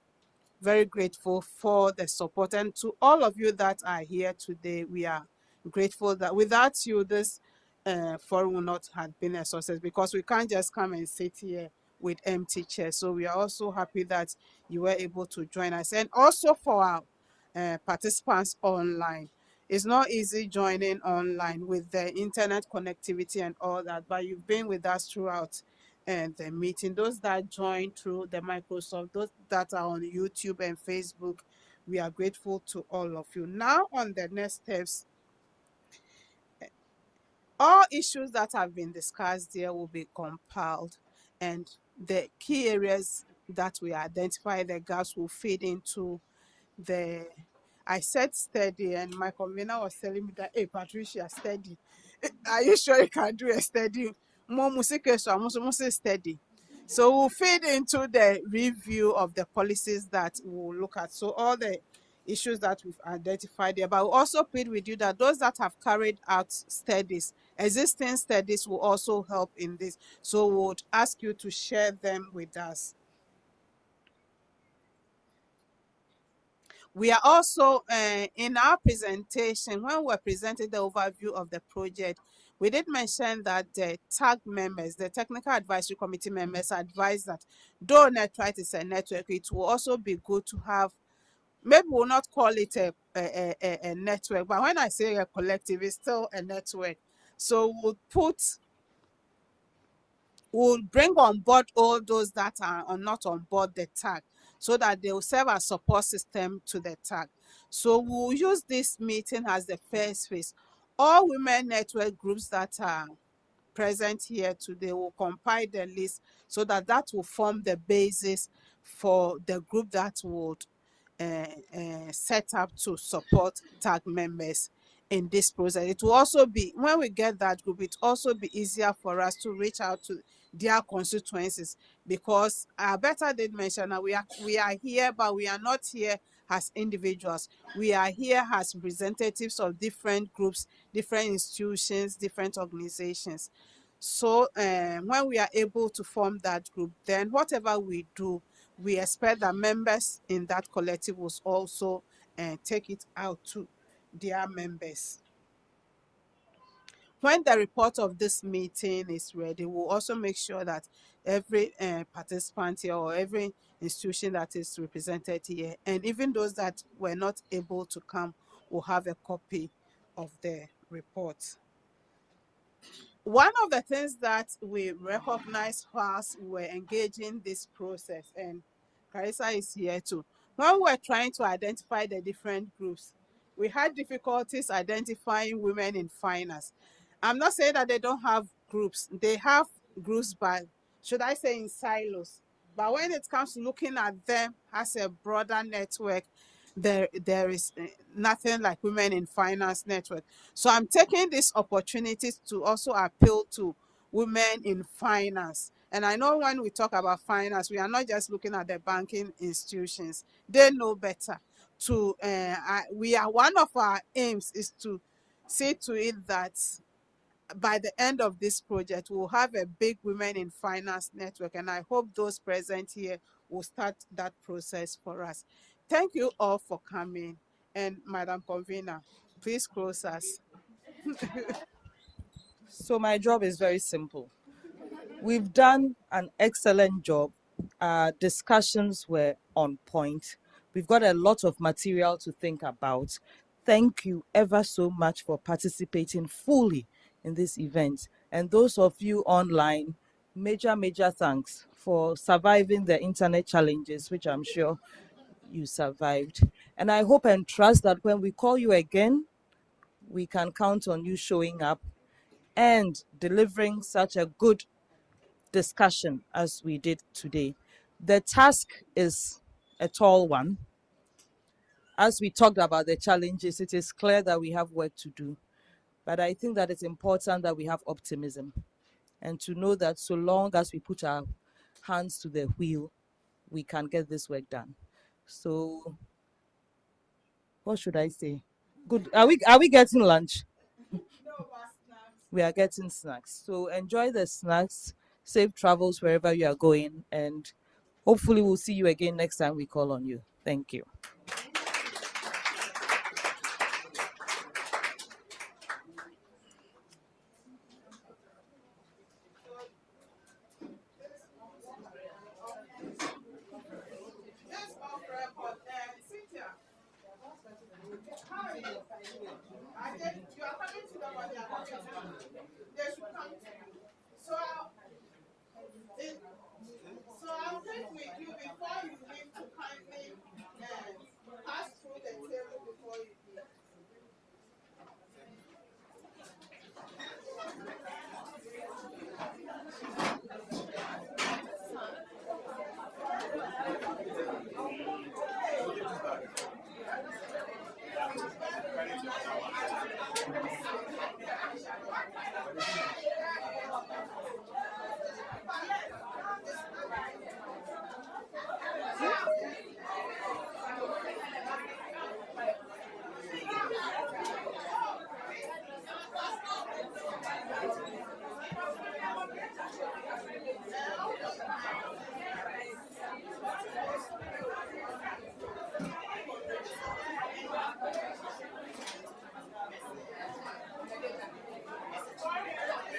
very grateful for the support, and to all of you that are here today, we are grateful that without you this forum would not have been a success, because we can't just come and sit here with empty chairs. So we are also happy that you were able to join us, and also for our participants online. It's not easy joining online with the internet connectivity and all that, but you've been with us throughout the meeting. Those that joined through the Microsoft, those that are on YouTube and Facebook, we are grateful to all of you. Now on the next steps, all issues that have been discussed here will be compiled, and the key areas that we identify, the gaps, will feed into the, I said steady, and my convener was telling me that, hey, Patricia, steady. Are you sure you can do a steady? More music, so I'm also steady. So we'll feed into the review of the policies that we'll look at. So all the issues that we've identified there, but we'll also plead with you that those that have carried out studies, existing studies, will also help in this. So we would ask you to share them with us. We are also, in our presentation, when we're presenting the overview of the project, we did mention that the TAG members, the Technical Advisory Committee members, advise that though NETRIGHT is a network, it will also be good to have, maybe we'll not call it a network, but when I say a collective, it's still a network. So we'll bring on board all those that are not on board the TAG, so that they will serve as support system to the TAG. So we'll use this meeting as the first phase All women network groups that are present here today will compile the list so that that will form the basis for the group that would set up to support tag members in this process. It will also be, when we get that group, it also be easier for us to reach out to their constituencies, because Alberta did mention that we are here, but we are not here as individuals. We are here as representatives of different groups, different institutions, different organizations. So when we are able to form that group, then whatever we do, we expect that members in that collective will also take it out to their members. When the report of this meeting is ready, we'll also make sure that every participant here, or every institution that is represented here, and even those that were not able to come, will have a copy of the report. One of the things that we recognize whilst we were engaging this process, and Carissa is here too, when we were trying to identify the different groups, we had difficulties identifying women in finance. I'm not saying that they don't have groups. They have groups, but should I say in silos? But when it comes to looking at them as a broader network, there is nothing like Women in Finance Network. So I'm taking this opportunity to also appeal to women in finance. And I know when we talk about finance, we are not just looking at the banking institutions. They know better. We are, one of our aims is to see to it that by the end of this project, we'll have a big Women in Finance network, and I hope those present here will start that process for us. Thank you all for coming, and Madam Convener, please close us. So my job is very simple. We've done an excellent job. Discussions were on point. We've got a lot of material to think about. Thank you ever so much for participating fully in this event. And those of you online, major thanks for surviving the internet challenges, which I'm sure you survived. And I hope and trust that when we call you again, we can count on you showing up and delivering such a good discussion as we did today. The task is a tall one. As we talked about the challenges, it is clear that we have work to do. But I think that it's important that we have optimism and to know that so long as we put our hands to the wheel, we can get this work done. So what should I say? Good. Are we getting lunch? We are getting snacks. So enjoy the snacks, safe travels wherever you are going, and hopefully we'll see you again next time we call on you. Thank you.